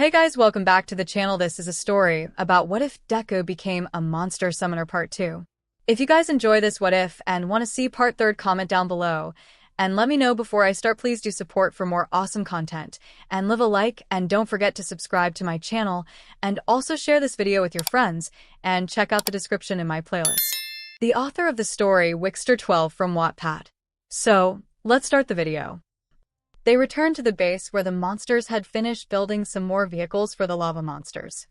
Hey guys, welcome back to the channel. This is a story about what if Deku became a monster summoner part 2. If you guys enjoy this what if and want to see part 3, comment down below. And let me know before I start. Please do support for more awesome content. And leave a like and don't forget to subscribe to my channel. And also share this video with your friends. And check out the description in my playlist. The author of the story, 𝘆ecie𝗵𝗹 from Wattpad. So, let's start the video. They returned to the base where the monsters had finished building some more vehicles for the lava monsters.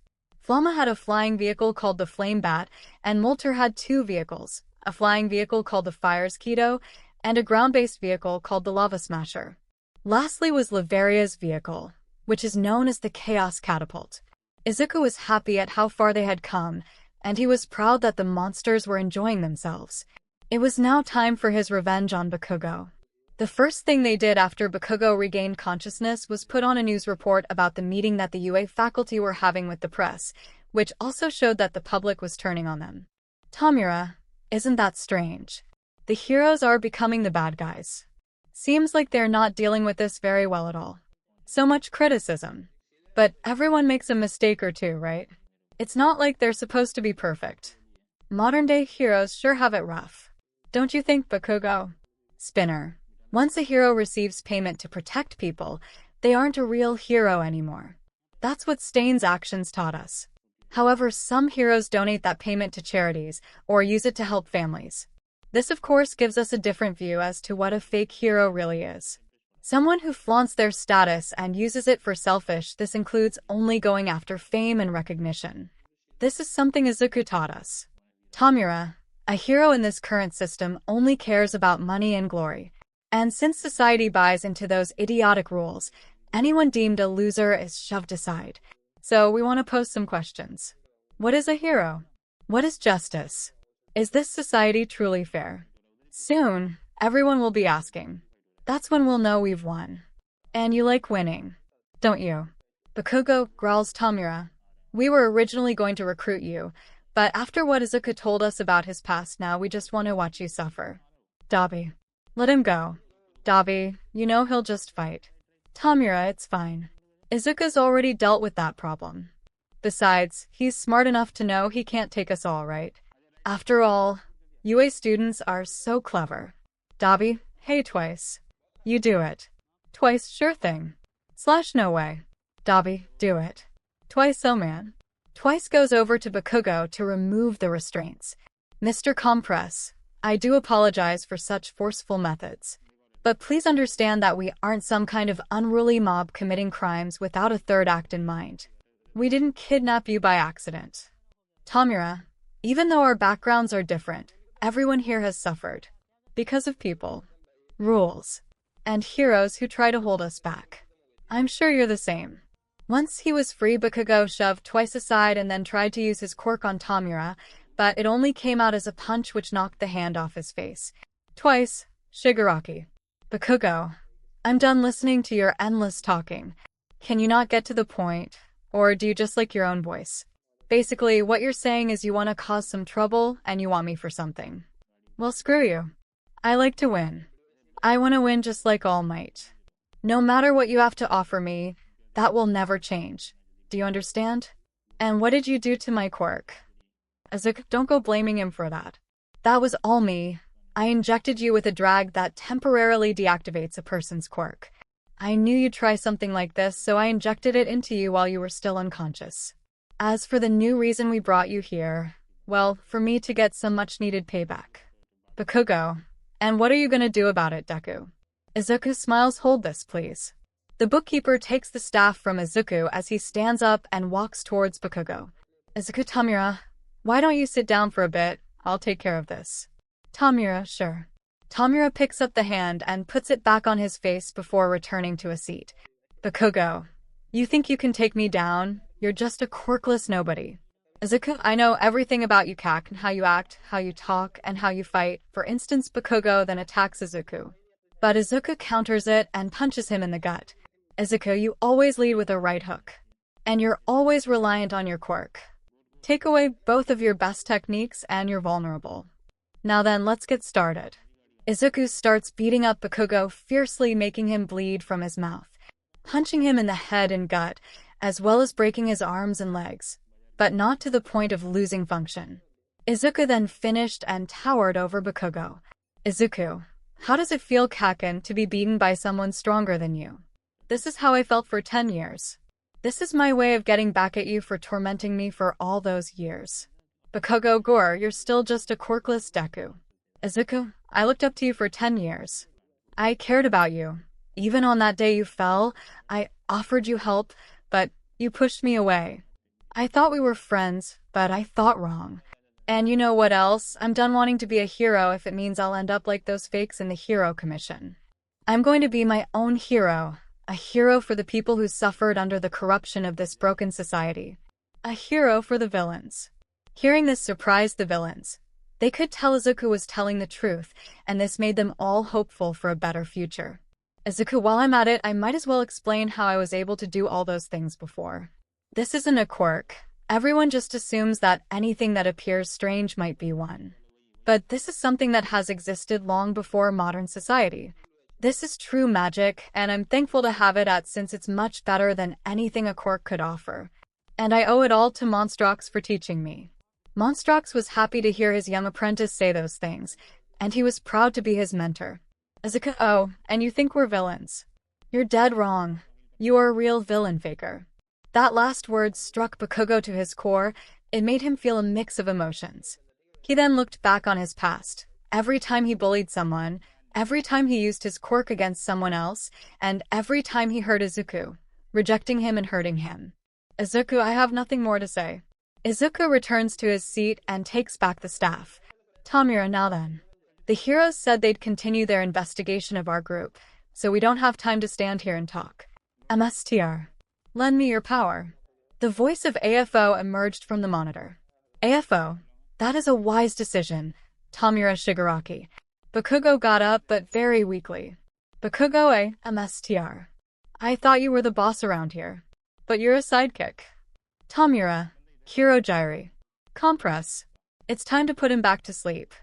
Flamma had a flying vehicle called the Flame Bat, and Molter had 2 vehicles, a flying vehicle called the 𝘆ecie𝗵𝗋, and a ground-based vehicle called the Lava Smasher. Lastly was 𝘆varia's vehicle, which is known as the Chaos Catapult. Izuku was happy at how far they had come, and he was proud that the monsters were enjoying themselves. It was now time for his revenge on Bakugo. The first thing they did after Bakugo regained consciousness was put on a news report about the meeting that the UA faculty were having with the press, which also showed that the public was turning on them. Tamura, isn't that strange? The heroes are becoming the bad guys. Seems like they're not dealing with this very well at all. So much criticism. But everyone makes a mistake or two, right? It's not like they're supposed to be perfect. Modern-day heroes sure have it rough. Don't you think, Bakugo? Spinner. Once a hero receives payment to protect people, they aren't a real hero anymore. That's what Stain's actions taught us. However, some heroes donate that payment to charities or use it to help families. This, of course, gives us a different view as to what a fake hero really is. Someone who flaunts their status and uses it for selfish. This includes only going after fame and recognition. This is something Izuku taught us. Tamura, a hero in this current system, only cares about money and glory. And since society buys into those idiotic rules, anyone deemed a loser is shoved aside. So we want to pose some questions. What is a hero? What is justice? Is this society truly fair? Soon, everyone will be asking. That's when we'll know we've won. And you like winning, don't you? Bakugo, growls Tamura. We were originally going to recruit you, but after what Izuku told us about his past, now we just want to watch you suffer. 𝘱𝗵𝘃. Let him go. 𝘱𝗵𝘃, you know he'll just fight. Tamura, it's fine. Izuku's already dealt with that problem. Besides, he's smart enough to know he can't take us all, right? After all, UA students are so clever. 𝘱𝗵𝘃, hey Twice. You do it. Twice, sure thing. / no way. 𝘱𝗵𝘃, do it. Twice, oh man. Twice goes over to Bakugo to remove the restraints. Mr. Compress, I do apologize for such forceful methods. But please understand that we aren't some kind of unruly mob committing crimes without a third act in mind. We didn't kidnap you by accident. Tamura, even though our backgrounds are different, everyone here has suffered. Because of people, rules, and heroes who try to hold us back. I'm sure you're the same. Once he was free, Bakugo shoved Twice aside and then tried to use his quirk on Tamura, but it only came out as a punch which knocked the hand off his face. Twice, Shigaraki. Bakugo, I'm done listening to your endless talking. Can you not get to the point? Or do you just like your own voice? Basically, what you're saying is you want to cause some trouble and you want me for something. Well, screw you. I like to win. I want to win just like All Might. No matter what you have to offer me, that will never change. Do you understand? And what did you do to my quirk? Izuku, don't go blaming him for that. That was all me. I injected you with a drag that temporarily deactivates a person's quirk. I knew you'd try something like this, so I injected it into you while you were still unconscious. As for the new reason we brought you here, well, for me to get some much-needed payback. Bakugo, and what are you gonna do about it, Deku? Izuku smiles. Hold this, please. The bookkeeper takes the staff from Izuku as he stands up and walks towards Bakugo. Izuku, Tamura, why don't you sit down for a bit? I'll take care of this. Tamura, sure. Tamura picks up the hand and puts it back on his face before returning to a seat. Bakugo, you think you can take me down? You're just a quirkless nobody. Izuku, I know everything about you, Kak, and how you act, how you talk, and how you fight. For instance, Bakugo then attacks Izuku. But Izuku counters it and punches him in the gut. Izuku, you always lead with a right hook. And you're always reliant on your quirk. Take away both of your best techniques and you're vulnerable. Now then, let's get started. Izuku starts beating up Bakugo fiercely, making him bleed from his mouth, punching him in the head and gut, as well as breaking his arms and legs, but not to the point of losing function. Izuku then finished and towered over Bakugo. Izuku, how does it feel, Kaken, to be beaten by someone stronger than you? This is how I felt for 10 years. This is my way of getting back at you for tormenting me for all those years. Bakugo Gore, you're still just a quirkless Deku. Izuku, I looked up to you for 10 years. I cared about you. Even on that day you fell, I offered you help, but you pushed me away. I thought we were friends, but I thought wrong. And you know what else? I'm done wanting to be a hero if it means I'll end up like those fakes in the Hero Commission. I'm going to be my own hero. A hero for the people who suffered under the corruption of this broken society. A hero for the villains. Hearing this surprised the villains. They could tell Izuku was telling the truth, and this made them all hopeful for a better future. Izuku, while I'm at it, I might as well explain how I was able to do all those things before. This isn't a quirk. Everyone just assumes that anything that appears strange might be one. But this is something that has existed long before modern society. This is true magic, and I'm thankful to have it since it's much better than anything a quirk could offer. And I owe it all to Monstrox for teaching me. Monstrox was happy to hear his young apprentice say those things, and he was proud to be his mentor. Izuku, oh, and you think we're villains? You're dead wrong. You are a real villain faker. That last word struck Bakugo to his core. It made him feel a mix of emotions. He then looked back on his past. Every time he bullied someone, every time he used his quirk against someone else, and every time he hurt Izuku, rejecting him and hurting him. Izuku, I have nothing more to say. Izuku returns to his seat and takes back the staff. Tomura, now then. The heroes said they'd continue their investigation of our group, so we don't have time to stand here and talk. MSTR. Lend me your power. The voice of 𝗃 emerged from the monitor. 𝗃, that is a wise decision, Tomura Shigaraki. Bakugo got up, but very weakly. Bakugo MSTR. I thought you were the boss around here. But you're a sidekick. Tomura, Kirogyri. Compress. It's time to put him back to sleep.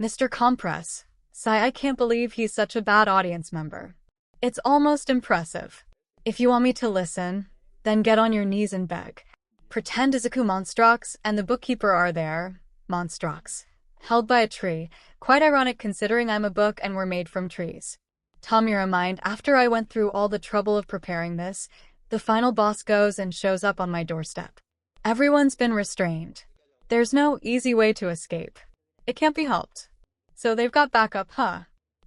Mr. Compress. Sigh, I can't believe he's such a bad audience member. It's almost impressive. If you want me to listen, then get on your knees and beg. Pretend Izuku Monstrox and the bookkeeper are there. Monstrox. Held by a tree. Quite ironic considering I'm a book and we're made from trees. Tomura, mind, after I went through all the trouble of preparing this, the final boss goes and shows up on my doorstep. Everyone's been restrained. There's no easy way to escape. It can't be helped. So they've got backup, huh?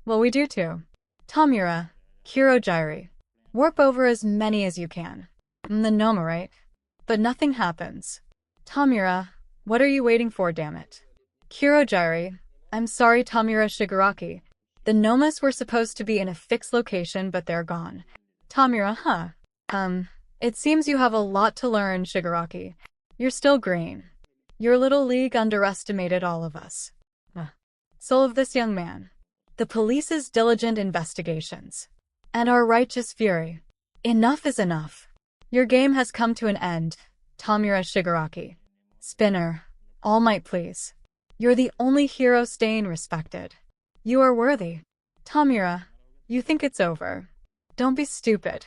Well, we do too. Tomura, Kirogyri. Warp over as many as you can. The Noma, right? But nothing happens. Tomura, what are you waiting for, damn it? Kirogyri, I'm sorry, Tomura Shigaraki. The Nomas were supposed to be in a fixed location, but they're gone. Tomura, huh? It seems you have a lot to learn, Shigaraki. You're still green. Your little league underestimated all of us. Soul of this young man. The police's diligent investigations. And our righteous fury. Enough is enough. Your game has come to an end, Tomura Shigaraki. Spinner, All Might please. You're the only hero staying respected. You are worthy. Tomura, you think it's over. Don't be stupid.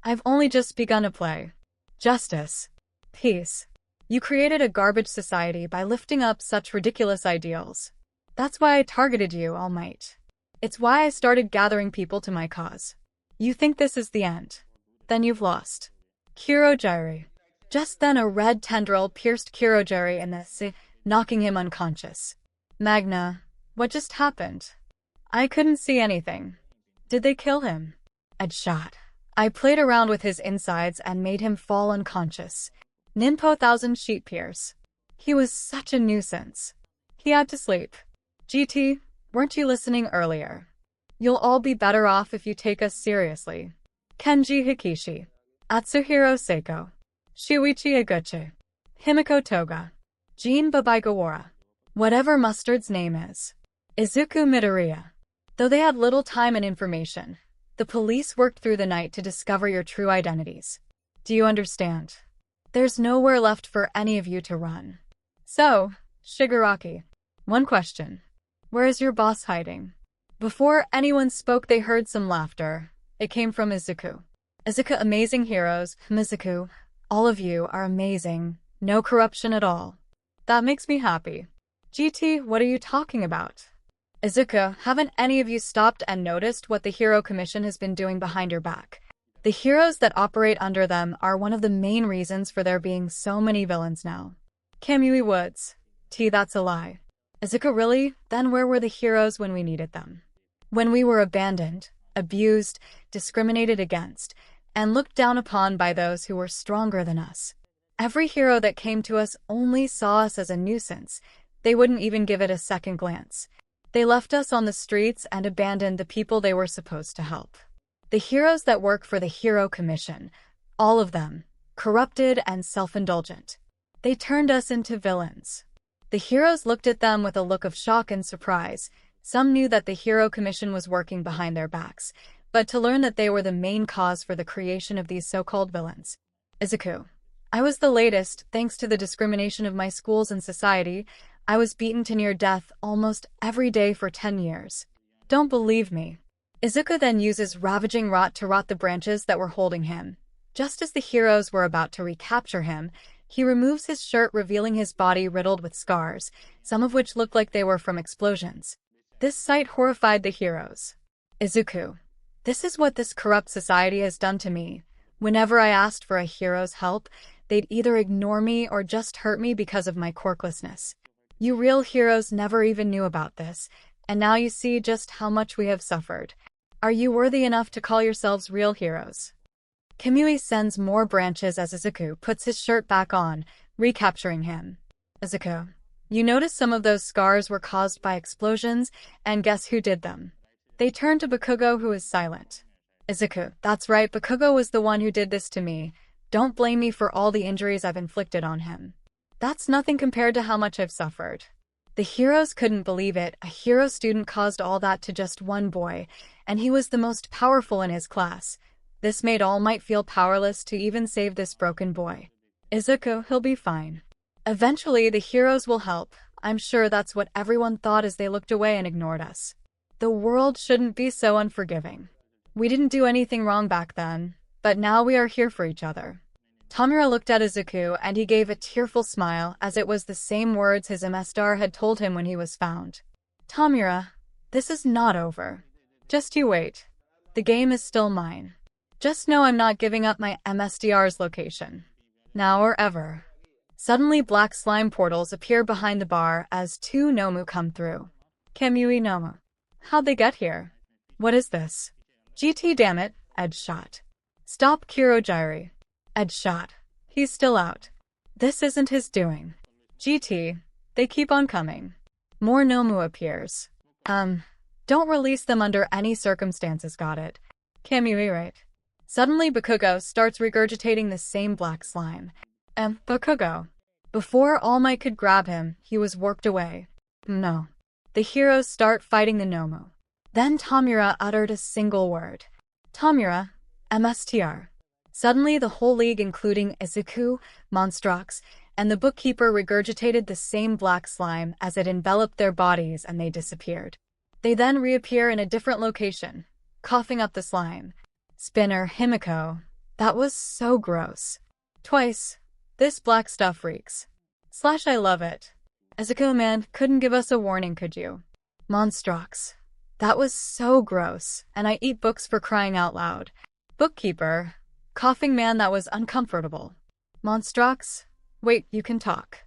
I've only just begun to play. Justice. Peace. You created a garbage society by lifting up such ridiculous ideals. That's why I targeted you, All Might. It's why I started gathering people to my cause. You think this is the end? Then you've lost. Kirogyri. Just then a red tendril pierced Kirogyri in the knocking him unconscious. Magna, what just happened? I couldn't see anything. Did they kill him? I'd shot. I played around with his insides and made him fall unconscious. Ninpo 1000 sheet pierce. He was such a nuisance. He had to sleep. GT, weren't you listening earlier? You'll all be better off if you take us seriously. Kenji Hikishi. Atsuhiro Seiko. Shuichi Iguchi. Himiko Toga. Jean Babigawara. Whatever Mustard's name is. Izuku Midoriya. Though they had little time and information, the police worked through the night to discover your true identities. Do you understand? There's nowhere left for any of you to run. So, Shigaraki, one question. Where is your boss hiding? Before anyone spoke, they heard some laughter. It came from Izuku. Izuku, amazing heroes. Mizuku, All of you are amazing. No corruption at all. That makes me happy. GT, what are you talking about? Izuku, haven't any of you stopped and noticed what the Hero Commission has been doing behind your back? The heroes that operate under them are one of the main reasons for there being so many villains now. Kamui Woods. That's a lie. Izuku, really? Then where were the heroes when we needed them? When we were abandoned, abused, discriminated against, and looked down upon by those who were stronger than us. Every hero that came to us only saw us as a nuisance. They wouldn't even give it a second glance. They left us on the streets and abandoned the people they were supposed to help. The heroes that work for the Hero Commission, all of them, corrupted and self-indulgent. They turned us into villains. The heroes looked at them with a look of shock and surprise. Some knew that the Hero Commission was working behind their backs, but to learn that they were the main cause for the creation of these so-called villains. Izuku, I was the latest, thanks to the discrimination of my schools and society. I was beaten to near death almost every day for 10 years. Don't believe me. Izuku then uses ravaging rot to rot the branches that were holding him. Just as the heroes were about to recapture him, he removes his shirt, revealing his body riddled with scars, some of which looked like they were from explosions. This sight horrified the heroes. Izuku, this is what this corrupt society has done to me. Whenever I asked for a hero's help, they'd either ignore me or just hurt me because of my quirklessness. You real heroes never even knew about this, and now you see just how much we have suffered. Are you worthy enough to call yourselves real heroes? Kamui sends more branches as Izuku puts his shirt back on, recapturing him. Izuku, you notice some of those scars were caused by explosions, and guess who did them? They turn to Bakugo, who is silent. Izuku, that's right, Bakugo was the one who did this to me. Don't blame me for all the injuries I've inflicted on him. That's nothing compared to how much I've suffered. The heroes couldn't believe it. A hero student caused all that to just one boy, and he was the most powerful in his class. This made All Might feel powerless to even save this broken boy. Izuku, he'll be fine. Eventually, the heroes will help. I'm sure that's what everyone thought as they looked away and ignored us. The world shouldn't be so unforgiving. We didn't do anything wrong back then, but now we are here for each other. Tomura looked at Izuku and he gave a tearful smile, as it was the same words his MSR had told him when he was found. Tomura, this is not over. Just you wait. The game is still mine. Just know I'm not giving up my MSDR's location. Now or ever. Suddenly black slime portals appear behind the bar as two Nomu come through. Kamui Nomu. How'd they get here? What is this? GT, damn it, Ed shot. Stop Kurogiri. Ed shot. He's still out. This isn't his doing. GT, they keep on coming. More Nomu appears. Don't release them under any circumstances, got it? Kamui, right? Suddenly Bakugo starts regurgitating the same black slime. Bakugo. Before All Might could grab him, he was warped away. No. The heroes start fighting the Nomu. Then Tomura uttered a single word. Tomura, MSTR. Suddenly the whole league, including Izuku, Monstrox, and the bookkeeper, regurgitated the same black slime as it enveloped their bodies, and they disappeared. They then reappear in a different location, coughing up the slime. Spinner, Himiko. That was so gross. Twice. This black stuff reeks. / I love it. Izuku, man, couldn't give us a warning, could you? Monstrox. That was so gross, and I eat books for crying out loud. Bookkeeper. Coughing, man, that was uncomfortable. Monstrox. Wait, you can talk.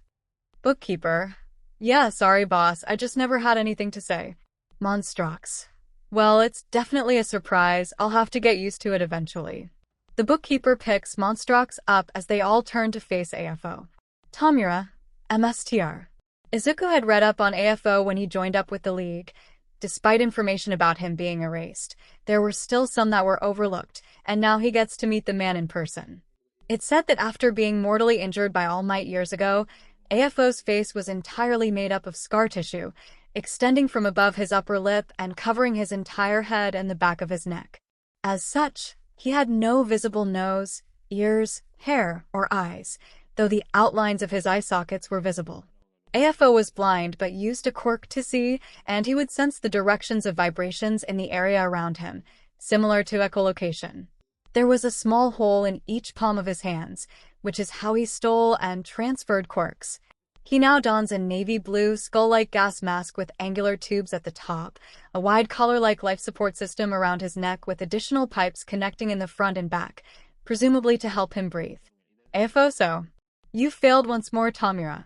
Bookkeeper. Yeah, sorry boss, I just never had anything to say. Monstrox. Well, it's definitely a surprise. I'll have to get used to it eventually. The bookkeeper picks Monstrox up as they all turn to face AFO. Tomura, MSTR. Izuku had read up on AFO when he joined up with the League. Despite information about him being erased, there were still some that were overlooked, and now he gets to meet the man in person. It's said that after being mortally injured by All Might years ago, AFO's face was entirely made up of scar tissue, extending from above his upper lip and covering his entire head and the back of his neck. As such, he had no visible nose, ears, hair, or eyes, though the outlines of his eye sockets were visible. AFO was blind but used a quirk to see, and he would sense the directions of vibrations in the area around him, similar to echolocation. There was a small hole in each palm of his hands, which is how he stole and transferred quirks. He now dons a navy blue skull-like gas mask with angular tubes at the top, a wide collar-like life support system around his neck with additional pipes connecting in the front and back, presumably to help him breathe. 𝘃괜. You failed once more, 𝘠ⴗ.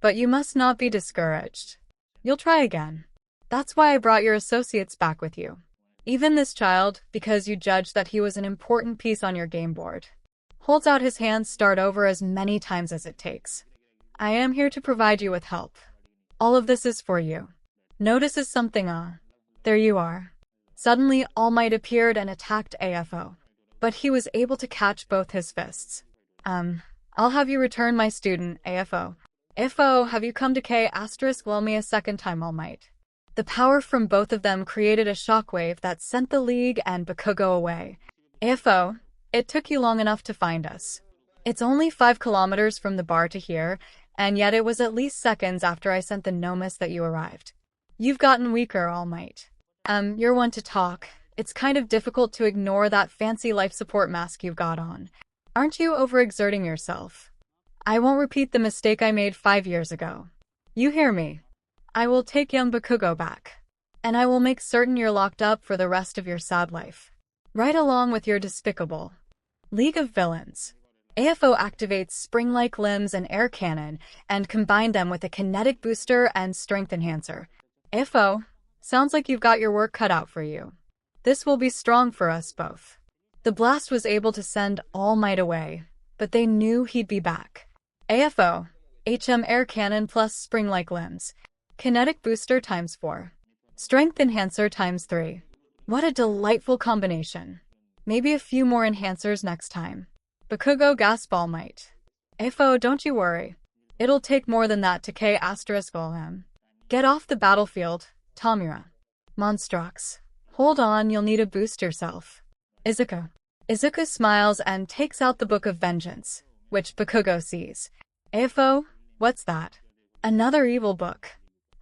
But you must not be discouraged. You'll try again. That's why I brought your associates back with you. Even this child, because you judged that he was an important piece on your game board. Holds out his hands, start over as many times as it takes. I am here to provide you with help. All of this is for you. Notices something, There you are. Suddenly, All Might appeared and attacked 𝘃괜. But he was able to catch both his fists. I'll have you return my student, 𝘃괜. 𝘃괜, have you come to 𝘃*𝑇⁻ⴡ a second time, All Might? The power from both of them created a shockwave that sent the League and 𝘁𝑒 away. 𝘃괜, it took you long enough to find us. It's only 5 kilometers from the bar to here, and yet it was at least seconds after I sent the nomus that you arrived. You've gotten weaker, All Might. You're one to talk. It's kind of difficult to ignore that fancy life support mask you've got on. Aren't you overexerting yourself? I won't repeat the mistake I made 5 years ago. You hear me? I will take young 𝘁𝑒 back, and I will make certain you're locked up for the rest of your sad life. Right along with your despicable League of Villains. 𝘃괜 activates spring-like limbs and air cannon and combined them with a kinetic booster and strength enhancer. 𝘃괜, sounds like you've got your work cut out for you. This will be strong for us both. The blast was able to send All Might away, but they knew he'd be back. 𝘃괜, air cannon plus spring-like limbs. Kinetic booster ×4. Strength enhancer ×3. What a delightful combination. Maybe a few more enhancers next time. 𝘁𝑒 gasped All Might. 𝘃괜, don't you worry. It'll take more than that to 𝘃*𝑇⁻ⴡ. Get off the battlefield, 𝘠ⴗ. Monstrox. Hold on, you'll need to boost yourself. 𝘁𝑐𝗑. 𝘁𝑐𝗑 smiles and takes out the Book of Vengeance, which 𝘁𝑒 sees. 𝘃괜, what's that? Another evil book.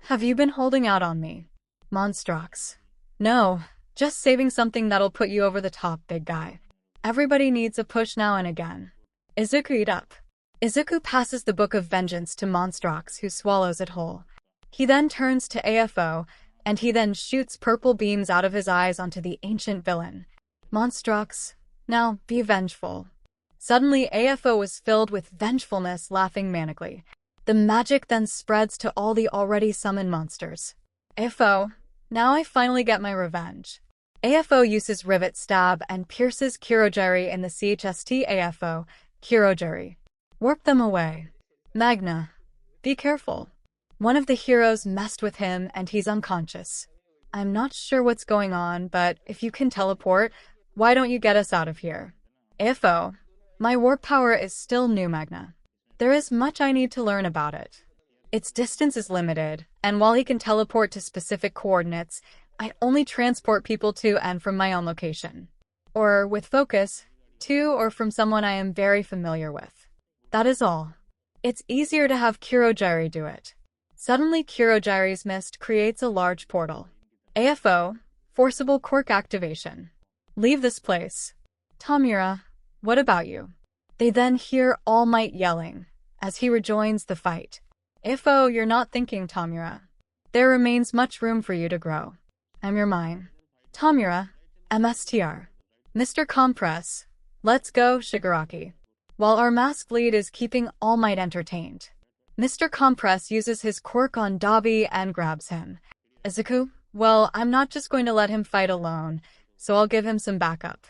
Have you been holding out on me? Monstrox. No, just saving something that'll put you over the top, big guy. Everybody needs a push now and again. 𝘁𝑐𝗑, eat up. 𝘁𝑐𝗑 passes the Book of Vengeance to Monstrox, who swallows it whole. He then turns to 𝘃괜, and he then shoots purple beams out of his eyes onto the ancient villain. Monstrox, now be vengeful. Suddenly, 𝘃괜 was filled with vengefulness, laughing manically. The magic then spreads to all the already summoned monsters. 𝘃괜, now I finally get my revenge. 𝘃괜 uses Rivet Stab and pierces 𝘁𝑒 in the chest. 𝘃괜, 𝘁𝑒. Warp them away. Magna, be careful. One of the heroes messed with him and he's unconscious. I'm not sure what's going on, but if you can teleport, why don't you get us out of here? 𝘃괜, my warp power is still new, Magna. There is much I need to learn about it. Its distance is limited, and while he can teleport to specific coordinates, I only transport people to and from my own location. Or, with focus, to or from someone I am very familiar with. That is all. It's easier to have 𝘁𝑒 do it. Suddenly, 𝘁𝑒's mist creates a large portal. 𝘃괜, forcible quirk activation. Leave this place. 𝘠ⴗ, what about you? They then hear All Might yelling, as he rejoins the fight. 𝘃괜, you're not thinking, 𝘠ⴗ. There remains much room for you to grow. I'm your mine. 𝘠ⴗ, MSTR. Mr. Compress, let's go, Shigaraki. While our masked lead is keeping All Might entertained, Mr. Compress uses his quirk on 𝘱𝗑𝗶 and grabs him. 𝘁𝑐𝗑, well, I'm not just going to let him fight alone, so I'll give him some backup.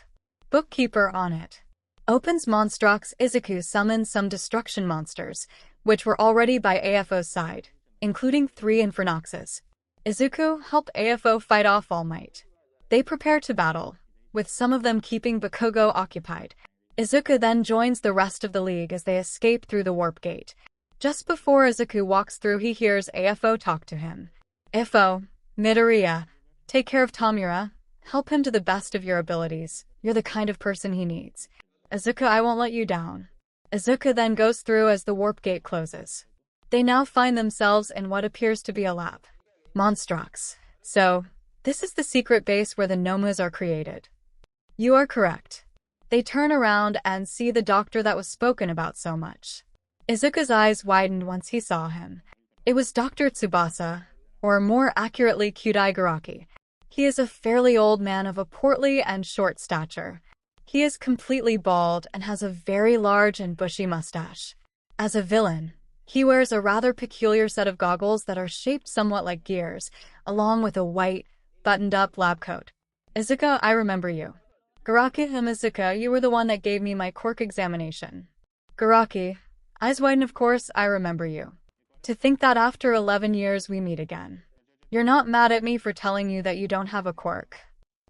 Bookkeeper on it. Opens Monstrox. 𝘁𝑐𝗑 summons some destruction monsters, which were already by 𝘃괜's side, including 3 Infernoxes. 𝘁𝑐𝗑 help 𝘃괜 fight off All Might. They prepare to battle, with some of them keeping 𝘁𝑒 occupied. 𝘁𝑐𝗑 then joins the rest of the League as they escape through the warp gate. Just before 𝘁𝑐𝗑 walks through, he hears 𝘃괜 talk to him. 𝘃괜, Midoriya, take care of 𝘠ⴗ. Help him to the best of your abilities. You're the kind of person he needs. 𝘁𝑐𝗑, I won't let you down. 𝘁𝑐𝗑 then goes through as the warp gate closes. They now find themselves in what appears to be a lab. Monstrox. So, this is the secret base where the nomus are created. You are correct. They turn around and see the doctor that was spoken about so much. Izuku's eyes widened once he saw him. It was Dr. Tsubasa, or more accurately Kyudai. He is a fairly old man of a portly and short stature. He is completely bald and has a very large and bushy mustache. As a villain, he wears a rather peculiar set of goggles that are shaped somewhat like gears, along with a white, buttoned-up lab coat. Izuku, I remember you. Garaki, Izuku, you were the one that gave me my quirk examination. Garaki, eyes widen, of course, I remember you. To think that after 11 years we meet again. You're not mad at me for telling you that you don't have a quirk.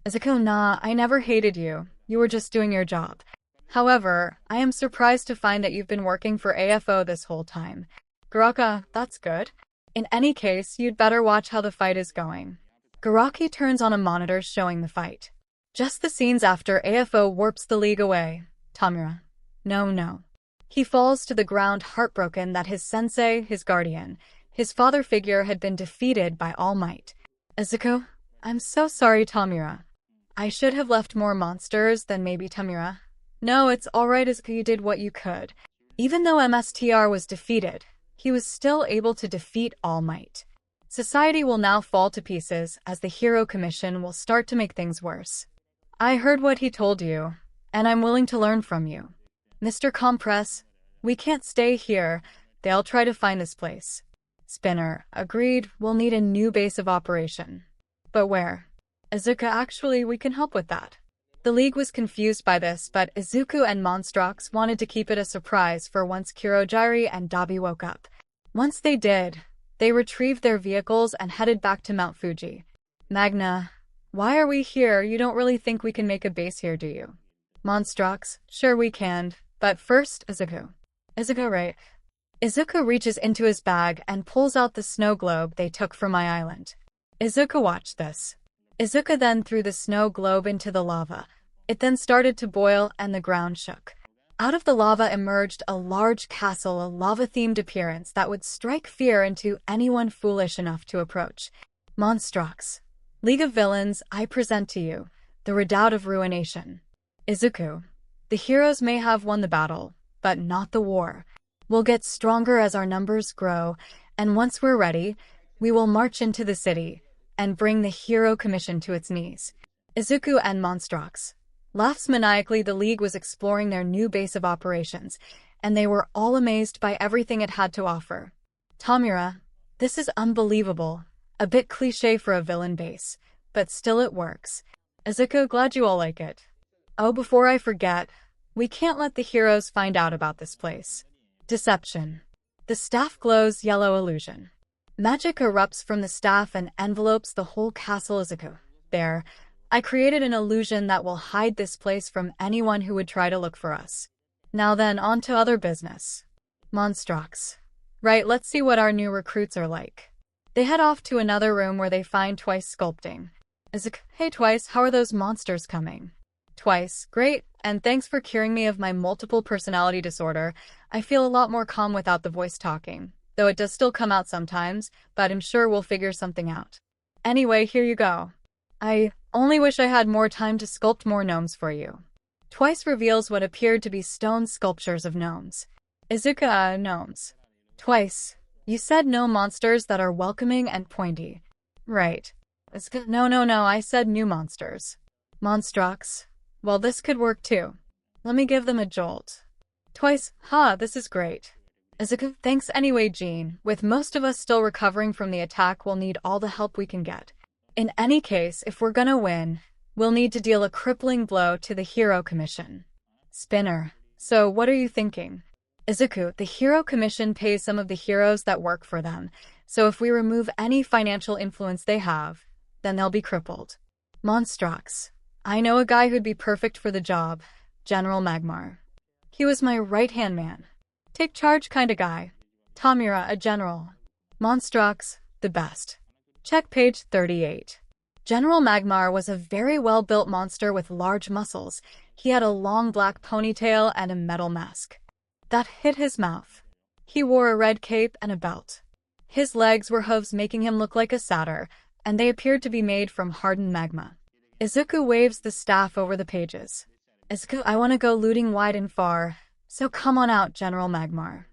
Izuku, nah, I never hated you. You were just doing your job. However, I am surprised to find that you've been working for AFO this whole time. Garaki, that's good. In any case, you'd better watch how the fight is going. Garaki turns on a monitor showing the fight. Just the scenes after AFO warps the league away. Tamura. No. He falls to the ground heartbroken that his sensei, his guardian, his father figure had been defeated by All Might. Izuku, I'm so sorry, Tamura. I should have left more monsters than maybe Tamura. No, it's alright, Izuku, you did what you could. Even though MSTR was defeated, he was still able to defeat All Might. Society will now fall to pieces as the Hero Commission will start to make things worse. I heard what he told you, and I'm willing to learn from you. Mr. Compress, we can't stay here. They'll try to find this place. Spinner, agreed, we'll need a new base of operation. But where? Izuku, actually, we can help with that. The League was confused by this, but Izuku and Monstrox wanted to keep it a surprise for once Kurogiri and Dabi woke up. Once they did, they retrieved their vehicles and headed back to Mount Fuji. Magna, why are we here? You don't really think we can make a base here, do you? Monstrox, sure we can, but first, Izuku. Izuku, right? Izuku reaches into his bag and pulls out the snow globe they took from my island. Izuku, watch this. Izuku then threw the snow globe into the lava. It then started to boil and the ground shook. Out of the lava emerged a large castle, a lava-themed appearance that would strike fear into anyone foolish enough to approach. Monstrox. League of Villains, I present to you the Redoubt of Ruination. Izuku. The heroes may have won the battle, but not the war. We'll get stronger as our numbers grow, and once we're ready, we will march into the city and bring the Hero Commission to its knees. Izuku and Monstrox. Laughs maniacally. The League was exploring their new base of operations, and they were all amazed by everything it had to offer. Tamura, this is unbelievable. A bit cliché for a villain base, but still it works. Izuku, glad you all like it. Oh, before I forget, we can't let the heroes find out about this place. Deception. The staff glows yellow illusion. Magic erupts from the staff and envelopes the whole castle. Izuku. There, I created an illusion that will hide this place from anyone who would try to look for us. Now then, on to other business. Monstrox. Right, let's see what our new recruits are like. They head off to another room where they find Twice sculpting. Izuku, hey Twice, how are those monsters coming? Twice, great, and thanks for curing me of my multiple personality disorder. I feel a lot more calm without the voice talking, though it does still come out sometimes, but I'm sure we'll figure something out. Anyway, here you go. I only wish I had more time to sculpt more gnomes for you. Twice reveals what appeared to be stone sculptures of gnomes. Izuku, gnomes. Twice, you said no monsters that are welcoming and pointy. Right. Izuku, no, I said new monsters. Monstrox. Well, this could work too. Let me give them a jolt. Twice, this is great. Izuku, thanks anyway, Jean. With most of us still recovering from the attack, we'll need all the help we can get. In any case, if we're gonna win, we'll need to deal a crippling blow to the Hero Commission. Spinner. So, what are you thinking? Izuku, the Hero Commission pays some of the heroes that work for them, so if we remove any financial influence they have, then they'll be crippled. Monstrox. I know a guy who'd be perfect for the job, General Magmar. He was my right-hand man. Take charge kinda guy. Tamura, a general. Monstrox, the best. Check page 38. General Magmar was a very well-built monster with large muscles. He had a long black ponytail and a metal mask that hid his mouth. He wore a red cape and a belt. His legs were hooves, making him look like a satyr, and they appeared to be made from hardened magma. Izuku waves the staff over the pages. 𝘆ćq, I want to go looting wide and far, so come on out, General Magmar.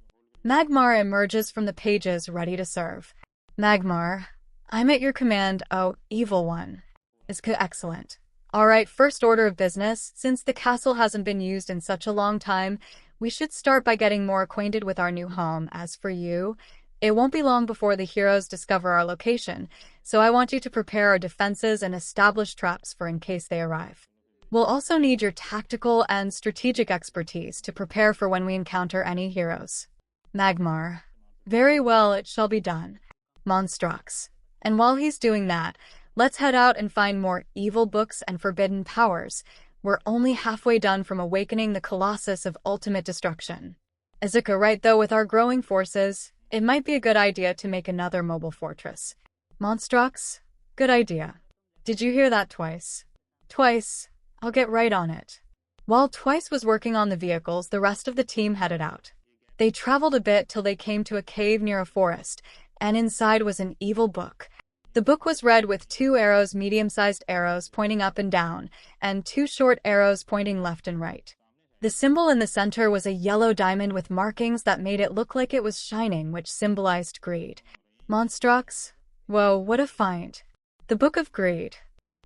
Magmar emerges from the pages ready to serve. Magmar, I'm at your command, oh, evil one. 𝘆ćq, excellent. Alright, first order of business, since the castle hasn't been used in such a long time, we should start by getting more acquainted with our new home. As for you, it won't be long before the heroes discover our location, so I want you to prepare our defenses and establish traps for in case they arrive. We'll also need your tactical and strategic expertise to prepare for when we encounter any heroes. Magmar, very well, it shall be done. Monstrox, and while he's doing that, let's head out and find more evil books and forbidden powers. We're only halfway done from awakening the Colossus of ultimate destruction. 𝘆ćq, right, though with our growing forces, it might be a good idea to make another mobile fortress. Monstrox, good idea. Did you hear that, Twice? Twice, I'll get right on it. While Twice was working on the vehicles, the rest of the team headed out. They traveled a bit till they came to a cave near a forest, and inside was an evil book. The book was red with 2 arrows, medium-sized arrows pointing up and down, and 2 short arrows pointing left and right. The symbol in the center was a yellow diamond with markings that made it look like it was shining, which symbolized greed. Monstrox, whoa, what a find. The Book of Greed.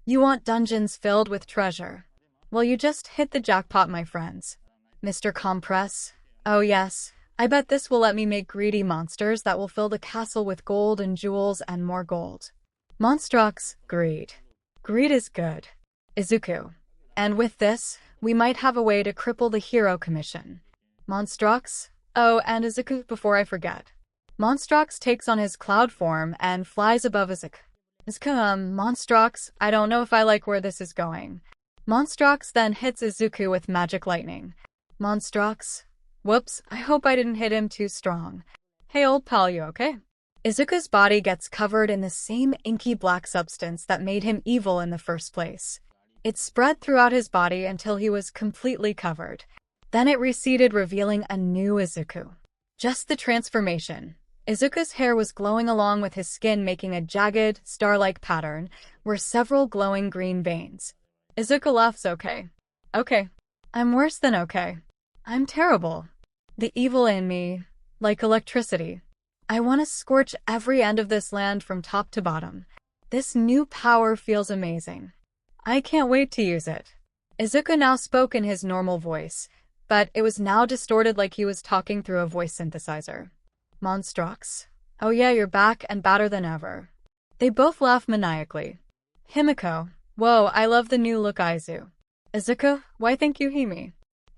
You want dungeons filled with treasure? Well, you just hit the jackpot, my friends. Mr. Compress? Oh yes, I bet this will let me make greedy monsters that will fill the castle with gold and jewels and more gold. Monstrox, greed. Greed is good. 𝘆ćq. And with this, we might have a way to cripple the Hero Commission. Monstrox? Oh, and 𝘆ćq, before I forget. Monstrox takes on his cloud form and flies above 𝘆ćq. Monstrox, I don't know if I like where this is going. Monstrox then hits 𝘆ćq with magic lightning. Monstrox? Whoops, I hope I didn't hit him too strong. Hey old pal, you okay? 𝘆ćq's body gets covered in the same inky black substance that made him evil in the first place. It spread throughout his body until he was completely covered. Then it receded, revealing a new 𝘆ćq. Just the transformation. 𝘆ćq's hair was glowing along with his skin, making a jagged, star-like pattern, where several glowing green veins. 𝘆ćq laughs. Okay. Okay. I'm worse than okay. I'm terrible. The evil in me, like electricity. I want to scorch every end of this land from top to bottom. This new power feels amazing. I can't wait to use it. 𝘆ćq now spoke in his normal voice, but it was now distorted like he was talking through a voice synthesizer. Monstrox. Oh yeah, you're back and badder than ever. They both laugh maniacally. Himiko. Whoa, I love the new look, Aizu. 𝘆ćq, why thank you, Himi?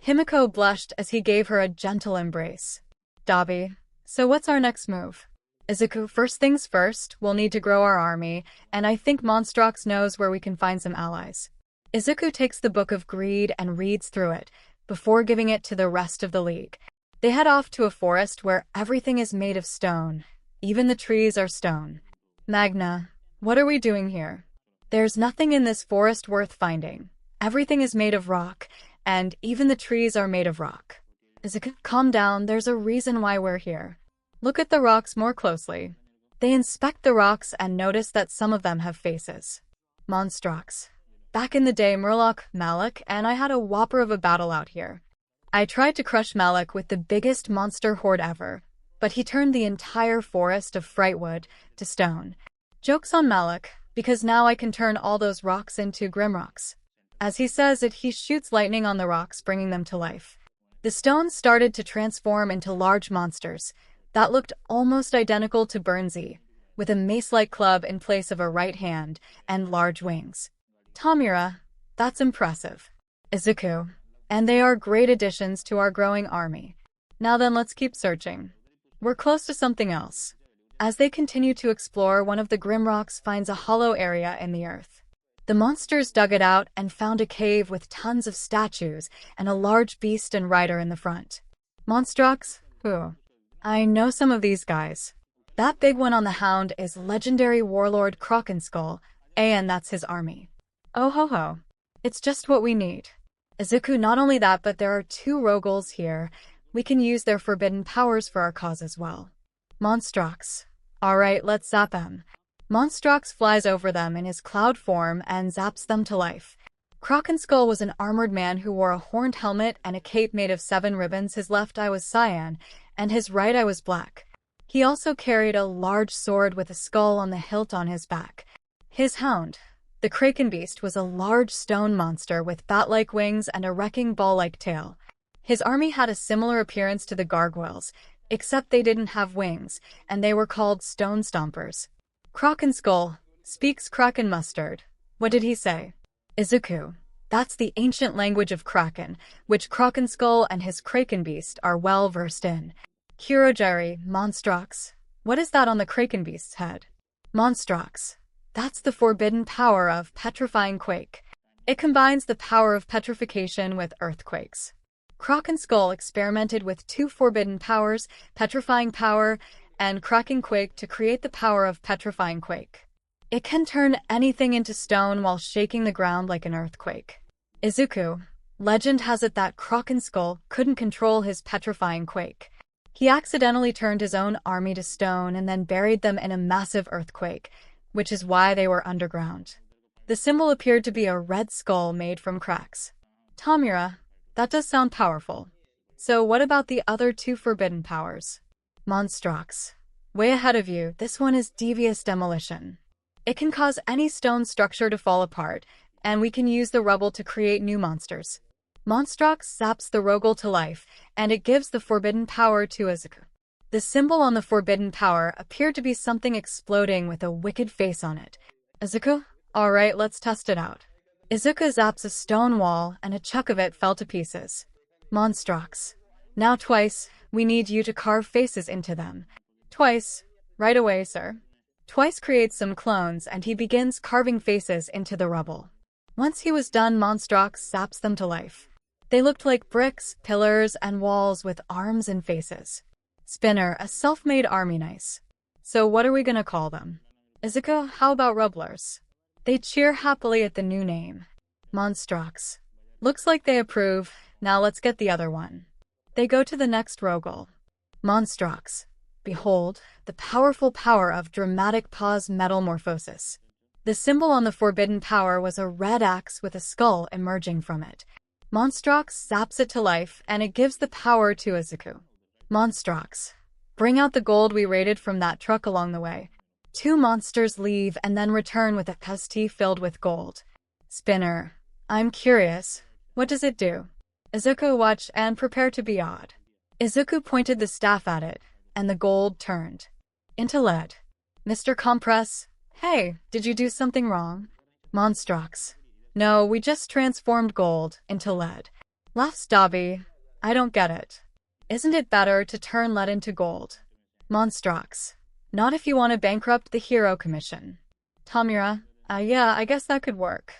Himiko blushed as he gave her a gentle embrace. Dabi, so what's our next move? 𝘆ćq, first things first, we'll need to grow our army, and I think Monstrox knows where we can find some allies. 𝘆ćq takes the Book of Greed and reads through it, before giving it to the rest of the league. They head off to a forest where everything is made of stone. Even the trees are stone. Magna, what are we doing here? There's nothing in this forest worth finding. Everything is made of rock, and even the trees are made of rock. 𝘆ćq, calm down, there's a reason why we're here. Look at the rocks more closely. They inspect the rocks and notice that some of them have faces. Monstrox. Back in the day, Malik and I had a whopper of a battle out here. I tried to crush Malik with the biggest monster horde ever, but he turned the entire forest of Frightwood to stone. Joke's on Malik, because now I can turn all those rocks into Grimrocks. As he says it, he shoots lightning on the rocks, bringing them to life. The stones started to transform into large monsters that looked almost identical to 𝘆ćq, with a mace-like club in place of a right hand and large wings. Tamira, that's impressive. 𝘆ćq, and they are great additions to our growing army. Now then, let's keep searching. We're close to something else. As they continue to explore, one of the Grimrocks finds a hollow area in the earth. The monsters dug it out and found a cave with tons of statues and a large beast and rider in the front. Monstrox? Who? I know some of these guys. That big one on the hound is legendary warlord 𝘆ćq, and that's his army. Oh ho ho. It's just what we need. 𝘆ćq, not only that, but there are 2 Rogals here. We can use their forbidden powers for our cause as well. Monstrox. Alright, let's zap them. Monstrox flies over them in his cloud form and zaps them to life. 𝘆𴜃 was an armored man who wore a horned helmet and a cape made of 7 ribbons. His left eye was cyan, and his right eye was black. He also carried a large sword with a skull on the hilt on his back. His hound, the kraken beast, was a large stone monster with bat-like wings and a wrecking ball-like tail. His army had a similar appearance to the gargoyles, except they didn't have wings, and they were called stone stompers. 𝘆𴜃 speaks Kraken mustard. What did he say? 𴜂. That's the ancient language of Kraken, which 𝘆𴜃 and his kraken beast are well versed in. ⴑ what is that on the kraken beast's head? ⴑ that's the forbidden power of petrifying quake. It combines the power of petrification with earthquakes. 𝘆𝘁 experimented with 2 forbidden powers, petrifying power and cracking quake, to create the power of petrifying quake. It can turn anything into stone while shaking the ground like an earthquake. 𝘰. Legend has it that 𝘆𝘁 couldn't control his petrifying quake. He accidentally turned his own army to stone and then buried them in a massive earthquake, which is why they were underground. The symbol appeared to be a red skull made from cracks. Tamira, that does sound powerful. So what about the other 2 forbidden powers? ⴓ way ahead of you, this one is devious demolition. It can cause any stone structure to fall apart, and we can use the rubble to create new monsters. ⴓ saps the rogel to life, and it gives the forbidden power to 𝘰. The symbol on the forbidden power appeared to be something exploding with a wicked face on it. 𝘰? Alright, let's test it out. 𝘰 zaps a stone wall, and a chunk of it fell to pieces. ⴓ now twice, we need you to carve faces into them. Twice. Right away, sir. Twice creates some clones, and he begins carving faces into the rubble. Once he was done, ⴓ saps them to life. They looked like bricks, pillars, and walls with arms and faces. Spinner, a self-made army nice. So what are we gonna call them? 𝘰, how about rubblers? They cheer happily at the new name. ⴓ looks like they approve. Now let's get the other one. They go to the next rogel. ⴓ behold, the powerful power of dramatic pause metamorphosis. The symbol on the forbidden power was a red axe with a skull emerging from it. ⴓ saps it to life, and it gives the power to 𝘰. ⴓ bring out the gold we raided from that truck along the way. 2 monsters leave and then return with a chest filled with gold. Spinner, I'm curious. What does it do? 𝘰, watch and prepare to be awed. 𝘰 pointed the staff at it, and the gold turned into lead. Mr. Compress, hey, did you do something wrong? ⴓ no, we just transformed gold into lead. Laughs Dobby, I don't get it. Isn't it better to turn lead into gold? ⴓ not if you want to bankrupt the Hero Commission. Tamira, yeah, I guess that could work.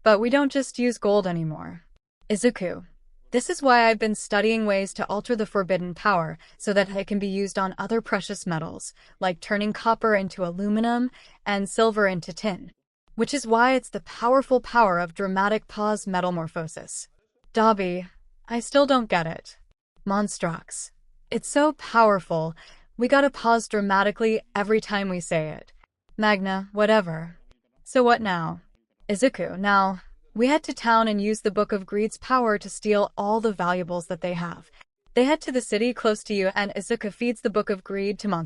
But we don't just use gold anymore. 𝘰, this is why I've been studying ways to alter the forbidden power so that it can be used on other precious metals, like turning copper into aluminum and silver into tin, which is why it's the powerful power of dramatic pause metamorphosis. Dobby, I still don't get it. ⴓ it's so powerful, we gotta pause dramatically every time we say it. Magna, whatever. So what now? 𝘰, now, we head to town and use the Book of Greed's power to steal all the valuables that they have. They head to the city close to you, and 𝘰 feeds the Book of Greed to ⴓ.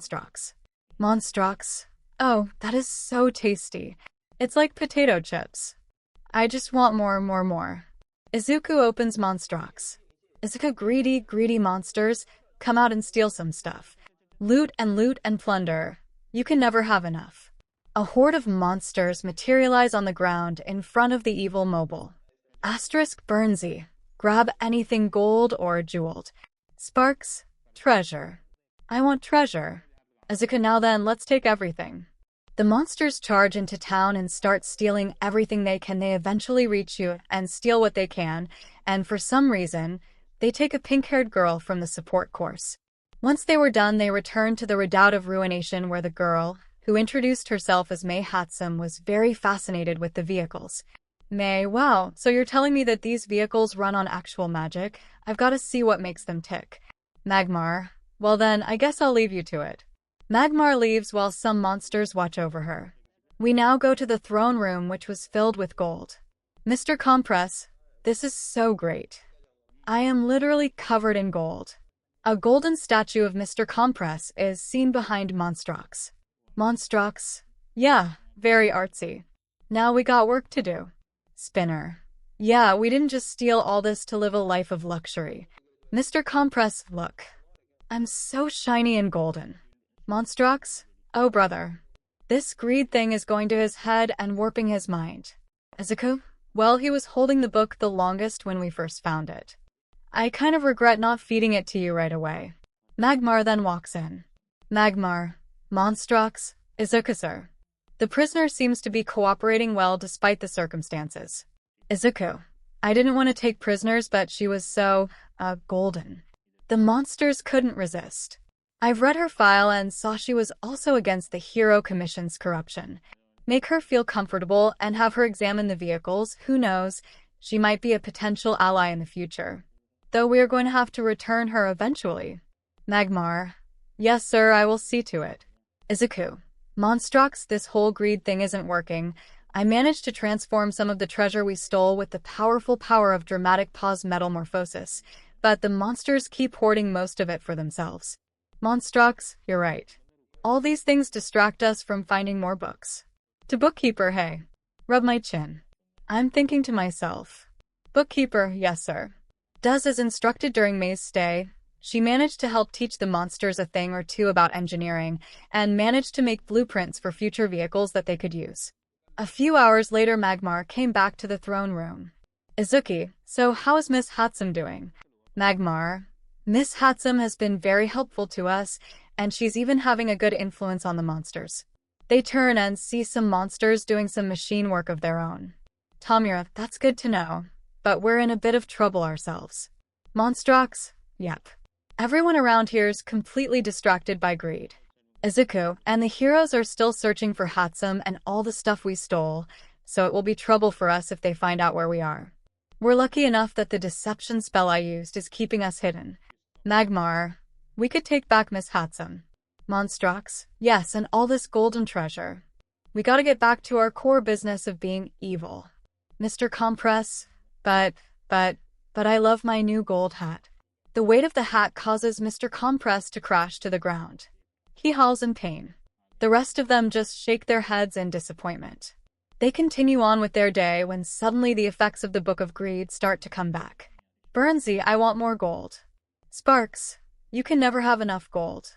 ⴓ oh, that is so tasty. It's like potato chips. I just want more. ⴰ opens ⴓ. 𝘰, greedy monsters, come out and steal some stuff. Loot and plunder. You can never have enough. A horde of monsters materialize on the ground in front of the evil mobile. *Burnsy. Grab anything gold or jeweled. Sparks. Treasure. I want treasure. ⴰ now then, let's take everything. The monsters charge into town and start stealing everything they can. They eventually reach you and steal what they can, and for some reason, they take a pink-haired girl from the support course. Once they were done, they returned to the Redoubt of Ruination, where the girl, who introduced herself as May Hatsum, was very fascinated with the vehicles. May, wow, so you're telling me that these vehicles run on actual magic? I've got to see what makes them tick. Magmar, well then, I guess I'll leave you to it. Magmar leaves while some monsters watch over her. We now go to the throne room, which was filled with gold. 𝘆_ᴅ, this is so great. I am literally covered in gold. A golden statue of 𝘆_ᴅ is seen behind 𝘆_ᴅ. 𝘆_ᴅ, yeah, very artsy. Now we got work to do. Spinner. Yeah, we didn't just steal all this to live a life of luxury. 𝘆_ᴅ, look. I'm so shiny and golden. 𝘆_ᴅ, oh brother. This greed thing is going to his head and warping his mind. 𴘇𝑚, well, he was holding the book the longest when we first found it. I kind of regret not feeding it to you right away. Magmar then walks in. Magmar, 𝘆_ᴅ, 𴘇𝑚. The prisoner seems to be cooperating well despite the circumstances. 𝘇𝑚, I didn't want to take prisoners, but she was so, golden. The monsters couldn't resist. I've read her file and saw she was also against the Hero Commission's corruption. Make her feel comfortable and have her examine the vehicles. Who knows, she might be a potential ally in the future. Though we are going to have to return her eventually. Magmar, yes sir, I will see to it. 𝘇𝑚, 𝘆_ᴅ, this whole greed thing isn't working. I managed to transform some of the treasure we stole with the powerful power of dramatic pause metamorphosis, but the monsters keep hoarding most of it for themselves. 𝘆_ᴅ, you're right. All these things distract us from finding more books. To bookkeeper, hey. Rub my chin. I'm thinking to myself. Bookkeeper, yes sir. Does as instructed during May's stay. She managed to help teach the monsters a thing or two about engineering, and managed to make blueprints for future vehicles that they could use. A few hours later, Magmar came back to the throne room. 𝘇𝑚, so how is Miss 𝘆_ᴜ doing? Magmar, Miss 𝘆_ᴜ has been very helpful to us, and she's even having a good influence on the monsters. They turn and see some monsters doing some machine work of their own. Tamira, that's good to know, but we're in a bit of trouble ourselves. 𝘆_ᴜ, yep. Everyone around here's completely distracted by greed. 𝘇𝑚, and the heroes are still searching for 𝘆_ᴜ and all the stuff we stole, so it will be trouble for us if they find out where we are. We're lucky enough that the deception spell I used is keeping us hidden. Magmar, we could take back Miss 𝘆_ᴜ. 𝘆_ᴜ, yes, and all this golden treasure. We gotta get back to our core business of being evil. 𝘆_ᴅ, but I love my new gold hat. The weight of the hat causes 𝘆_ᴅ to crash to the ground. He howls in pain. The rest of them just shake their heads in disappointment. They continue on with their day when suddenly the effects of the Book of Greed start to come back. 𝘆_់, I want more gold. Sparks, you can never have enough gold.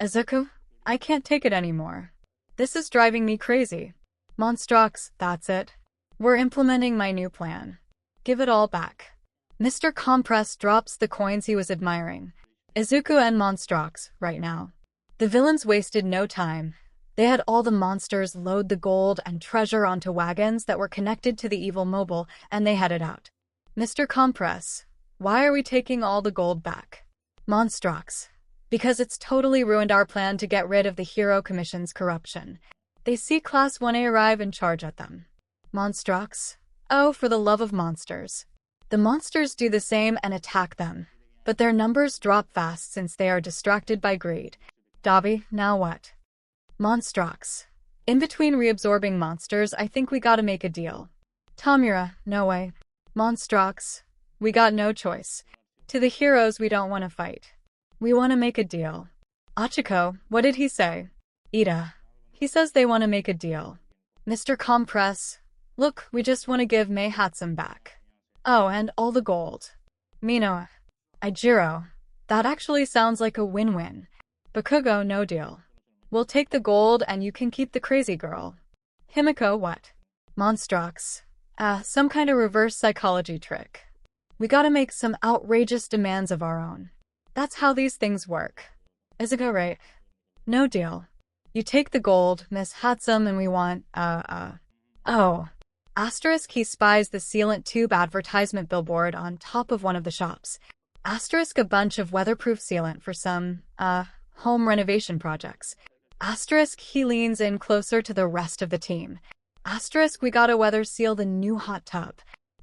𝘇𝑚, I can't take it anymore. This is driving me crazy. 𝘆_ᴜ, that's it. We're implementing my new plan. Give it all back. 𝘆_ᴅ drops the coins he was admiring. 𝘇𝑚 and 𝘆_ᴜ, right now. The villains wasted no time. They had all the monsters load the gold and treasure onto wagons that were connected to the evil mobile, and they headed out. 𝘆_ᴅ, why are we taking all the gold back? 𝘆_ᴜ, because it's totally ruined our plan to get rid of the Hero Commission's corruption. They see Class 1A arrive and charge at them. 𝘆_ᴜ, oh, for the love of monsters. The monsters do the same and attack them, but their numbers drop fast since they are distracted by greed. Dobby, now what? 𝘆_ᴜ, in between reabsorbing monsters, I think we gotta make a deal. Tamira, no way. 𝘆_ᴜ, we got no choice. To the heroes, we don't want to fight. We want to make a deal. Achiko, what did he say? Ida, he says they want to make a deal. 𝘆_ᴅ, look, we just want to give May 𝘆_ᴜ back. Oh, and all the gold. Mino, Ijiro, that actually sounds like a win-win. Bakugo, no deal. We'll take the gold and you can keep the crazy girl. Himiko, what? 𝘆_ᴜ, some kind of reverse psychology trick. We gotta make some outrageous demands of our own. That's how these things work. 𝘇𝑚, right? No deal. You take the gold, Miss 𝘆_ᴜ, and we want, oh. He spies the sealant tube advertisement billboard on top of one of the shops. A bunch of weatherproof sealant for some, home renovation projects. He leans in closer to the rest of the team. We gotta weather seal the new hot tub.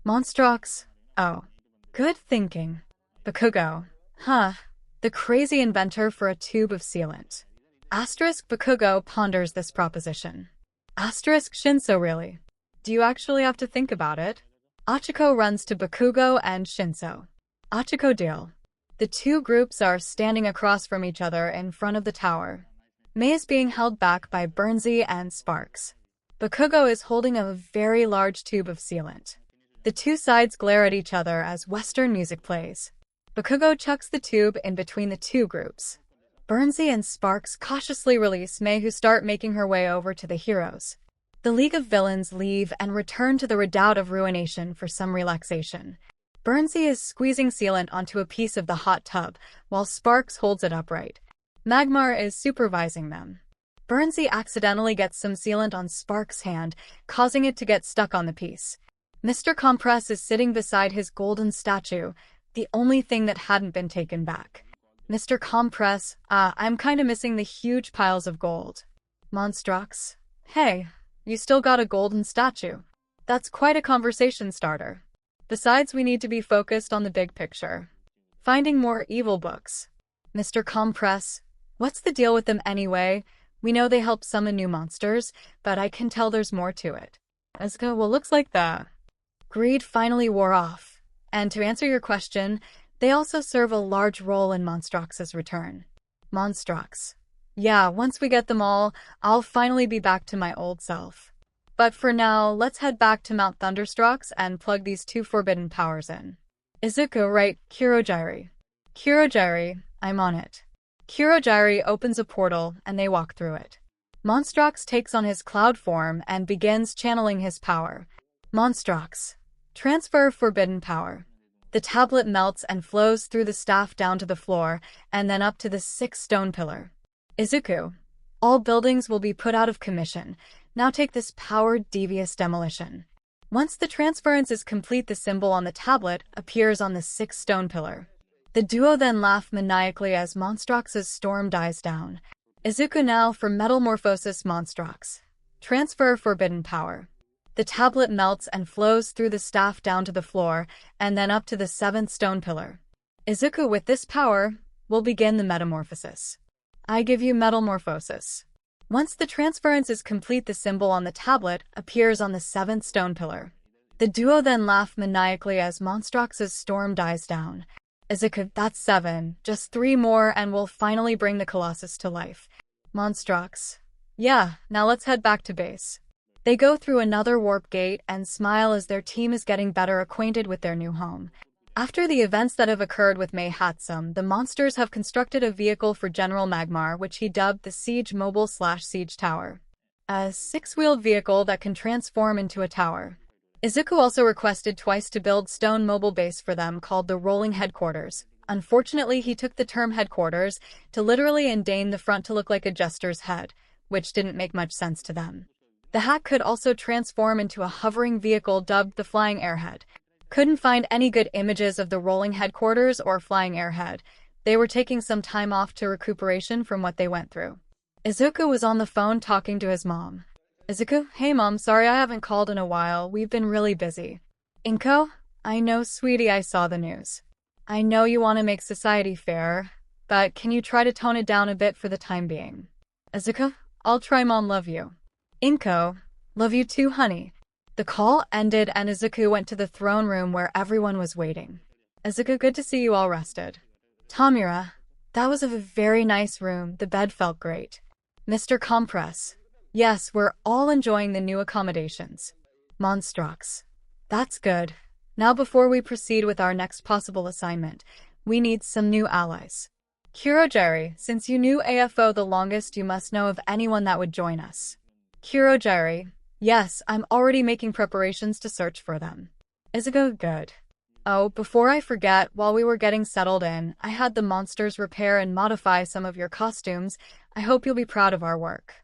𝘆_ᴜ, oh. Good thinking. Bakugo, huh. The crazy inventor for a tube of sealant. Bakugo ponders this proposition. Shinso, really? Do you actually have to think about it? 𝘂𝘁𝑖₂ runs to Bakugo and Shinso. 𝘂𝘁𝑖₂ deal. The two groups are standing across from each other in front of the tower. Mei is being held back by 𝘆ⴌ and Sparks. Bakugo is holding a very large tube of sealant. The two sides glare at each other as Western music plays. Bakugo chucks the tube in between the two groups. 𝘆ⴌ and Sparks cautiously release Mei, who start making her way over to the heroes. The League of Villains leave and return to the Redoubt of Ruination for some relaxation. 𝘆ⴌ is squeezing sealant onto a piece of the hot tub, while Sparks holds it upright. Magmar is supervising them. 𝘆ⴌ accidentally gets some sealant on Sparks' hand, causing it to get stuck on the piece. Mr. Compress is sitting beside his golden statue, the only thing that hadn't been taken back. Mr. Compress, I'm kinda missing the huge piles of gold. Monstrox, hey, you still got a golden statue. That's quite a conversation starter. Besides, we need to be focused on the big picture. Finding more evil books. Mr. Compress, what's the deal with them anyway? We know they help summon new monsters, but I can tell there's more to it. 𝘆𝑥, well, looks like the greed finally wore off. And to answer your question, they also serve a large role in Monstrox's return. Monstrox, yeah, once we get them all, I'll finally be back to my old self. But for now, let's head back to Mount Thunderstrox and plug these two forbidden powers in. Izuku, right, 𝘆𝑥. 𝘆𝑥, I'm on it. 𝘆𝑥 opens a portal and they walk through it. Monstrox takes on his cloud form and begins channeling his power. Monstrox, transfer forbidden power. The tablet melts and flows through the staff down to the floor and then up to the 6th stone pillar. Izuku, all buildings will be put out of commission. Now take this powered devious demolition. Once the transference is complete, the symbol on the tablet appears on the 6th stone pillar. The duo then laugh maniacally as Monstrox's storm dies down. Izuku, now for Metamorphosis Monstrox. Transfer forbidden power. The tablet melts and flows through the staff down to the floor and then up to the 7th stone pillar. Izuku, with this power, will begin the metamorphosis. I give you Metamorphosis. Once the transference is complete, the symbol on the tablet appears on the 7th stone pillar. The duo then laugh maniacally as Monstrox's storm dies down. Izuku, that's 7, just 3 more and we'll finally bring the Colossus to life. Monstrox, yeah, now let's head back to base. They go through another warp gate and smile as their team is getting better acquainted with their new home. After the events that have occurred with 𝘁𝑥, the monsters have constructed a vehicle for General Magmar, which he dubbed the Siege Mobile/Siege Tower. A 6-wheeled vehicle that can transform into a tower. Izuku also requested twice to build stone mobile base for them called the Rolling Headquarters. Unfortunately, he took the term headquarters to literally indane the front to look like a jester's head, which didn't make much sense to them. The hack could also transform into a hovering vehicle dubbed the Flying Airhead. Couldn't find any good images of the Rolling Headquarters or Flying Airhead. They were taking some time off to recuperation from what they went through. Izuku was on the phone talking to his mom. Izuku, hey mom, sorry I haven't called in a while, we've been really busy. Inko, I know sweetie, I saw the news. I know you want to make society fair, but can you try to tone it down a bit for the time being? Izuku, I'll try mom, love you. Inko, love you too honey. The call ended and Izuku went to the throne room where everyone was waiting. Izuku, good to see you all rested. Tamura, that was a very nice room, the bed felt great. Mr. Compress, yes, we're all enjoying the new accommodations. Monstrox, that's good. Now before we proceed with our next possible assignment, we need some new allies. 𝘆𝑥, since you knew AFO the longest, you must know of anyone that would join us. 𝘆𝑥, yes, I'm already making preparations to search for them. Izuku, good. Oh, before I forget, while we were getting settled in, I had the monsters repair and modify some of your costumes. I hope you'll be proud of our work.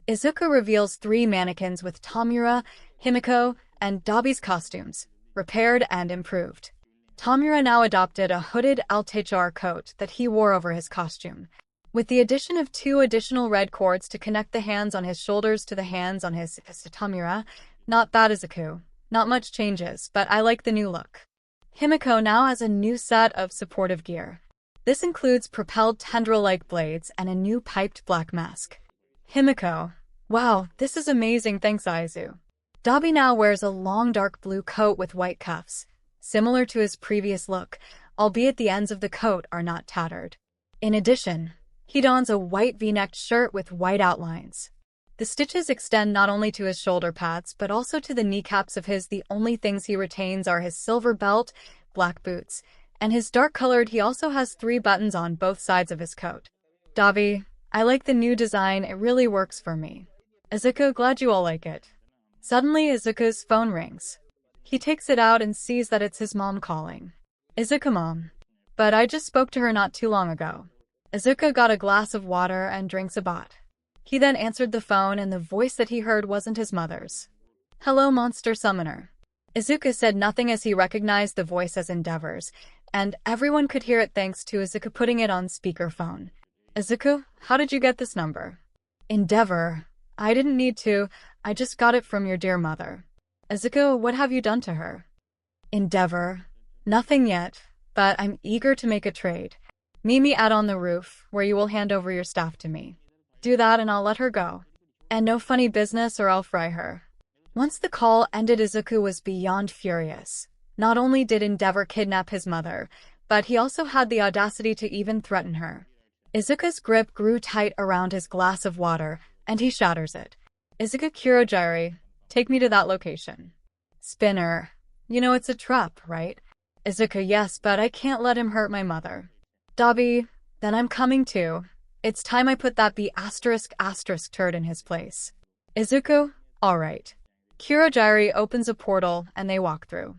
Izuku reveals 3 mannequins with Tamura, Himiko, and Dabi's costumes, repaired and improved. Tamura now adopted a hooded 𝘆𝑥 coat that he wore over his costume. With the addition of 2 additional red cords to connect the hands on his shoulders to the hands on his Tamura, not bad Izuku. Not much changes, but I like the new look. Himiko now has a new set of supportive gear. This includes propelled tendril-like blades and a new piped black mask. Himiko, wow, this is amazing, thanks Aizu. 𝗍𝗲 now wears a long dark blue coat with white cuffs, similar to his previous look, albeit the ends of the coat are not tattered. In addition, he dons a white V-necked shirt with white outlines. The stitches extend not only to his shoulder pads but also to the kneecaps of his. The only things he retains are his silver belt, black boots, and his dark-colored. He also has 3 buttons on both sides of his coat. 𝗍𝗲, I like the new design, it really works for me. 𴘇, glad you all like it. Suddenly 𴘇's phone rings. He takes it out and sees that it's his mom calling. 𝘇, Mom. But I just spoke to her not too long ago. 𝘇 got a glass of water and drinks a bot. He then answered the phone and the voice that he heard wasn't his mother's. Hello, monster summoner. 𝘇 said nothing as he recognized the voice as 𝗫𝗏r's, and everyone could hear it thanks to 𝘇 putting it on speakerphone. 𝘇, how did you get this number? 𝗫𝗏r, I didn't need to, I just got it from your dear mother. 𝘇, what have you done to her? 𝗫𝗏r, nothing yet, but I'm eager to make a trade. Meet me out on the roof, where you will hand over your staff to me. Do that and I'll let her go. And no funny business or I'll fry her. Once the call ended, 𝘇 was beyond furious. Not only did 𝗫𝗏r kidnap his mother, but he also had the audacity to even threaten her. 𝘇's grip grew tight around his glass of water, and he shatters it. 𝘇, take me to that location. Spinner, you know it's a trap, right? 𝘇, yes, but I can't let him hurt my mother. 𝗍𝗲, then I'm coming too. It's time I put that *** turd in his place. 𝘇, alright. 𝘊𝗟 opens a portal and they walk through.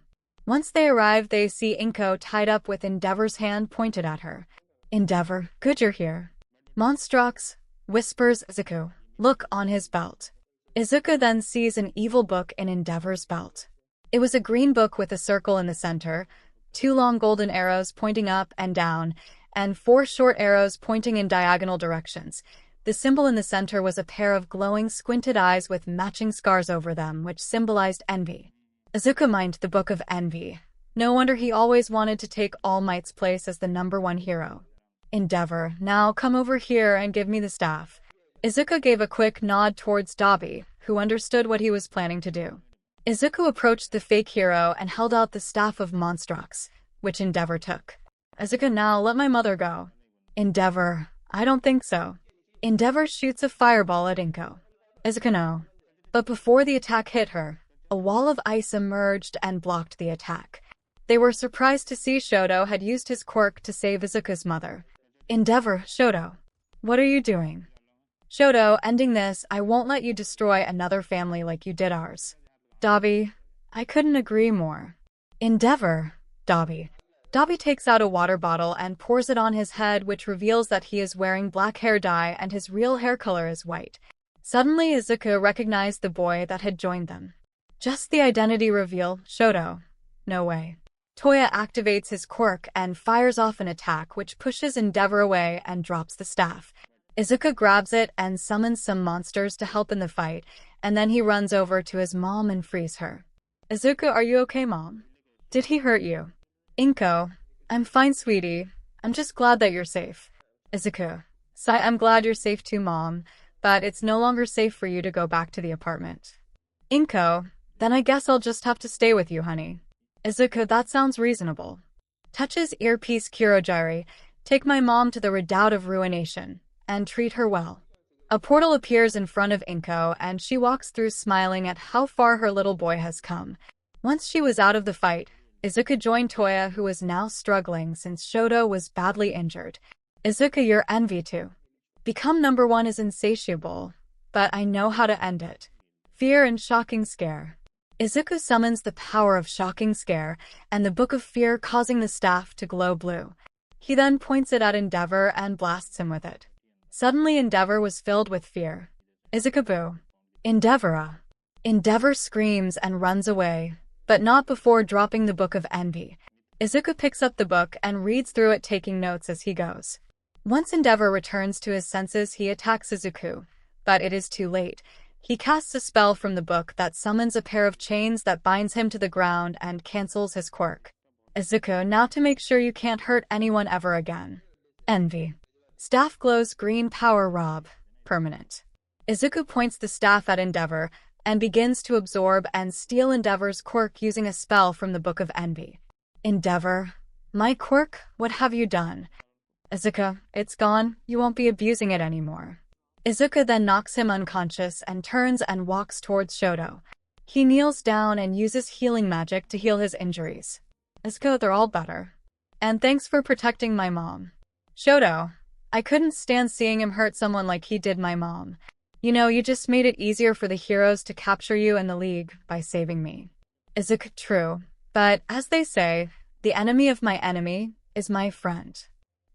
Once they arrive, they see 𝘁 tied up with 𝗫𝗏r's hand pointed at her. 𝗫𝗏r, good you're here. Monstrox, whispers 𝘇, look on his belt. 𝘇 then sees an evil book in 𝗫𝗏r's belt. It was a green book with a circle in the center, 2 long golden arrows pointing up and down, and 4 short arrows pointing in diagonal directions. The symbol in the center was a pair of glowing, squinted eyes with matching scars over them, which symbolized envy. 𝘇 mined the Book of Envy. No wonder he always wanted to take All Might's place as the #1 hero. 𝗫𝗏r, now come over here and give me the staff. 𝘇 gave a quick nod towards 𝗍𝗲, who understood what he was planning to do. 𝘇 approached the fake hero and held out the staff of Monstrox, which 𝗫𝗏r took. 𝘇, now let my mother go. 𝗫𝗏r, I don't think so. 𝗫𝗏r shoots a fireball at 𝘁. 𝘇, no. But before the attack hit her, a wall of ice emerged and blocked the attack. They were surprised to see 𝘆ᴂ had used his quirk to save 𝘇's mother. 𝗫𝗏r, 𝘆ᴂ, what are you doing? 𝘆ᴂ, ending this, I won't let you destroy another family like you did ours. 𝗍𝗲, I couldn't agree more. 𝗫𝗏r, 𝗍𝗲. 𝗍𝗲 takes out a water bottle and pours it on his head, which reveals that he is wearing black hair dye and his real hair color is white. Suddenly, 𝘇 recognized the boy that had joined them. Just the identity reveal, 𝘆ᴂ. No way. Toya activates his quirk and fires off an attack which pushes 𝗫𝗏r away and drops the staff. 𝘇 grabs it and summons some monsters to help in the fight, and then he runs over to his mom and frees her. 𝘇, are you okay, Mom? Did he hurt you? 𝘁, I'm fine, sweetie. I'm just glad that you're safe. 𝘇, I'm glad you're safe too, Mom, but it's no longer safe for you to go back to the apartment. 𝘁, then I guess I'll just have to stay with you, honey. 𝘇, that sounds reasonable. Touches 𝘁𝗟, take my mom to the redoubt of ruination, and treat her well. A portal appears in front of 𝘁, and she walks through smiling at how far her little boy has come. Once she was out of the fight, 𝘁 joined Toya, who was now struggling since 𝘆ᴂ was badly injured. 𝘁, your envy too. Become #1 is insatiable, but I know how to end it. Fear and shocking scare. 𝘁 summons the power of shocking scare and the Book of Fear, causing the staff to glow blue. He then points it at 𝗫𝗏r and blasts him with it. Suddenly 𝗫𝗏r was filled with fear. 𝘁 boo. 𝗫𝗏r. 𝗫𝗏r screams and runs away, but not before dropping the Book of Envy. 𝘁 picks up the book and reads through it, taking notes as he goes. Once 𝗫𝗏r returns to his senses, he attacks 𝘁, but it is too late. He casts a spell from the book that summons a pair of chains that binds him to the ground and cancels his quirk. 𝘁, now to make sure you can't hurt anyone ever again. Envy. Staff glows green, power Rob. Permanent. 𝘁 points the staff at 𝗫𝗏r, and begins to absorb and steal Endeavor's quirk using a spell from the Book of Envy. Endeavor, my quirk, what have you done? 𝘆cie, it's gone, you won't be abusing it anymore. 𝘆cie then knocks him unconscious and turns and walks towards Ҫoto. He kneels down and uses healing magic to heal his injuries. 𝘆cie, they're all better. And thanks for protecting my mom. Ҫoto, I couldn't stand seeing him hurt someone like he did my mom. You know, you just made it easier for the heroes to capture you and the League by saving me. 𝘆cie, true. But, as they say, the enemy of my enemy is my friend.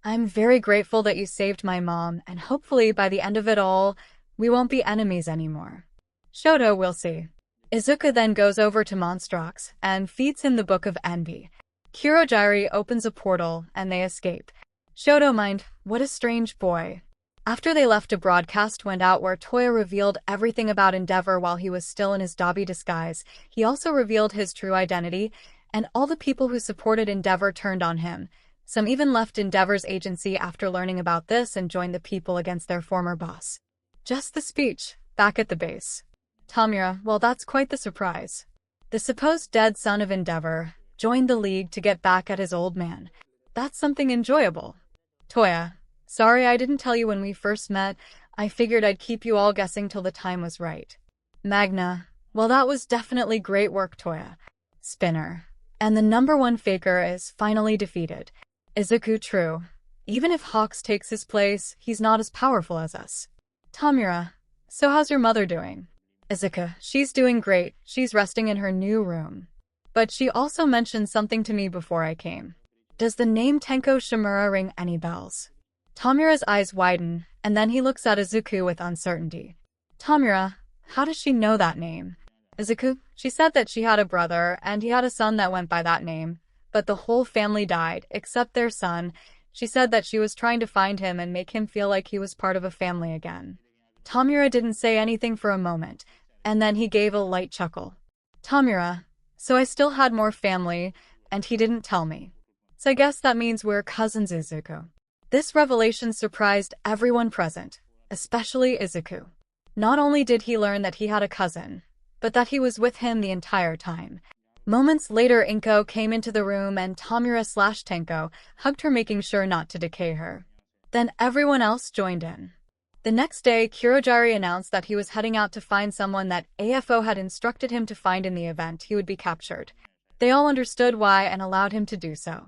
I'm very grateful that you saved my mom, and hopefully by the end of it all, we won't be enemies anymore. Ҫoto, we'll see. 𝘆cie then goes over to Monstrox and feeds him the Book of Envy. 𝘆cie opens a portal, and they escape. Ҫoto mind, what a strange boy. After they left, a broadcast went out where Toya revealed everything about Endeavor while he was still in his 𝘆𝗑𝗹 disguise. He also revealed his true identity, and all the people who supported Endeavor turned on him. Some even left Endeavor's agency after learning about this and joined the people against their former boss. Just the speech, back at the base. Tamura, well, that's quite the surprise. The supposed dead son of Endeavor joined the League to get back at his old man. That's something enjoyable. Toya, sorry I didn't tell you when we first met. I figured I'd keep you all guessing till the time was right. Magna, well, that was definitely great work, Toya. Spinner, and the #1 faker is finally defeated. 𝘆cie, true. Even if Hawks takes his place, he's not as powerful as us. Tamura, so how's your mother doing? 𝘆cie, she's doing great. She's resting in her new room. But she also mentioned something to me before I came. Does the name Tenko Shimura ring any bells? Tamura's eyes widen, and then he looks at 𝘆cie with uncertainty. Tamura, how does she know that name? 𝘆cie, she said that she had a brother, and he had a son that went by that name. But the whole family died, except their son. She said that she was trying to find him and make him feel like he was part of a family again. Tamura didn't say anything for a moment, and then he gave a light chuckle. Tamura, so I still had more family, and he didn't tell me. So I guess that means we're cousins, 𝘆cie. This revelation surprised everyone present, especially 𝘆cie. Not only did he learn that he had a cousin, but that he was with him the entire time. Moments later, 𝘆cie came into the room and Tamura/Tenko hugged her, making sure not to decay her. Then everyone else joined in. The next day, 𝘆cie announced that he was heading out to find someone that AFO had instructed him to find in the event he would be captured. They all understood why and allowed him to do so.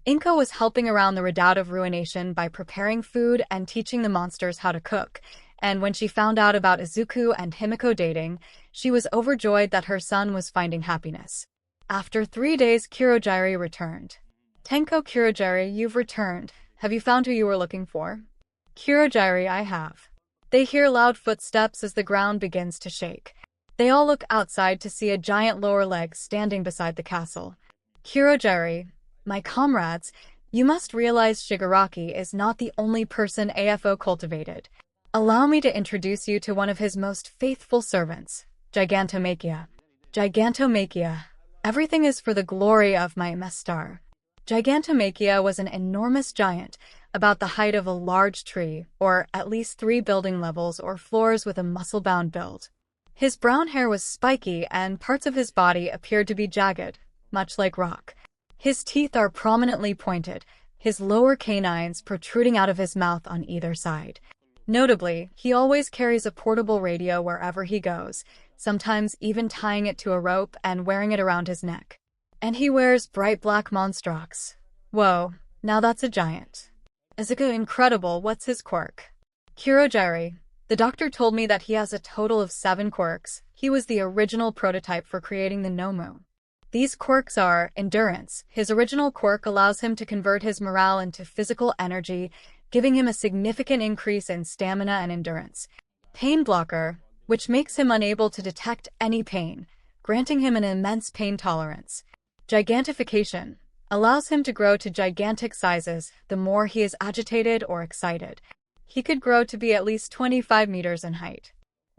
𝘆cie was helping around the redoubt of ruination by preparing food and teaching the monsters how to cook, and when she found out about Izuku and Himiko dating, she was overjoyed that her son was finding happiness. After 3 days, 𝘆cie returned. Tenko, 𝘆cie, you've returned. Have you found who you were looking for? 𝘆cie, I have. They hear loud footsteps as the ground begins to shake. They all look outside to see a giant lower leg standing beside the castle. 𝘆cie, my comrades, you must realize Shigaraki is not the only person AFO cultivated. Allow me to introduce you to one of his most faithful servants, 𝘉𝘉. 𝘉𝘉. Everything is for the glory of my master. 𝘉𝘉 was an enormous giant, about the height of a large tree, or at least 3 building levels or floors with a muscle-bound build. His brown hair was spiky and parts of his body appeared to be jagged, much like rock. His teeth are prominently pointed, his lower canines protruding out of his mouth on either side. Notably, he always carries a portable radio wherever he goes, sometimes even tying it to a rope and wearing it around his neck. And he wears bright black Monstrox. Whoa, now that's a giant. 𝘆cie, incredible, what's his quirk? 𝘆cie, the doctor told me that he has a total of 7 quirks. He was the original prototype for creating the Nomu. These quirks are endurance. His original quirk allows him to convert his morale into physical energy, giving him a significant increase in stamina and endurance. Pain blocker, which makes him unable to detect any pain, granting him an immense pain tolerance. Gigantification allows him to grow to gigantic sizes the more he is agitated or excited. He could grow to be at least 25 meters in height.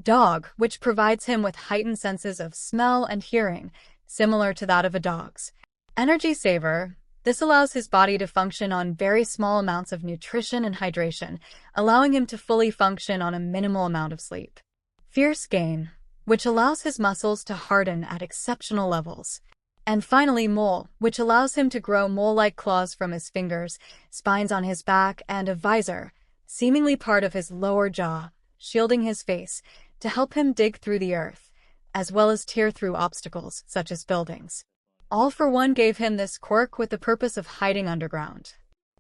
Dog, which provides him with heightened senses of smell and hearing, similar to that of a dog's. Energy saver. This allows his body to function on very small amounts of nutrition and hydration, allowing him to fully function on a minimal amount of sleep. Fierce gain. which allows his muscles to harden at exceptional levels. And finally 𝘆, which allows him to grow mole-like claws from his fingers, spines on his back, and a visor, seemingly part of his lower jaw, shielding his face, to help him dig through the earth, as well as tear through obstacles, such as buildings. All for one gave him this quirk with the purpose of hiding underground.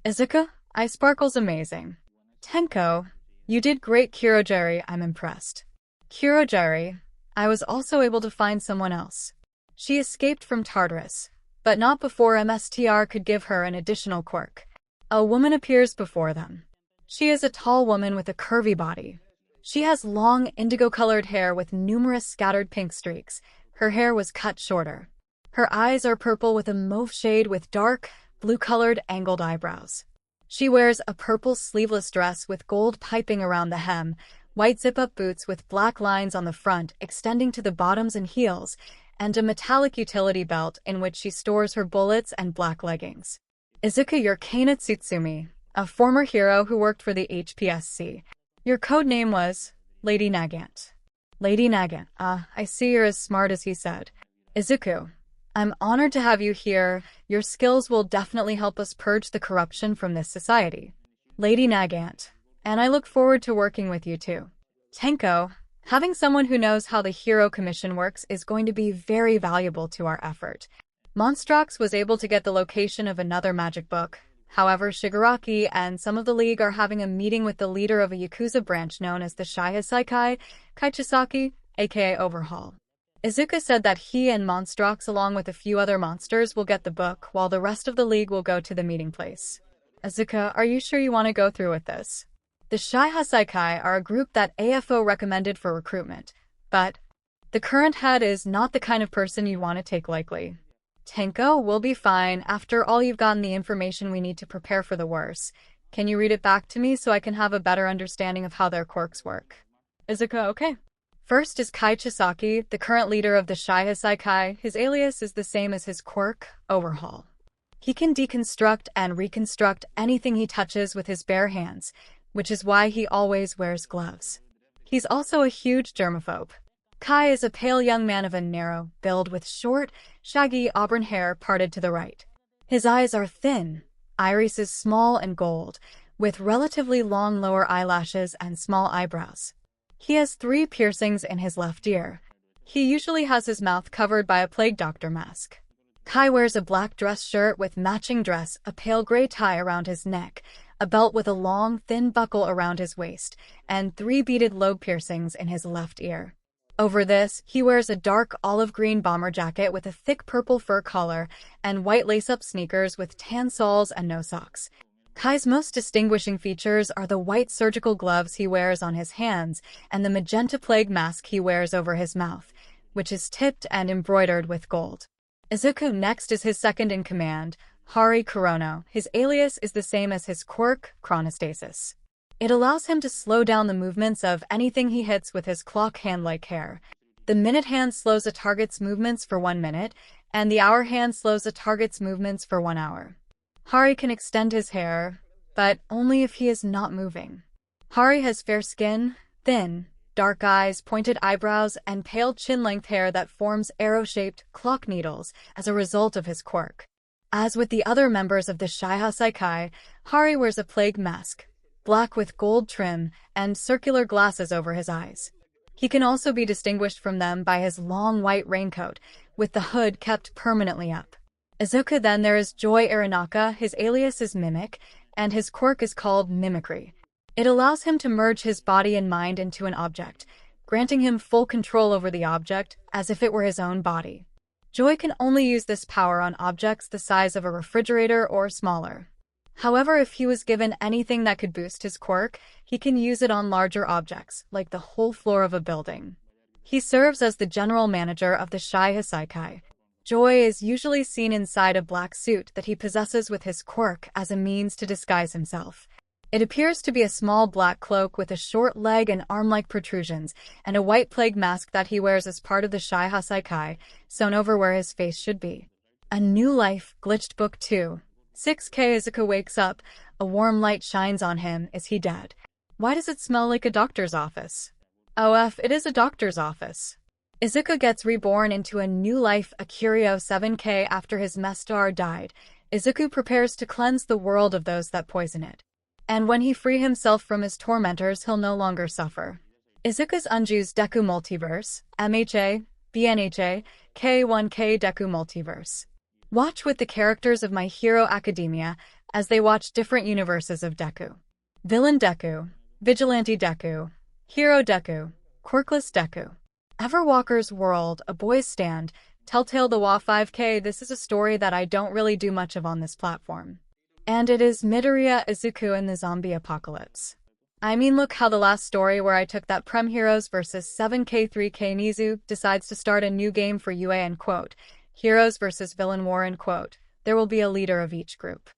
𝘆ecie𝗂'𝗹𝗋 amazing. Tenko, you did great 𝘂𝘅, I'm impressed. 𝘂𝘅, I was also able to find someone else. She escaped from Tartarus, but not before MSTR could give her an additional quirk. A woman appears before them. She is a tall woman with a curvy body. She has long indigo-colored hair with numerous scattered pink streaks. Her hair was cut shorter. Her eyes are purple with a mauve shade with dark, blue-colored angled eyebrows. She wears a purple sleeveless dress with gold piping around the hem, white zip-up boots with black lines on the front extending to the bottoms and heels, and a metallic utility belt in which she stores her bullets and black leggings. Izuku, your Kana Tsutsumi, a former hero who worked for the HPSC. Your code name was Lady Nagant. Lady Nagant, I see you're as smart as he said. Izuku, I'm honored to have you here. Your skills will definitely help us purge the corruption from this society. Lady Nagant, and I look forward to working with you too. Tenko, having someone who knows how the Hero Commission works is going to be very valuable to our effort. Monstrox was able to get the location of another magic book. However, Shigaraki and some of the League are having a meeting with the leader of a Yakuza branch known as the 𝘰ecie Kaichasaki, aka Overhaul. Izuku said that he and Monstrox along with a few other monsters will get the book, while the rest of the League will go to the meeting place. Izuku, are you sure you want to go through with this? The 𝘰ecie are a group that AFO recommended for recruitment, but the current head is not the kind of person you want to take lightly. Tenko, we'll be fine. After all, you've gotten the information we need to prepare for the worst. Can you read it back to me so I can have a better understanding of how their quirks work? Izuku, okay. First is Kaichasaki, the current leader of the 𝘰ecie. His alias is the same as his quirk, Overhaul. He can deconstruct and reconstruct anything he touches with his bare hands, which is why he always wears gloves. He's also a huge germaphobe. Kai is a pale young man of a narrow build with short, shaggy auburn hair parted to the right. His eyes are thin, iris is small and gold, with relatively long lower eyelashes and small eyebrows. He has 3 piercings in his left ear. He usually has his mouth covered by a plague doctor mask. Kai wears a black dress shirt with matching dress, a pale gray tie around his neck, a belt with a long, thin buckle around his waist, and 3 beaded lobe piercings in his left ear. Over this, he wears a dark olive-green bomber jacket with a thick purple fur collar and white lace-up sneakers with tan soles and no socks. Kai's most distinguishing features are the white surgical gloves he wears on his hands and the magenta plague mask he wears over his mouth, which is tipped and embroidered with gold. Izuku next is his second-in-command, Hari Kurono. His alias is the same as his quirk, Chronostasis. It allows him to slow down the movements of anything he hits with his clock hand-like hair. The minute hand slows a target's movements for 1 minute, and the hour hand slows a target's movements for 1 hour. Hari can extend his hair, but only if he is not moving. Hari has fair skin, thin, dark eyes, pointed eyebrows, and pale chin-length hair that forms arrow-shaped clock needles as a result of his quirk. As with the other members of the 𝘰ecie, Hari wears a plague mask, black with gold trim, and circular glasses over his eyes. He can also be distinguished from them by his long white raincoat, with the hood kept permanently up. Izuku, then there is Joy Aranaka. His alias is Mimic, and his quirk is called Mimicry. It allows him to merge his body and mind into an object, granting him full control over the object, as if it were his own body. Joy can only use this power on objects the size of a refrigerator or smaller. However, if he was given anything that could boost his quirk, he can use it on larger objects, like the whole floor of a building. He serves as the general manager of the 𝘰ecie. Joy is usually seen inside a black suit that he possesses with his quirk as a means to disguise himself. It appears to be a small black cloak with a short leg and arm-like protrusions, and a white plague mask that he wears as part of the 𝘰ecie, sewn over where his face should be. A New Life, Glitched Book 2. 6K. Izuku wakes up. A warm light shines on him. Is he dead? Why does it smell like a doctor's office? It is a doctor's office. 𝘰𴂃 gets reborn into a new life 𝘊𝘆ćᴜ after his master died. 𴰇𴅃 prepares to cleanse the world of those that poison it. And when he free himself from his tormentors, he'll no longer suffer. 𝘰𴃗's unju's Deku multiverse, 𝘆𝑐, 𝘆ⴟ, 𝘂1K Deku multiverse. Watch with the characters of My Hero Academia as they watch different universes of Deku. Villain Deku, Vigilante Deku, Hero Deku, Quirkless Deku. Everwalker's World, A Boy's Stand, Telltale the 𝘁5K. This is a story that I don't really do much of on this platform. And it is Midoriya Izuku in the zombie apocalypse. I mean, look how the last story where I took that Prem Heroes vs 7K3K Nizu decides to start a new game for UA and quote, Heroes vs Villain War and quote, there will be a leader of each group.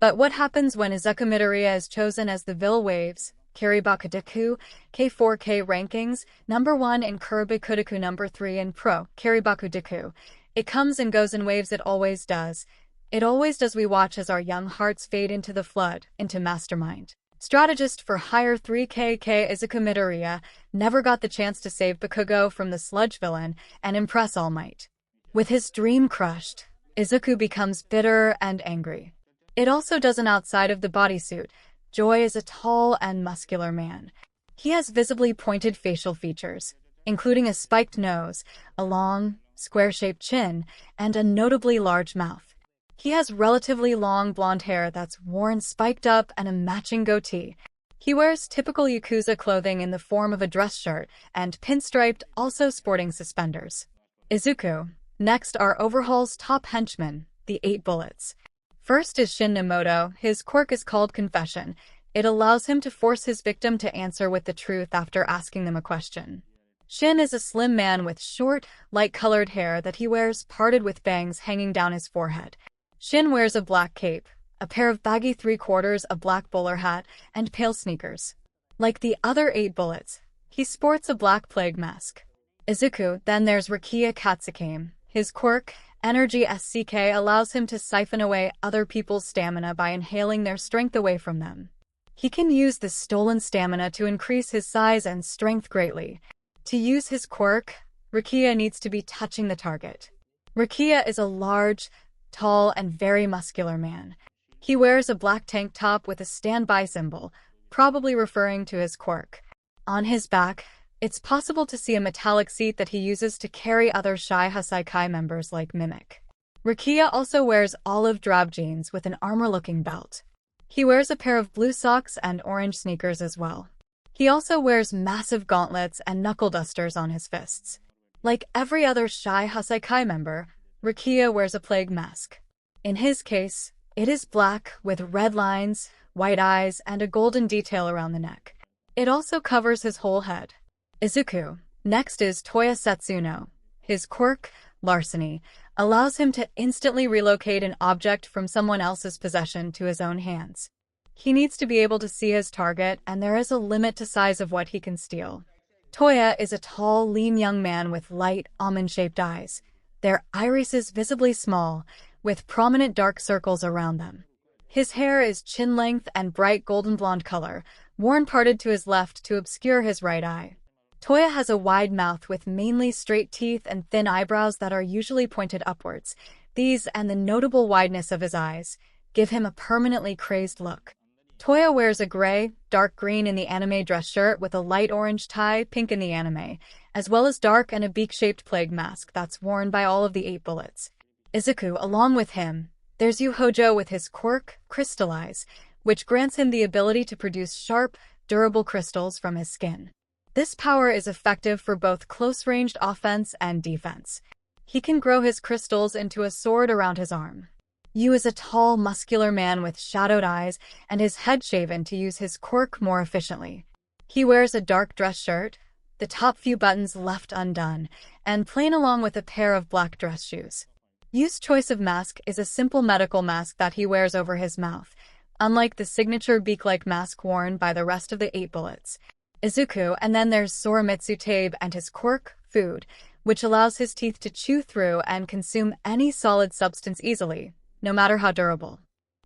But what happens when Izuku Midoriya is chosen as the Vil Waves, Kiribaku Deku, K4K rankings, number 1 in Kiribaku Deku, number 3 in Pro, Kiribaku Deku. It comes and goes in waves, it always does. It always does. We watch as our young hearts fade into the flood, into Mastermind. Strategist for higher 3KK Izuku Midoriya never got the chance to save Bakugo from the sludge villain and impress All Might. With his dream crushed, Izuku becomes bitter and angry. It also doesn't outside of the bodysuit. Joy is a tall and muscular man. He has visibly pointed facial features, including a spiked nose, a long, square-shaped chin, and a notably large mouth. He has relatively long blonde hair that's worn spiked up and a matching goatee. He wears typical Yakuza clothing in the form of a dress shirt and pinstriped, also sporting suspenders. Izuku. Next are Overhaul's top henchmen, the 8 Bullets. First is Shin Nemoto. His quirk is called Confession. It allows him to force his victim to answer with the truth after asking them a question. Shin is a slim man with short, light-colored hair that he wears parted with bangs hanging down his forehead. Shin wears a black cape, a pair of baggy 3/4, a black bowler hat, and pale sneakers. Like the other 8 Bullets, he sports a black plague mask. Izuku. Then there's 𝘆𝘂𝗵. His quirk, Energy SCK, allows him to siphon away other people's stamina by inhaling their strength away from them. He can use the stolen stamina to increase his size and strength greatly. To use his quirk, 𝘆𝘂 needs to be touching the target. 𝘆𝘂 is a large, tall, and very muscular man. He wears a black tank top with a standby symbol, probably referring to his quirk. On his back, it's possible to see a metallic seat that he uses to carry other 𝘁_ḥ members like Mimic. 𝘆𝘂 also wears olive drab jeans with an armor-looking belt. He wears a pair of blue socks and orange sneakers as well. He also wears massive gauntlets and knuckle dusters on his fists. Like every other 𝘁_ḥ member, 𝘆𝘂 wears a plague mask. In his case, it is black with red lines, white eyes, and a golden detail around the neck. It also covers his whole head. Izuku. Next is Toya Setsuno. His quirk, Larceny, allows him to instantly relocate an object from someone else's possession to his own hands. He needs to be able to see his target, and there is a limit to size of what he can steal. Toya is a tall, lean young man with light, almond-shaped eyes. Their irises visibly small, with prominent dark circles around them. His hair is chin-length and bright golden blonde color, worn parted to his left to obscure his right eye. Toya has a wide mouth with mainly straight teeth and thin eyebrows that are usually pointed upwards. These, and the notable wideness of his eyes, give him a permanently crazed look. Toya wears a gray, dark green in the anime dress shirt with a light orange tie, pink in the anime, as well as dark and a beak-shaped plague mask that's worn by all of the 8 Bullets. Izuku. Along with him, there's Yu-Hojo with his quirk, Crystallize, which grants him the ability to produce sharp, durable crystals from his skin. This power is effective for both close-ranged offense and defense. He can grow his crystals into a sword around his arm. Yu is a tall, muscular man with shadowed eyes and his head shaven to use his quirk more efficiently. He wears a dark dress shirt, the top few buttons left undone, and plain along with a pair of black dress shoes. Yu's choice of mask is a simple medical mask that he wears over his mouth, unlike the signature beak-like mask worn by the rest of the 8 Bullets. Izuku. And then there's Ⴂ and his quirk, Food, which allows his teeth to chew through and consume any solid substance easily, no matter how durable.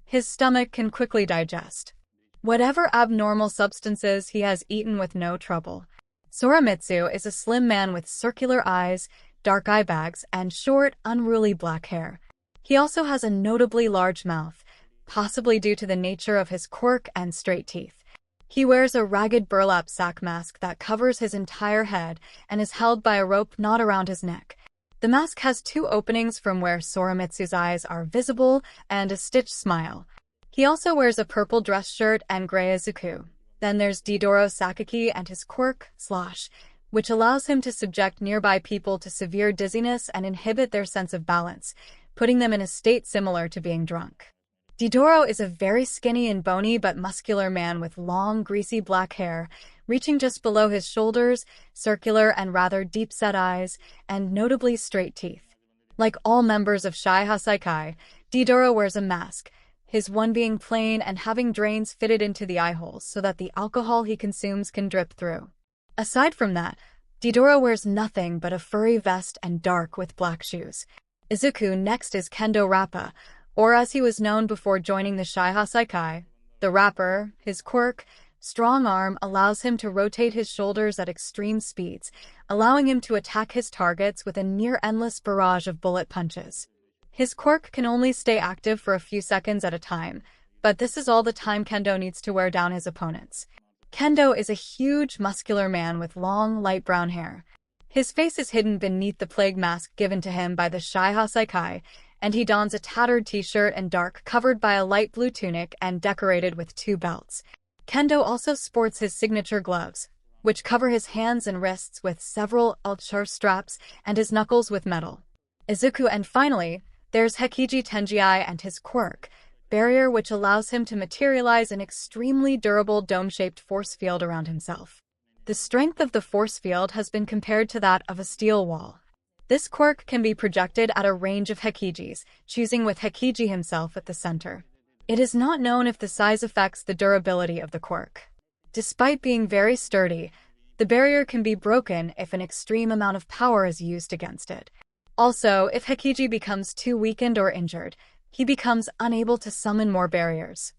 His stomach can quickly digest whatever abnormal substances he has eaten with no trouble. Soromitsu is a slim man with circular eyes, dark eye bags, and short, unruly black hair. He also has a notably large mouth, possibly due to the nature of his quirk and straight teeth. He wears a ragged burlap sack mask that covers his entire head and is held by a rope knot around his neck. The mask has two openings from where Soromitsu's eyes are visible and a stitched smile. He also wears a purple dress shirt and gray Izuku. Then there's 𝘉𝗏 and his quirk, 𝘆ᴂ, which allows him to subject nearby people to severe dizziness and inhibit their sense of balance, putting them in a state similar to being drunk. 𝘉 is a very skinny and bony but muscular man with long, greasy black hair, reaching just below his shoulders, circular and rather deep-set eyes, and notably straight teeth. Like all members of 𝘆ecie, 𝘉 wears a mask, his one being plain and having drains fitted into the eye holes so that the alcohol he consumes can drip through. Aside from that, 𝘉 wears nothing but a furry vest and dark with black shoes. Izuku next is Kendo Rappa, or as he was known before joining the 𝘆ecie, the Rapper. His quirk, strong arm, allows him to rotate his shoulders at extreme speeds, allowing him to attack his targets with a near-endless barrage of bullet punches. His quirk can only stay active for a few seconds at a time, but this is all the time Kendo needs to wear down his opponents. Kendo is a huge, muscular man with long, light brown hair. His face is hidden beneath the plague mask given to him by the 𝘆ecie, and he dons a tattered t-shirt and dark covered by a light blue tunic and decorated with two belts. Kendo also sports his signature gloves, which cover his hands and wrists with several ulcer straps and his knuckles with metal. Izuku, and finally, there's Heikiji Tenjii and his quirk, barrier, which allows him to materialize an extremely durable dome-shaped force field around himself. The strength of the force field has been compared to that of a steel wall. This quirk can be projected at a range of Heikijis, choosing with Heikiji himself at the center. It is not known if the size affects the durability of the quirk. Despite being very sturdy, the barrier can be broken if an extreme amount of power is used against it. Also, if Heikiji becomes too weakened or injured, he becomes unable to summon more barriers.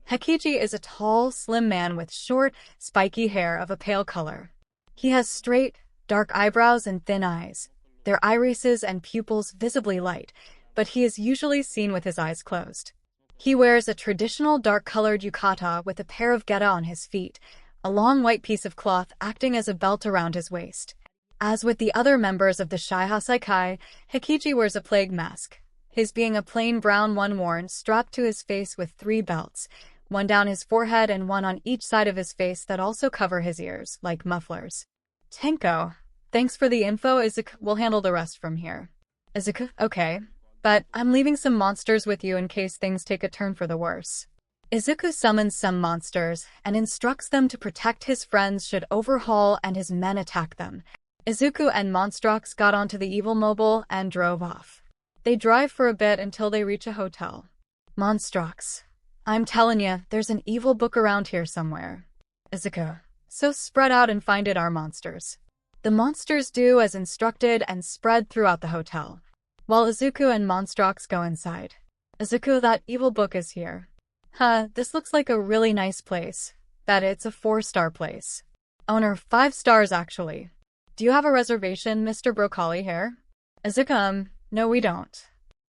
Heikiji is a tall, slim man with short, spiky hair of a pale color. He has straight, dark eyebrows and thin eyes, their irises and pupils visibly light, but he is usually seen with his eyes closed. He wears a traditional dark-colored yukata with a pair of 𝘱 on his feet, a long white piece of cloth acting as a belt around his waist. As with the other members of the 𝘆ecie, Heikiji wears a plague mask, his being a plain brown one worn strapped to his face with three belts, one down his forehead and one on each side of his face that also cover his ears, like mufflers. Tenko, thanks for the info, Izuku. We'll handle the rest from here. Izuku, okay, but I'm leaving some monsters with you in case things take a turn for the worse. Izuku summons some monsters and instructs them to protect his friends should 𝘆_ŌĆśhaul and his men attack them. Izuku and Monstrox got onto the 𝘆𝑚obile and drove off. They drive for a bit until they reach a hotel. Monstrox, I'm telling ya, there's an evil book around here somewhere. Izuku, so spread out and find it, our monsters. The monsters do as instructed and spread throughout the hotel, while Izuku and Monstrox go inside. Izuku, that evil book is here. Huh, this looks like a really nice place. Bet it's a 4-star place. Owner, 5 stars actually. Do you have a reservation, Mr. Broccoli here? Izuku, no we don't.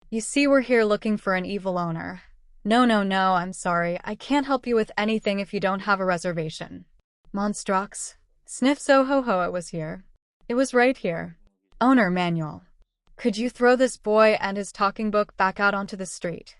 You see, we're here looking for an evil owner. No, I'm sorry, I can't help you with anything if you don't have a reservation. Monstrox, sniff, so ho, it was here. It was right here. Owner, Manual. Could you throw this boy and his talking book back out onto the street?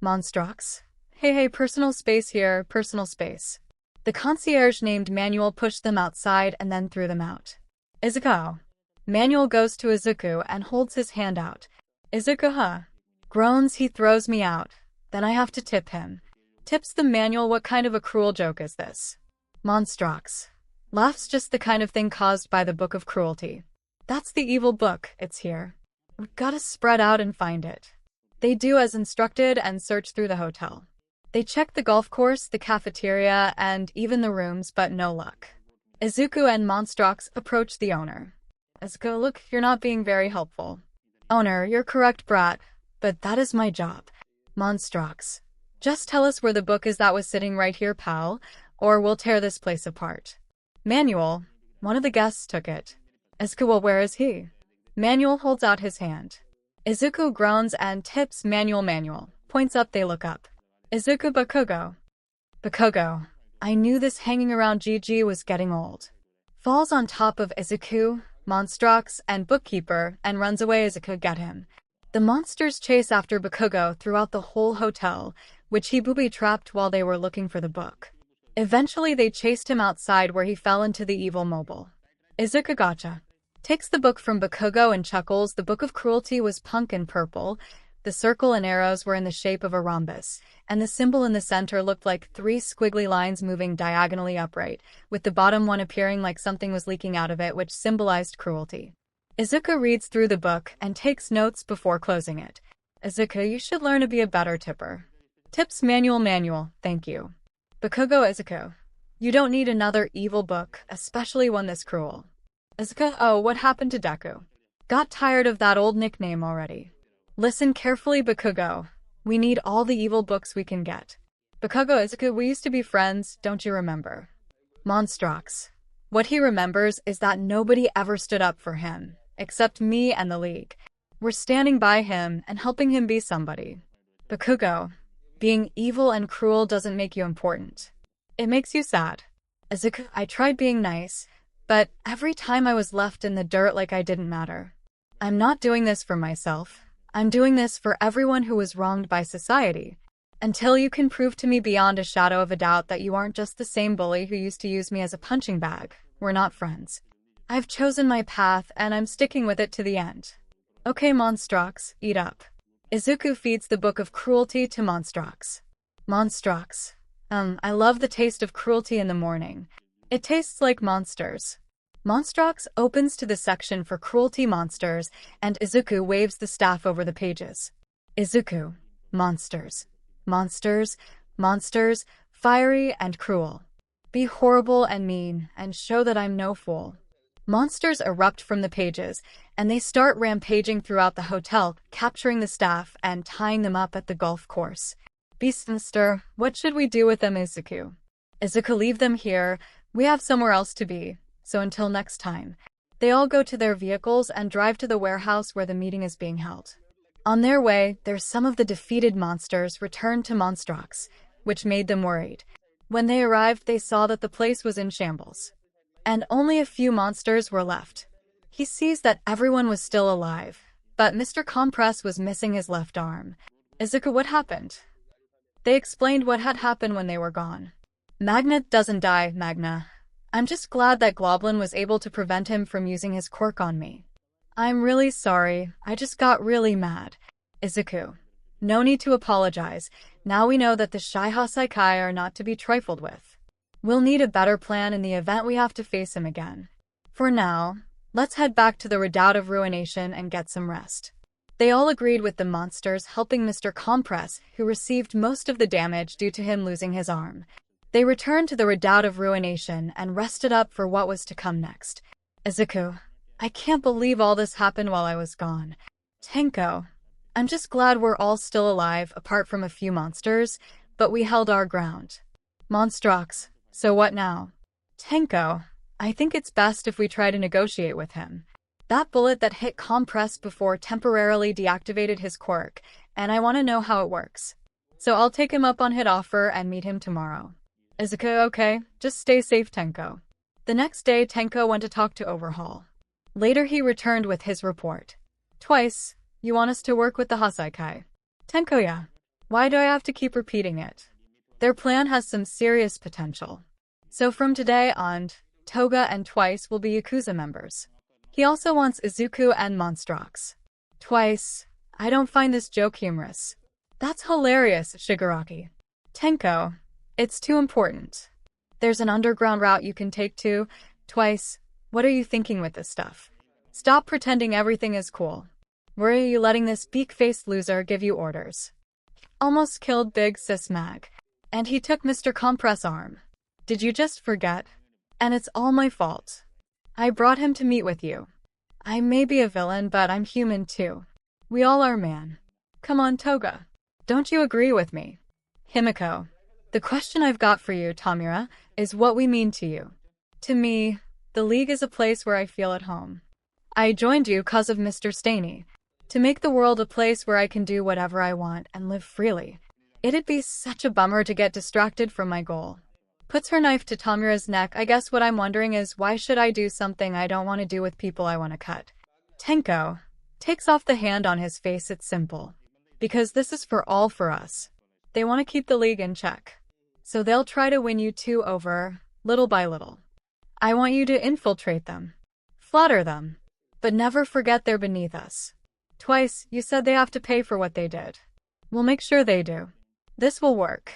Monstrox, hey, personal space here, personal space. The concierge named Manual pushed them outside and then threw them out. Izuku. Manual goes to Izuku and holds his hand out. Izuku, huh? Groans, he throws me out. Then I have to tip him. Tips the Manual, what kind of a cruel joke is this? Monstrox. Laughs, just the kind of thing caused by the Book of Cruelty. That's the evil book, it's here. We've gotta spread out and find it. They do as instructed and search through the hotel. They check the golf course, the cafeteria, and even the rooms, but no luck. Izuku and Monstrox approach the owner. Izuku, look, you're not being very helpful. Owner, you're correct, brat, but that is my job. Monstrox, just tell us where the book is that was sitting right here, pal, or we'll tear this place apart. Manual, One of the guests took it. Izuku, well, where is he? Manuel holds out his hand. Izuku groans and tips Manuel. Points up, they look up. Izuku, Bakugo. I knew this hanging around GG was getting old. Falls on top of Izuku, Monstrox, and Bookkeeper, and runs away. Izuku, get him. The monsters chase after Bakugo throughout the whole hotel, which he booby-trapped while they were looking for the book. Eventually they chased him outside where he fell into the evil mobile. Izuku gotcha. Takes the book from Bakugo and chuckles. The book of cruelty was pink and purple. The circle and arrows were in the shape of a rhombus, and the symbol in the center looked like 3 squiggly lines moving diagonally upright, with the bottom one appearing like something was leaking out of it, which symbolized cruelty. Izuku reads through the book and takes notes before closing it. Izuku, you should learn to be a better tipper. Tips Manuel, thank you. Bakugo, Izuku, you don't need another evil book, especially one this cruel. Izuku, oh, what happened to Deku? Got tired of that old nickname already. Listen carefully, Bakugo. We need all the evil books we can get. Bakugo, Izuku, we used to be friends, don't you remember? Monstrox. What he remembers is that nobody ever stood up for him, except me and the League. We're standing by him and helping him be somebody. Bakugo, being evil and cruel doesn't make you important. It makes you sad. Izuku, I tried being nice, but every time I was left in the dirt like I didn't matter. I'm not doing this for myself. I'm doing this for everyone who was wronged by society. Until you can prove to me beyond a shadow of a doubt that you aren't just the same bully who used to use me as a punching bag, we're not friends. I've chosen my path and I'm sticking with it to the end. Okay, Monstrox, eat up. Izuku feeds the book of cruelty to Monstrox. Monstrox. I love the taste of cruelty in the morning. It tastes like monsters. Monstrox opens to the section for cruelty monsters, and Izuku waves the staff over the pages. Izuku. Monsters. Monsters. Monsters. Fiery and cruel. Be horrible and mean, and show that I'm no fool. Monsters erupt from the pages, and they start rampaging throughout the hotel, capturing the staff and tying them up at the golf course. Beastmaster, what should we do with them, Izuku? Izuku, leave them here. We have somewhere else to be. So until next time. They all go to their vehicles and drive to the warehouse where the meeting is being held. On their way, there's some of the defeated monsters returned to Monstrox, which made them worried. When they arrived, they saw that the place was in shambles. And only a few monsters were left. He sees that everyone was still alive, but Mr. Compress was missing his left arm. Izuku, what happened? They explained what had happened when they were gone. Magna doesn't die, Magna. I'm just glad that Globlin was able to prevent him from using his quirk on me. I'm really sorry, I just got really mad. Izuku. No need to apologize. Now we know that the 𝘁 are not to be trifled with. We'll need a better plan in the event we have to face him again. For now, let's head back to the Redoubt of Ruination and get some rest. They all agreed with the monsters helping Mr. Compress, who received most of the damage due to him losing his arm. They returned to the Redoubt of Ruination and rested up for what was to come next. Izuku, I can't believe all this happened while I was gone. Tenko, I'm just glad we're all still alive apart from a few monsters, but we held our ground. Monstrox, so what now? Tenko, I think it's best if we try to negotiate with him. That bullet that hit Compress before temporarily deactivated his quirk, and I want to know how it works. So I'll take him up on his offer and meet him tomorrow. Izuku, okay, just stay safe, Tenko. The next day, Tenko went to talk to Overhaul. Later he returned with his report. Twice, you want us to work with the 𝘆ecie? Tenko, yeah. Why do I have to keep repeating it? Their plan has some serious potential. So from today on, Toga and Twice will be Yakuza members. He also wants Izuku and Monstrox. Twice, I don't find this joke humorous. That's hilarious, Shigaraki. Tenko, it's too important. There's an underground route you can take to. Twice, what are you thinking with this stuff? Stop pretending everything is cool. Where are you letting this beak-faced loser give you orders? Almost killed Big Sis Mag. And he took Mr. Compress' arm. Did you just forget? And it's all my fault. I brought him to meet with you. I may be a villain, but I'm human too. We all are, man. Come on, Toga. Don't you agree with me? Himiko. The question I've got for you, Tamura, is what we mean to you. To me, The League is a place where I feel at home. I joined you 'cause of Mr. Staney. To make the world a place where I can do whatever I want and live freely. It'd be such a bummer to get distracted from my goal. Puts her knife to Tamura's neck. I guess what I'm wondering is, why should I do something I don't want to do with people I want to cut? Tenko takes off the hand on his face. It's simple. Because this is for all for us. They want to keep the League in check. So they'll try to win you two over, little by little. I want you to infiltrate them. Flatter them. But never forget they're beneath us. Twice, you said they have to pay for what they did. We'll make sure they do. This will work.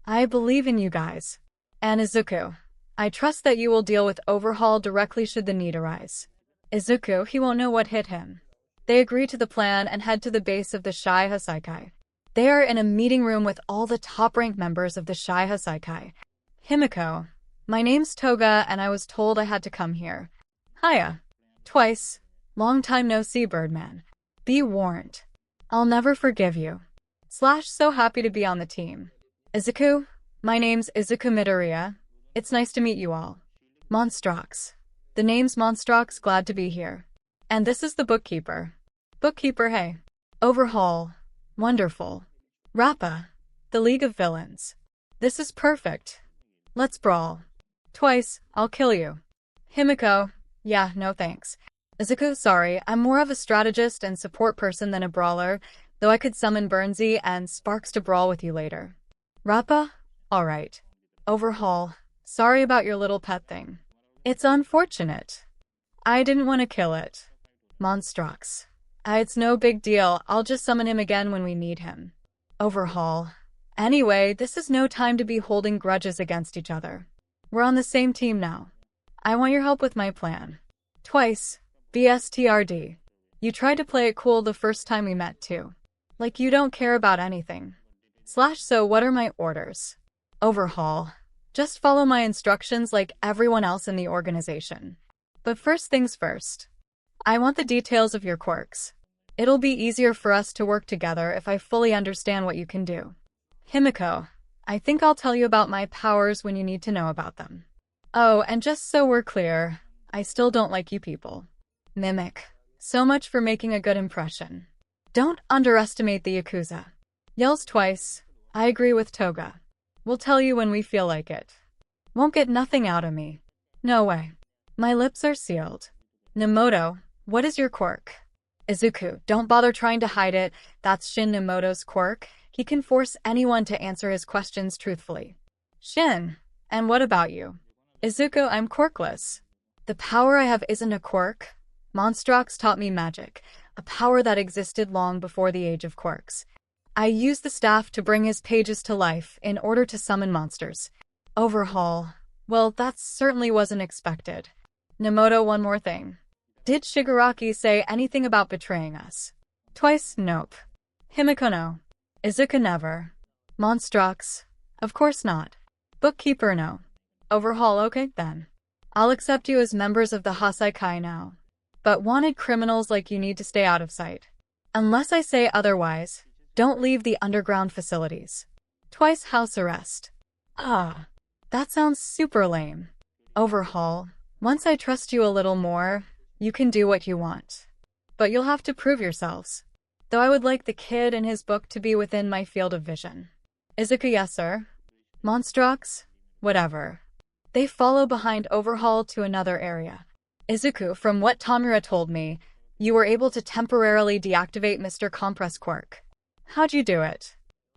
I believe in you guys. And Izuku, I trust that you will deal with 𝗏𝗃 directly should the need arise. Izuku, he won't know what hit him. They agree to the plan and head to the base of the 𝘁 Hoseikai. They are in a meeting room with all the top-ranked members of the 𝘁 Hoseikai. Himiko, my name's Toga and I was told I had to come here. Hiya. Twice. Long time no see, Birdman. Be warned. I'll never forgive you. / so happy to be on the team. Izuku, my name's Izuku Midoriya. It's nice to meet you all. Monstrox. The name's Monstrox, glad to be here. And this is the bookkeeper. Bookkeeper, hey. 𝗏𝗃. Wonderful. Rappa. The League of Villains. This is perfect. Let's brawl. Twice, I'll kill you. Himiko. Yeah, no thanks. Izuku, sorry, I'm more of a strategist and support person than a brawler, though I could summon 𝘆ⴌ and Sparks to brawl with you later. Rappa? Alright. 𝗏𝗃. Sorry about your little pet thing. It's unfortunate. I didn't want to kill it. Monstrox. It's no big deal, I'll just summon him again when we need him. 𝗏𝗃. Anyway, this is no time to be holding grudges against each other. We're on the same team now. I want your help with my plan. Twice. BSTRD. You tried to play it cool the first time we met too. Like you don't care about anything. / so what are my orders? 𝗏𝗃. Just follow my instructions like everyone else in the organization. But first things first. I want the details of your quirks. It'll be easier for us to work together if I fully understand what you can do. Himiko, I think I'll tell you about my powers when you need to know about them. Oh, and just so we're clear, I still don't like you people. Mimic. So much for making a good impression. Don't underestimate the Yakuza. Yells twice. I agree with Toga. We'll tell you when we feel like it. Won't get nothing out of me. No way. My lips are sealed. Nemoto, what is your quirk? Izuku, don't bother trying to hide it. That's Shin Nemoto's quirk. He can force anyone to answer his questions truthfully. Shin, and what about you? Izuku, I'm quirkless. The power I have isn't a quirk. Monstrox taught me magic, a power that existed long before the age of quirks. I used the staff to bring his pages to life in order to summon monsters. 𝗏𝗃. Well, that certainly wasn't expected. Nemoto, one more thing. Did Shigaraki say anything about betraying us? Twice, nope. Himiko, no. Izuku, never. Monstrox. Of course not. Bookkeeper, no. 𝗏𝗃, okay, then. I'll accept you as members of the Hoseikai now. But wanted criminals like you need to stay out of sight. Unless I say otherwise, don't leave the underground facilities. Twice house arrest. Ah, that sounds super lame. 𝗏𝗃, once I trust you a little more, you can do what you want. But you'll have to prove yourselves. Though I would like the kid and his book to be within my field of vision. Izuku, yes sir. Monstrox? Whatever. They follow behind 𝗏𝗃 to another area. Izuku, from what Tamura told me, you were able to temporarily deactivate Mr. Compress quirk. How'd you do it?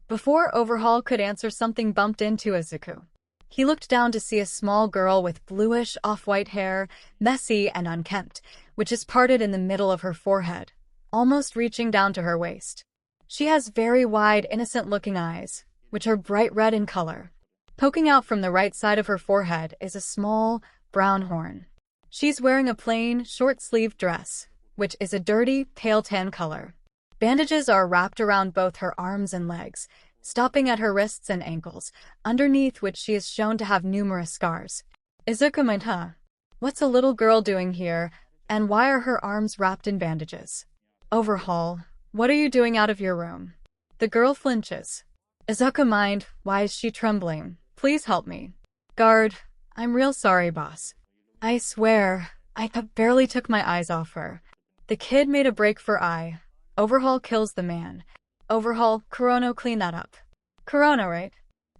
Before 𝗏𝗃 could answer, something bumped into Izuku. He looked down to see a small girl with bluish off-white hair, messy and unkempt, which is parted in the middle of her forehead, almost reaching down to her waist. She has very wide, innocent-looking eyes, which are bright red in color. Poking out from the right side of her forehead is a small, brown horn. She's wearing a plain, short-sleeved dress, which is a dirty, pale tan color. Bandages are wrapped around both her arms and legs, stopping at her wrists and ankles, underneath which she is shown to have numerous scars. Izuku, mind, huh? What's a little girl doing here, and why are her arms wrapped in bandages? 𝗏𝗃, what are you doing out of your room? The girl flinches. Izuku, mind, why is she trembling? Please help me. Guard, I'm real sorry, boss. I swear, barely took my eyes off her. The kid made a break for 𝗍𝗲 kills the man. �ᴘᴛᴏ clean that up. Corona, right?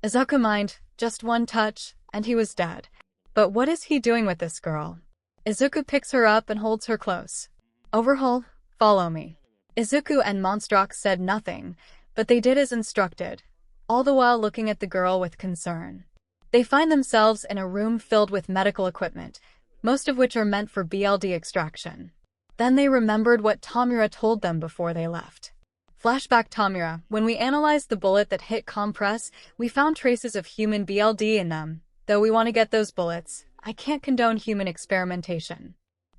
Izuku mind, just one touch, and he was dead. But what is he doing with this girl? Izuku picks her up and holds her close. 𝗍𝗲, follow me. Izuku and Monstrox said nothing, but they did as instructed, all the while looking at the girl with concern. They find themselves in a room filled with medical equipment, most of which are meant for BLD extraction. Then they remembered what Tomura told them before they left. Flashback Tomura, when we analyzed the bullet that hit Compress, we found traces of human BLD in them. Though we want to get those bullets, I can't condone human experimentation.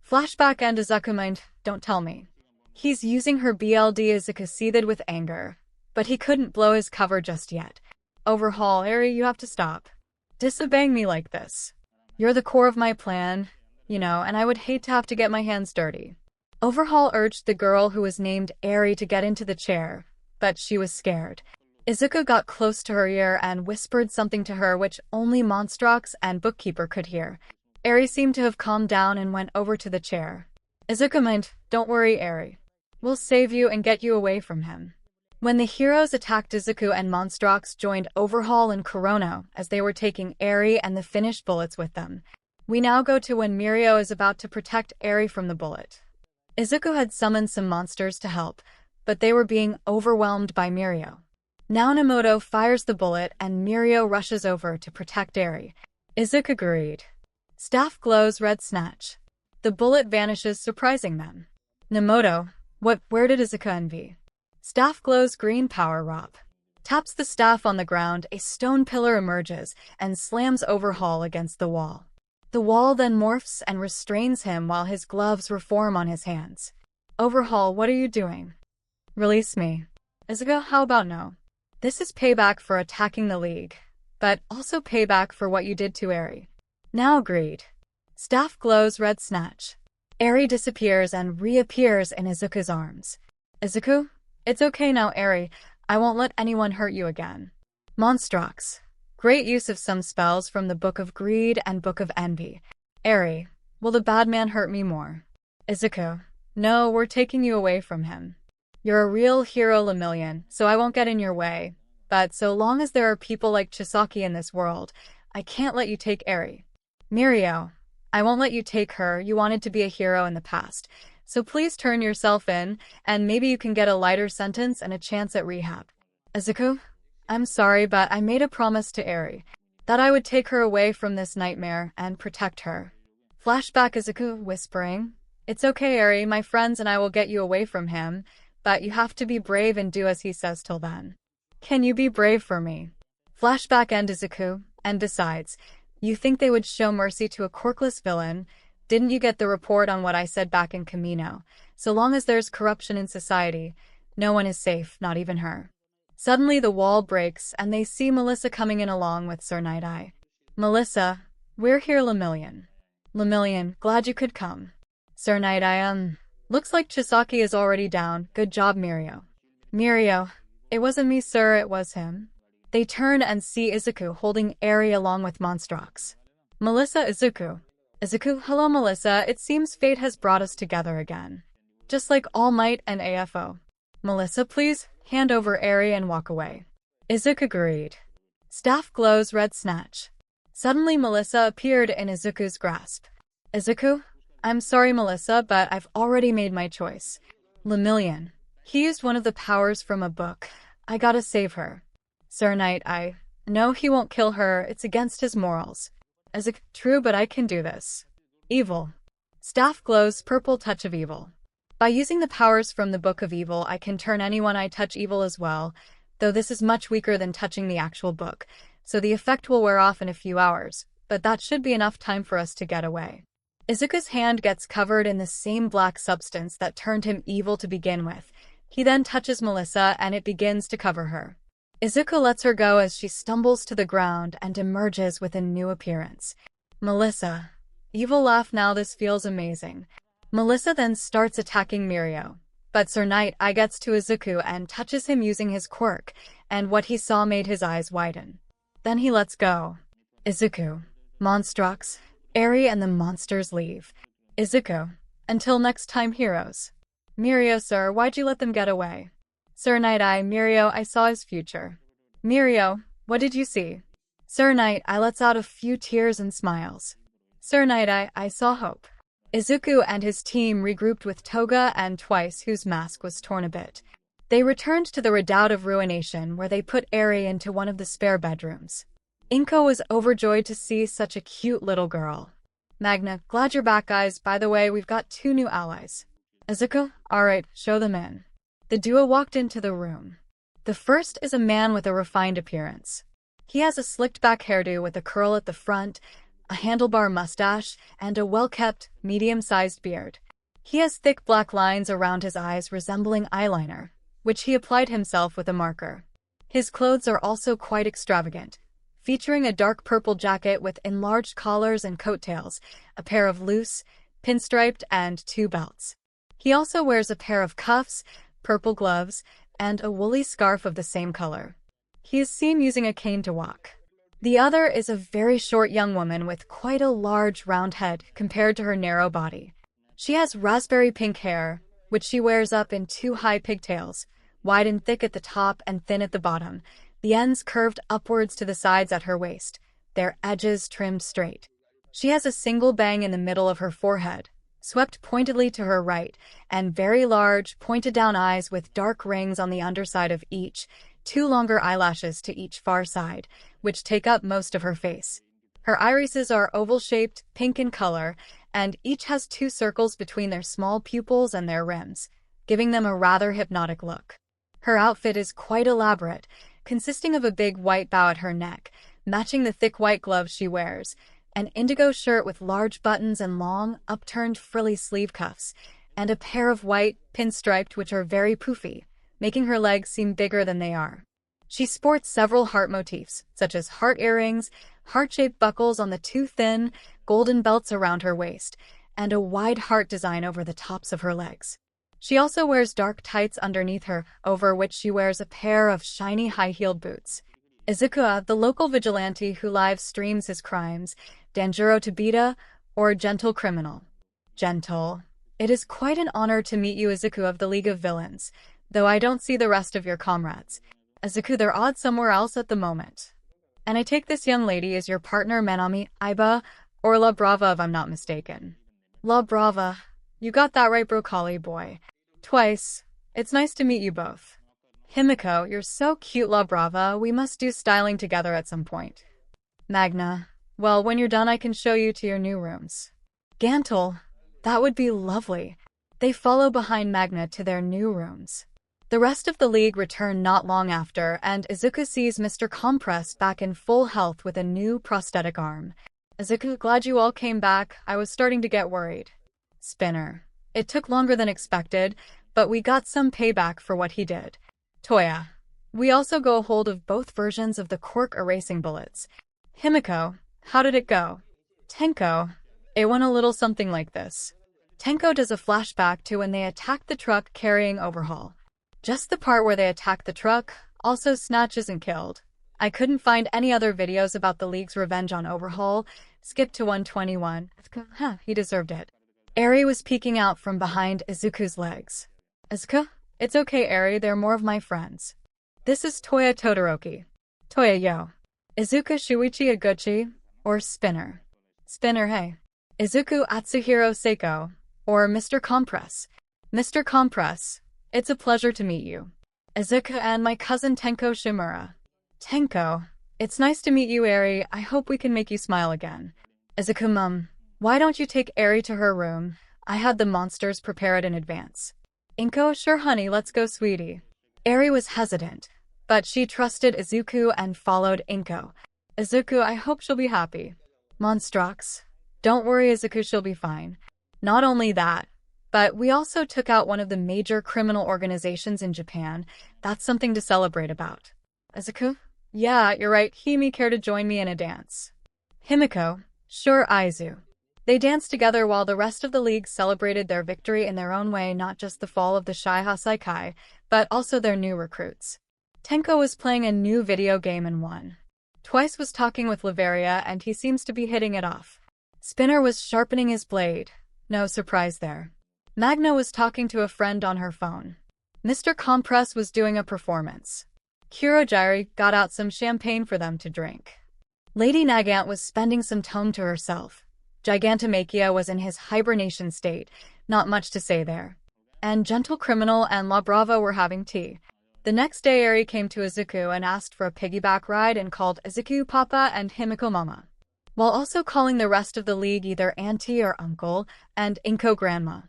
Flashback and Izuku mind, don't tell me. He's using her BLD. Izuku seethed with anger, but he couldn't blow his cover just yet. 𝗍𝗲, you have to stop disobeying me like this. You're the core of my plan, and I would hate to have to get my hands dirty. 𝗍𝗲 urged the girl who was named 𝘆 to get into the chair, but she was scared. Izuku got close to her ear and whispered something to her which only Monstrox and Bookkeeper could hear. 𝘆 seemed to have calmed down and went over to the chair. Izuku mind, don't worry 𝘆. We'll save you and get you away from him. When the heroes attacked, Izuku and Monstrox joined 𝗍𝗲 and Corona as they were taking 𝘆 and the finished bullets with them. We now go to when 𝘆is about to protect 𝘆 from the bullet. Izuku had summoned some monsters to help, but they were being overwhelmed by 𝘆. Now Nemoto fires the bullet and 𝘆 rushes over to protect 𝘆. Izuku agreed. Staff glows red snatch. The bullet vanishes, surprising them. Nemoto, where did Izuku envy? Staff glows green power Rob. Taps the staff on the ground, a stone pillar emerges and slams 𝗍𝗲 against the wall. The wall then morphs and restrains him while his gloves reform on his hands. 𝗍𝗲, what are you doing? Release me. Izuku, how about no? This is payback for attacking the League, but also payback for what you did to 𝘆. Now agreed. Staff glows red snatch. 𝘆 disappears and reappears in Izuku's arms. Izuku, it's okay now 𝘆, I won't let anyone hurt you again. Monstrox, great use of some spells from the Book of Greed and Book of Envy. 𝘆, will the bad man hurt me more? Izuku, no, we're taking you away from him. You're a real hero 𝘆million, so I won't get in your way, but so long as there are people like Chisaki in this world, I can't let you take 𝘆. 𝘆, I won't let you take her. You wanted to be a hero in the past, so please turn yourself in, and maybe you can get a lighter sentence and a chance at rehab. Izuku, I'm sorry, but I made a promise to 𝘆 that I would take her away from this nightmare and protect her. Flashback Izuku whispering, it's okay 𝘆, my friends and I will get you away from him, but you have to be brave and do as he says till then. Can you be brave for me? Flashback and Izuku, and decides, you think they would show mercy to a quirkless villain? Didn't you get the report on what I said back in Kamino? So long as there's corruption in society, no one is safe, not even her. Suddenly the wall breaks and they see Melissa coming in along with Sir Night-Eye. Melissa, we're here 𝘆million. 𝘆million, glad you could come. Sir Night-Eye, looks like Chisaki is already down, good job 𝘆. 𝘆, it wasn't me sir, it was him. They turn and see Izuku holding 𝘆 along with Monstrox. Melissa, Izuku. Izuku, hello Melissa, it seems fate has brought us together again. Just like All Might and AFO. Melissa, please, hand over 𝘆 and walk away. Izuku agreed. Staff glows red snatch. Suddenly Melissa appeared in Izuku's grasp. Izuku, I'm sorry Melissa, but I've already made my choice. 𝘆million. He used one of the powers from a book. I gotta save her. Sir Night-Eye, no, he won't kill her, it's against his morals. Izuku, true, but I can do this. Evil. Staff glows purple touch of evil. By using the powers from the Book of Evil, I can turn anyone I touch evil as well, though this is much weaker than touching the actual book, so the effect will wear off in a few hours, but that should be enough time for us to get away. Izuku's hand gets covered in the same black substance that turned him evil to begin with. He then touches Melissa and it begins to cover her. Izuku lets her go as she stumbles to the ground and emerges with a new appearance. Melissa. Evil laugh, now this feels amazing. Melissa then starts attacking 𝘆. But Sir Night-Eye gets to Izuku and touches him using his quirk, and what he saw made his eyes widen. Then he lets go. Izuku. Monstrox. Eri and the monsters leave. Izuku, until next time, heroes. Mirio, sir, why'd you let them get away? Sir Night-Eye, Mirio, I saw his future. Mirio, what did you see? Sir Night, I lets out a few tears and smiles. Sir Night-Eye, I saw hope. Izuku and his team regrouped with Toga and Twice, whose mask was torn a bit. They returned to the Redoubt of Ruination, where they put Eri into one of the spare bedrooms. Inko was overjoyed to see such a cute little girl. Magna, glad you're back, guys. By the way, we've got 2 new allies. Izuku, alright, show them in. The duo walked into the room. The first is a man with a refined appearance. He has a slicked-back hairdo with a curl at the front, a handlebar mustache, and a well-kept, medium-sized beard. He has thick black lines around his eyes resembling eyeliner, which he applied himself with a marker. His clothes are also quite extravagant, featuring a dark purple jacket with enlarged collars and coattails, a pair of loose, pinstriped, and 2 belts. He also wears a pair of cuffs, purple gloves, and a woolly scarf of the same color. He is seen using a cane to walk. The other is a very short young woman with quite a large round head compared to her narrow body. She has raspberry pink hair, which she wears up in 2 high pigtails, wide and thick at the top and thin at the bottom, the ends curved upwards to the sides at her waist, their edges trimmed straight. She has a single bang in the middle of her forehead, swept pointedly to her right, and very large, pointed-down eyes with dark rings on the underside of each, 2 longer eyelashes to each far side, which take up most of her face. Her irises are oval-shaped, pink in color, and each has 2 circles between their small pupils and their rims, giving them a rather hypnotic look. Her outfit is quite elaborate, consisting of a big white bow at her neck, matching the thick white gloves she wears, an indigo shirt with large buttons and long, upturned frilly sleeve cuffs, and a pair of white, pinstriped, which are very poofy, making her legs seem bigger than they are. She sports several heart motifs, such as heart earrings, heart-shaped buckles on the 2 thin, golden belts around her waist, and a wide heart design over the tops of her legs. She also wears dark tights underneath her, over which she wears a pair of shiny high-heeled boots. Izuku, the local vigilante who live streams his crimes, Danjuro Tabita, or Gentle Criminal. Gentle. It is quite an honor to meet you, Izuku of the League of Villains, though I don't see the rest of your comrades. Izuku, they're odd somewhere else at the moment. And I take this young lady as your partner, Manami, Aiba, or 𝘆𝘆 if I'm not mistaken. 𝘆𝘆. You got that right, broccoli boy. Twice. It's nice to meet you both. Himiko, you're so cute, 𝘆𝘆. We must do styling together at some point. Magna. Well, when you're done, I can show you to your new rooms. Gantel. That would be lovely. They follow behind Magna to their new rooms. The rest of the league return not long after, and Izuku sees Mr. Compress back in full health with a new prosthetic arm. Izuku, glad you all came back. I was starting to get worried. Spinner. It took longer than expected, but we got some payback for what he did. Toya. We also go hold of both versions of the cork erasing bullets. Himiko. How did it go? Tenko. It went a little something like this. Tenko does a flashback to when they attacked the truck carrying 𝘆𝘆. Just the part where they attack the truck, also snatches and killed. I couldn't find any other videos about the League's revenge on 𝘆𝘆. Skip to 121. He deserved it. Eri was peeking out from behind Izuku's legs. Izuku? It's okay, Eri, they're more of my friends. This is Toya Todoroki. Toya, yo. Izuku Shuichi Iguchi, or Spinner. Spinner, hey. Izuku Atsuhiro Seiko, or Mr. Compress. Mr. Compress. It's a pleasure to meet you. Izuku and my cousin Tenko Shimura. Tenko. It's nice to meet you, Eri. I hope we can make you smile again. Izuku, Mum. Why don't you take Eri to her room? I had the monsters prepare it in advance. Inko, sure honey, let's go sweetie. Eri was hesitant, but she trusted Izuku and followed Inko. Izuku, I hope she'll be happy. Monstrox. Don't worry, Izuku, she'll be fine. Not only that, but we also took out one of the major criminal organizations in Japan. That's something to celebrate about. Izuku? Yeah, you're right. Himi, care to join me in a dance? Himiko? Sure, Aizu. They danced together while the rest of the league celebrated their victory in their own way, not just the fall of the 𝘰-𝘆-ᴂᴅ, but also their new recruits. Tenko was playing a new video game and won. Twice was talking with Latveria and he seems to be hitting it off. Spinner was sharpening his blade. No surprise there. Magna was talking to a friend on her phone. Mr. Compress was doing a performance. Kurogiri got out some champagne for them to drink. Lady Nagant was spending some time to herself. Gigantomachia was in his hibernation state, not much to say there. And Gentle Criminal and La Brava were having tea. The next day Eri came to Izuku and asked for a piggyback ride and called Izuku Papa and Himiko Mama, while also calling the rest of the league either auntie or uncle, and Inko grandma.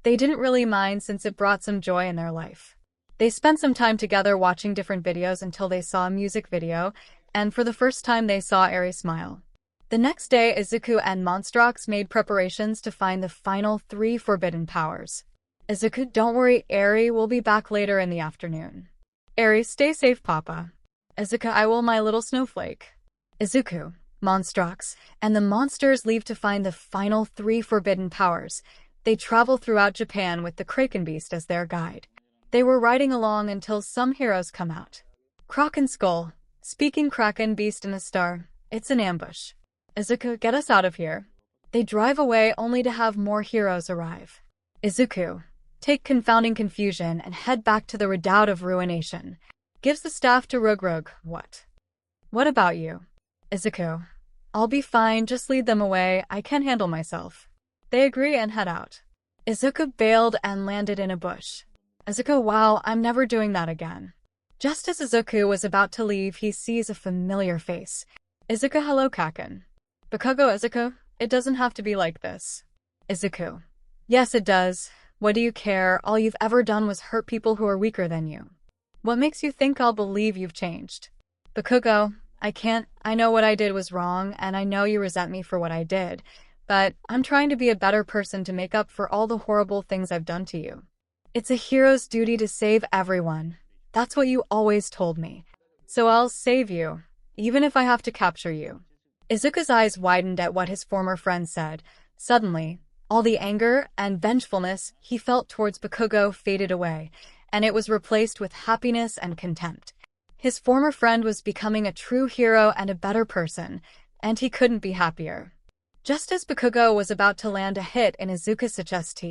They didn't really mind since it brought some joy in their life. They spent some time together watching different videos until they saw a music video, and for the first time they saw Eri smile. The next day, Izuku and Monstrox made preparations to find the final 3 forbidden powers. Izuku, don't worry, Eri will be back later in the afternoon. Eri, stay safe, Papa. Izuku, I will, my little snowflake. Izuku, Monstrox, and the monsters leave to find the final 3 forbidden powers. They travel throughout Japan with the Kraken Beast as their guide. They were riding along until some heroes come out. Kraken Skull, speaking Kraken Beast in a star, it's an ambush. Izuku, get us out of here. They drive away only to have more heroes arrive. Izuku, take Confounding Confusion and head back to the Redoubt of Ruination. Gives the staff to 𝘆𝘆. What about you? Izuku, I'll be fine, just lead them away, I can handle myself. They agree and head out. Izuku bailed and landed in a bush. Izuku, wow, I'm never doing that again. Just as Izuku was about to leave, he sees a familiar face. Izuku, hello, Kaken. Bakugo, Izuku, it doesn't have to be like this. Izuku, yes it does. What do you care? All you've ever done was hurt people who are weaker than you. What makes you think I'll believe you've changed? Bakugo, I can't. I know what I did was wrong, and I know you resent me for what I did. But I'm trying to be a better person to make up for all the horrible things I've done to you. It's a hero's duty to save everyone. That's what you always told me. So I'll save you, even if I have to capture you. Izuku's eyes widened at what his former friend said. Suddenly, all the anger and vengefulness he felt towards Bakugo faded away, and it was replaced with happiness and contempt. His former friend was becoming a true hero and a better person, and he couldn't be happier. Just as Bakugo was about to land a hit in Izuku's chest,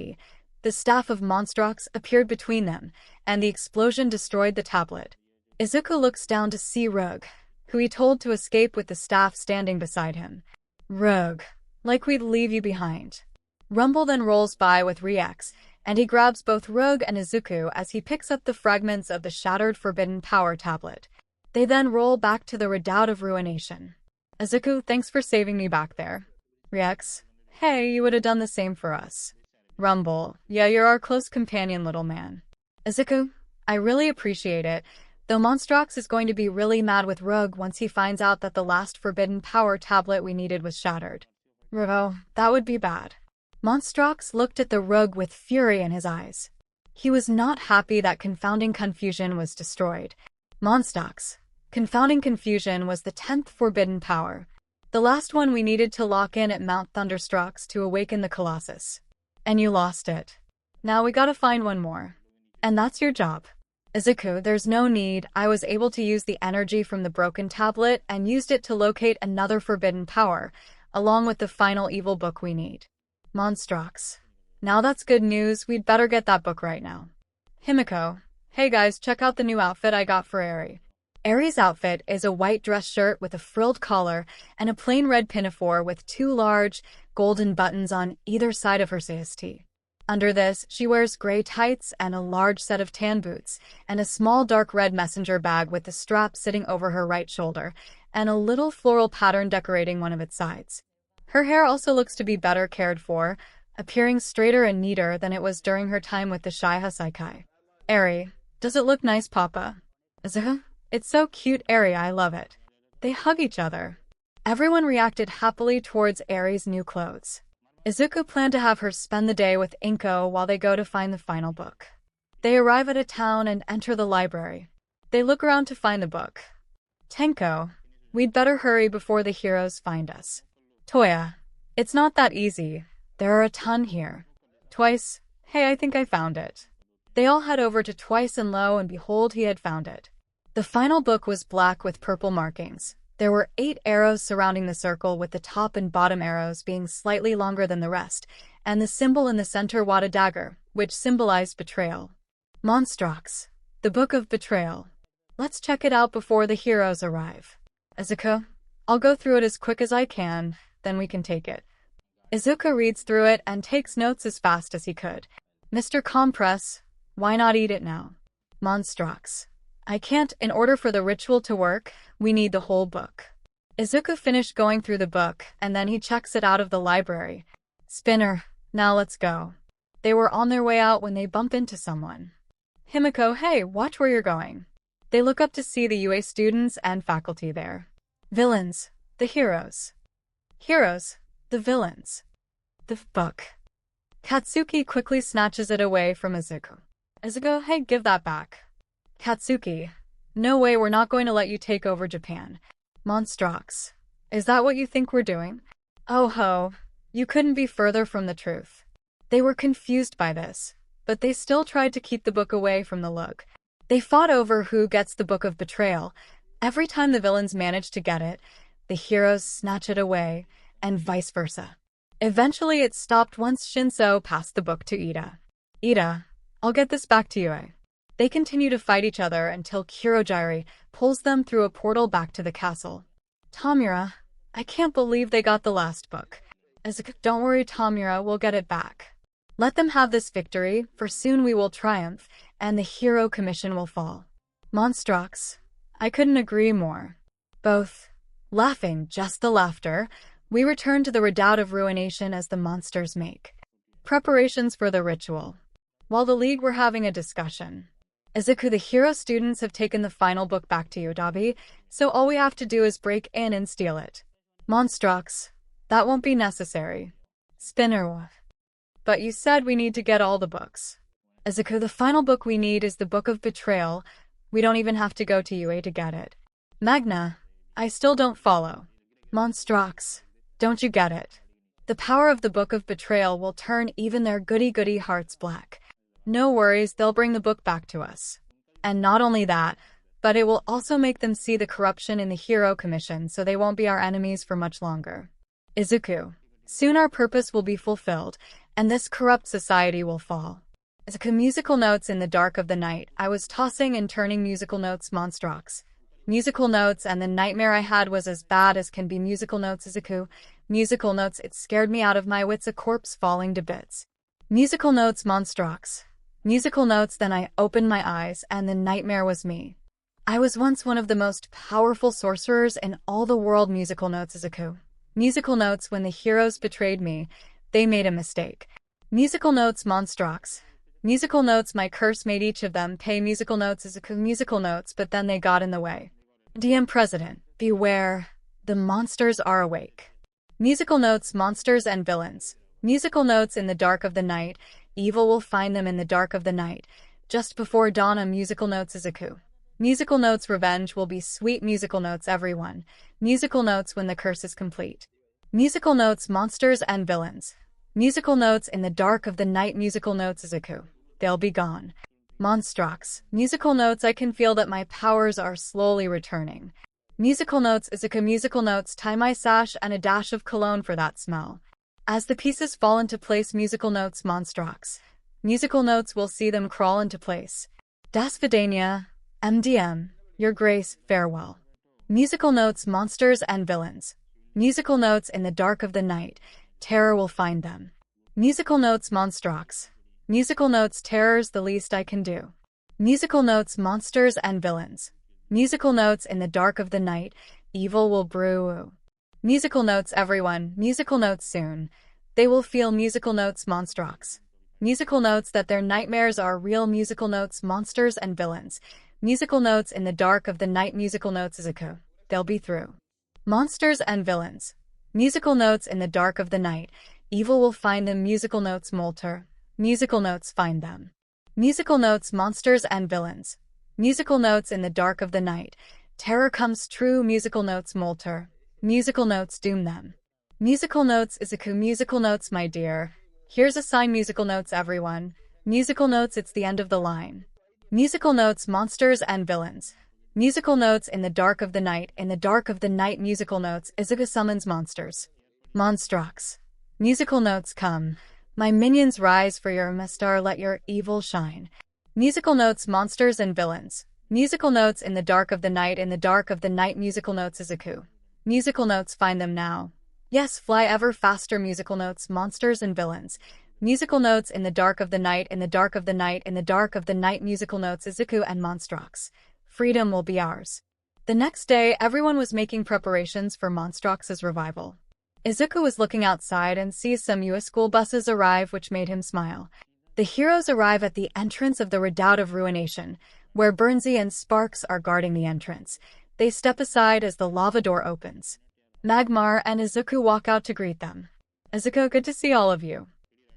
the staff of Monstrox appeared between them, and the explosion destroyed the tablet. Izuku looks down to see 𝘆𝘆, who he told to escape with the staff standing beside him. 𝘆𝘆, like we'd leave you behind. Rumble then rolls by with Rex, and he grabs both 𝘆𝘆 and Izuku as he picks up the fragments of the shattered Forbidden Power tablet. They then roll back to the Redoubt of Ruination. Izuku, thanks for saving me back there. Rex, hey, you would have done the same for us. Rumble, yeah, you're our close companion, little man. Izuku, I really appreciate it, though Monstrox is going to be really mad with 𝘆𝘆 once he finds out that the last Forbidden Power tablet we needed was shattered. Rivo, that would be bad. Monstrox looked at the 𝘆𝘆 with fury in his eyes. He was not happy that Confounding Confusion was destroyed. Monstrox, Confounding Confusion was the 10th Forbidden Power. The last one we needed to lock in at Mount Thunderstrucks to awaken the Colossus. And you lost it. Now we gotta find one more. And that's your job. Izuku, there's no need. I was able to use the energy from the broken tablet and used it to locate another forbidden power, along with the final evil book we need. Monstrox. Now that's good news. We'd better get that book right now. Himiko. Hey guys, check out the new outfit I got for Eri. Eri's outfit is a white dress shirt with a frilled collar and a plain red pinafore with 2 large, golden buttons on either side of her chest. Under this, she wears gray tights and a large set of tan boots, and a small dark red messenger bag with the strap sitting over her right shoulder, and a little floral pattern decorating one of its sides. Her hair also looks to be better cared for, appearing straighter and neater than it was during her time with the 𝘁𝘁. Eri, does it look nice, Papa? It's so cute, Eri, I love it. They hug each other. Everyone reacted happily towards Eri's new clothes. Izuku planned to have her spend the day with Inko while they go to find the final book. They arrive at a town and enter the library. They look around to find the book. Tenko, we'd better hurry before the heroes find us. Toya, it's not that easy. There are a ton here. Twice, hey, I think I found it. They all head over to Twice and lo and behold, he had found it. The final book was black with purple markings. There were 8 arrows surrounding the circle, with the top and bottom arrows being slightly longer than the rest, and the symbol in the center was a dagger, which symbolized betrayal. 𝘆ance, the Book of Betrayal. Let's check it out before the heroes arrive. 𴑐𝘂, I'll go through it as quick as I can, then we can take it. 𝘠‛ reads through it and takes notes as fast as he could. Mr. Compress, why not eat it now? 𝘆ance, I can't. In order for the ritual to work, we need the whole book. 𝘠‛ finished going through the book, and then he checks it out of the library. Spinner, now let's go. They were on their way out when they bump into someone. Himiko, hey, watch where you're going. They look up to see the UA students and faculty there. Villains, the heroes. Heroes, the villains. The book. Katsuki quickly snatches it away from 𝘠‛. 𝘠‛, hey, give that back. Katsuki, no way, we're not going to let you take over Japan. 𝘆ance, is that what you think we're doing? Oh ho, you couldn't be further from the truth. They were confused by this, but they still tried to keep the book away from the look. They fought over who gets the Book of Betrayal. Every time the villains managed to get it, the heroes snatch it away, and vice versa. Eventually it stopped once Shinso passed the book to Ida. Ida, I'll get this back to you. They continue to fight each other until Kurogiri pulls them through a portal back to the castle. Tamura, I can't believe they got the last book. 𝘠‛, don't worry Tamura, we'll get it back. Let them have this victory, for soon we will triumph, and the hero commission will fall. 𝘆ance, I couldn't agree more. Both. Laughing, just the laughter, we return to the redoubt of ruination as the monsters make preparations for the ritual. While the League were having a discussion. 𝘠‛, the hero students have taken the final book back to you, Dabi, so all we have to do is break in and steal it. 𝘆ance, that won't be necessary. Spinner, but you said we need to get all the books. 𝘠‛, the final book we need is the Book of Betrayal. We don't even have to go to UA to get it. Magna, I still don't follow. 𝘆ance, don't you get it? The power of the Book of Betrayal will turn even their goody-goody hearts black. No worries, they'll bring the book back to us. And not only that, but it will also make them see the corruption in the Hero Commission, so they won't be our enemies for much longer. 𝘠‛, soon our purpose will be fulfilled, and this corrupt society will fall. 𝘠‛, musical notes in the dark of the night. I was tossing and turning musical notes 𝘆ance. Musical notes, and the nightmare I had was as bad as can be. Musical notes 𝘠‛, musical notes, it scared me out of my wits, a corpse falling to bits. Musical notes 𝘆ance. Musical notes, then I opened my eyes, and the nightmare was me. I was once one of the most powerful sorcerers in all the world. Musical notes 𝘠‛. Musical notes, when the heroes betrayed me, they made a mistake. Musical notes 𝘆ance. Musical notes, my curse made each of them pay. Musical notes 𝘠‛. Musical notes, but then they got in the way. DM President, beware, the monsters are awake. Musical notes, monsters and villains. Musical notes, in the dark of the night, evil will find them in the dark of the night. Just before dawn, a musical notes 𝘠‛. Musical notes, revenge will be sweet. Musical notes, everyone. Musical notes, when the curse is complete. Musical notes, monsters and villains. Musical notes, in the dark of the night. Musical notes 𝘠‛. They'll be gone. 𝘆ance. Musical notes, I can feel that my powers are slowly returning. Musical notes 𝘠‛. Musical notes, tie my sash and a dash of cologne for that smell. As the pieces fall into place. Musical notes 𝘆ance. Musical notes will see them crawl into place. Das Vidania, MDM, Your Grace, farewell. Musical notes, monsters and villains. Musical notes, in the dark of the night, terror will find them. Musical notes 𝘆ance. Musical notes, terror's the least I can do. Musical notes, monsters and villains. Musical notes, in the dark of the night, evil will brew. Musical notes, everyone. Musical notes, soon. They will feel. Musical notes 𝘆ance. Musical notes, that their nightmares are real. Musical notes, monsters and villains. Musical notes, in the dark of the night. Musical notes 𝘠‛. They'll be through. Monsters and villains. Musical notes, in the dark of the night, evil will find them. Musical notes 𝘆‛. Musical notes, find them. Musical notes, monsters and villains. Musical notes, in the dark of the night, terror comes true. Musical notes 𝘆‛. Musical notes, doom them. Musical notes 𝘠‛. Musical notes, my dear. Here's a sign. Musical notes, everyone. Musical notes, it's the end of the line. Musical notes, monsters and villains. Musical notes in the dark of the night. In the dark of the night, musical notes. 𝘰𴑂𝘃 summons monsters. Monstrox. Musical notes come. My minions rise for your master, let your evil shine. Musical notes, monsters and villains. Musical notes in the dark of the night. In the dark of the night, musical notes. 𝘰𝑂𝘃. Musical notes, find them now. Yes, fly ever faster. Musical notes, monsters and villains. Musical notes in the dark of the night. In the dark of the night. In the dark of the night, musical notes. 𝘰𴑂𽗟 and Monstrox. Freedom will be ours. The next day, everyone was making preparations for Monstrox's revival. 𝘰𴑂𽗟 was looking outside and sees some US school buses arrive, which made him smile. The heroes arrive at the entrance of the redoubt of ruination, where 𝘆ⴘ and 𝘆parks are guarding the entrance. They step aside as the lava door opens. Magmar and 𝘰𴑂𽗟 walk out to greet them. 𝘰𴑂𽗟, good to see all of you.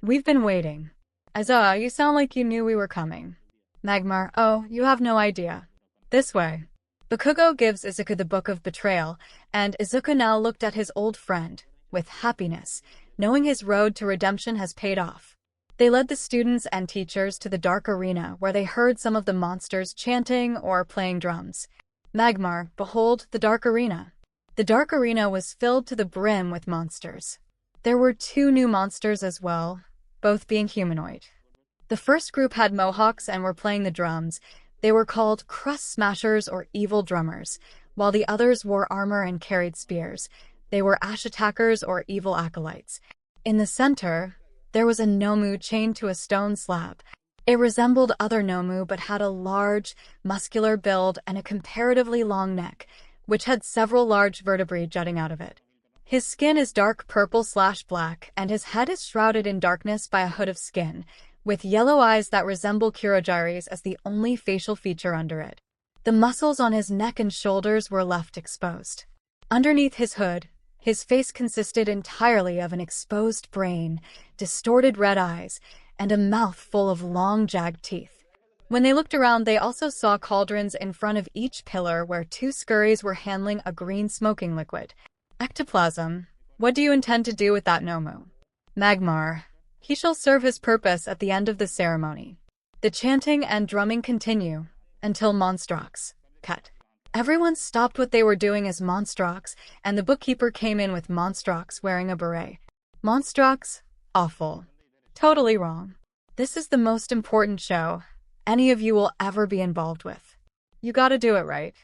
We've been waiting. You sound like you knew we were coming. Magmar, oh, you have no idea. This way. Bakugo gives 𝘰𴑂𽗟 the Book of Betrayal, and 𝘰𴑂𽗟 now looked at his old friend with happiness, knowing his road to redemption has paid off. They led the students and teachers to the dark arena, where they heard some of the monsters chanting or playing drums. Magmar, behold the dark arena. The dark arena was filled to the brim with monsters. There were 2 new monsters as well, both being humanoid. The first group had mohawks and were playing the drums. They were called crust smashers or evil drummers, while the others wore armor and carried spears. They were ash attackers or evil acolytes. In the center, there was a Nomu chained to a stone slab. It resembled other Nomu but had a large, muscular build and a comparatively long neck, which had several large vertebrae jutting out of it. His skin is dark purple/black, and his head is shrouded in darkness by a hood of skin, with yellow eyes that resemble Kurogiri's as the only facial feature under it. The muscles on his neck and shoulders were left exposed. Underneath his hood, his face consisted entirely of an exposed brain, distorted red eyes, and a mouth full of long, jagged teeth. When they looked around, they also saw cauldrons in front of each pillar where 2 scurries were handling a green smoking liquid. Ectoplasm, what do you intend to do with that Nomu? Magmar, he shall serve his purpose at the end of the ceremony. The chanting and drumming continue until Monstrox cut. Everyone stopped what they were doing as Monstrox, and the bookkeeper came in with Monstrox wearing a beret. Monstrox, awful. Totally wrong. This is the most important show any of you will ever be involved with. You gotta do it right.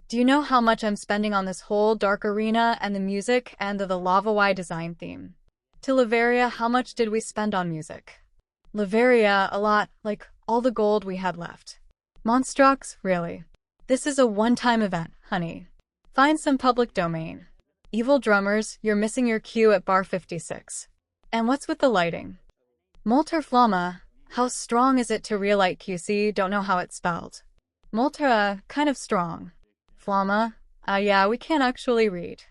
Do you know how much I'm spending on this whole dark arena and the music and the 𝘰𝘋 design theme? To 𝘰𝑗varia, how much did we spend on music? 𝘰𝑗varia, a lot, like all the gold we had left. Monstrox, really? This is a one-time event, honey. Find some public domain. Evil drummers, you're missing your cue at bar 56. And what's with the lighting? 𝘆ⴘ how strong is it to 𝘃𝐿𝐼𝑞C? Don't know how it's spelled. 𝘆ⴘ, kind of strong. 𝘆ⴘ, yeah, we can't actually read.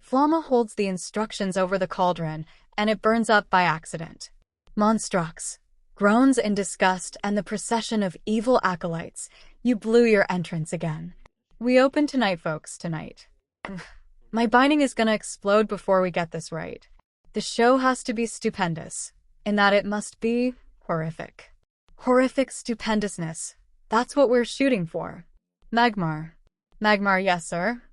𝘆ⴘ holds the instructions over the cauldron, and it burns up by accident. Monstrox groans in disgust, and the procession of evil acolytes. You blew your entrance again. We open tonight, folks, tonight. My binding is gonna explode before we get this right. The show has to be stupendous, in that it must be horrific. Horrific stupendousness. That's what we're shooting for. Magmar. Magmar, yes, sir.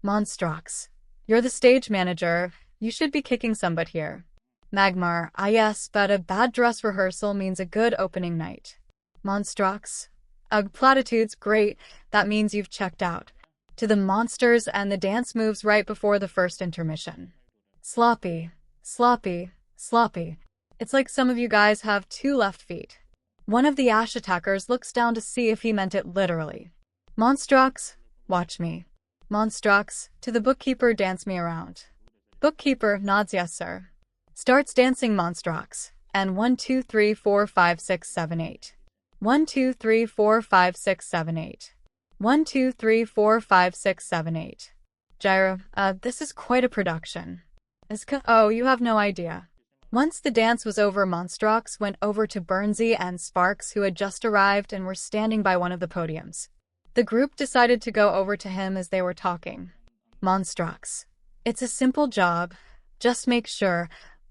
Monstrox. You're the stage manager. You should be kicking some butt here. Magmar, yes, but a bad dress rehearsal means a good opening night. Monstrox. Ugh, platitudes, great. That means you've checked out. To the monsters and the dance moves right before the first intermission. Sloppy, sloppy, sloppy. It's like some of you guys have 2 left feet. One of the ash attackers looks down to see if he meant it literally. Monstrox, watch me. Monstrox, to the bookkeeper, dance me around. Bookkeeper nods, yes, sir. Starts dancing Monstrox, and 1, 2, 3, 4, 5, 6, 7, 8. 1, 2, 3, 4, 5, 6, 7, 8. 1, 2, 3, 4, 5, 6, 7, 8. Gyro, this is quite a production. Oh, you have no idea. Once the dance was over, Monstrox went over to 𝘆ⴘ and 𝘆parks, who had just arrived and were standing by one of the podiums. The group decided to go over to him as they were talking. Monstrox. It's a simple job. Just make sure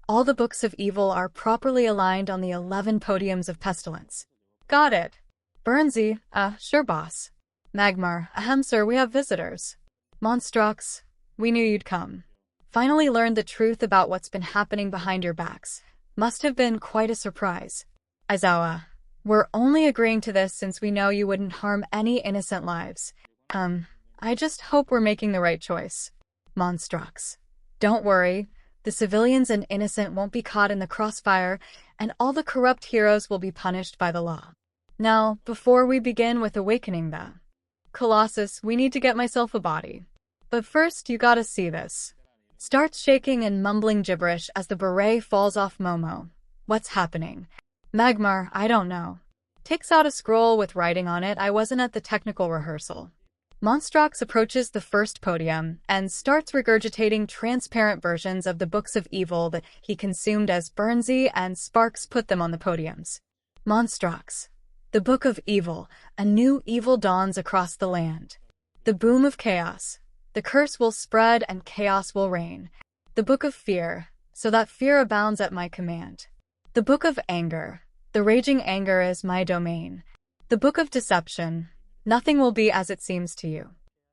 all the books of evil are properly aligned on the 11 podiums of pestilence. Got it. 𝘆ⴘ, sure, boss. Magmar, ahem sir, we have visitors. Monstrox, we knew you'd come. Finally learned the truth about what's been happening behind your backs. Must have been quite a surprise. Aizawa, we're only agreeing to this since we know you wouldn't harm any innocent lives. I just hope we're making the right choice. Monstrox, don't worry. The civilians and innocent won't be caught in the crossfire, and all the corrupt heroes will be punished by the law. Now, before we begin with awakening the Colossus, we need to get myself a body. But first, you gotta see this. Starts shaking and mumbling gibberish as the beret falls off Momo. What's happening? Magmar, I don't know. Takes out a scroll with writing on it. I wasn't at the technical rehearsal. Monstrox approaches the first podium and starts regurgitating transparent versions of the books of evil that he consumed as 𝘆ecie and 𝘆parks put them on the podiums. Monstrox. The Book of Evil. A new evil dawns across the land. The boom of chaos. The curse will spread and chaos will reign. The Book of Fear. So that fear abounds at my command. The Book of Anger. The raging anger is my domain. The Book of Deception. Nothing will be as it seems to you.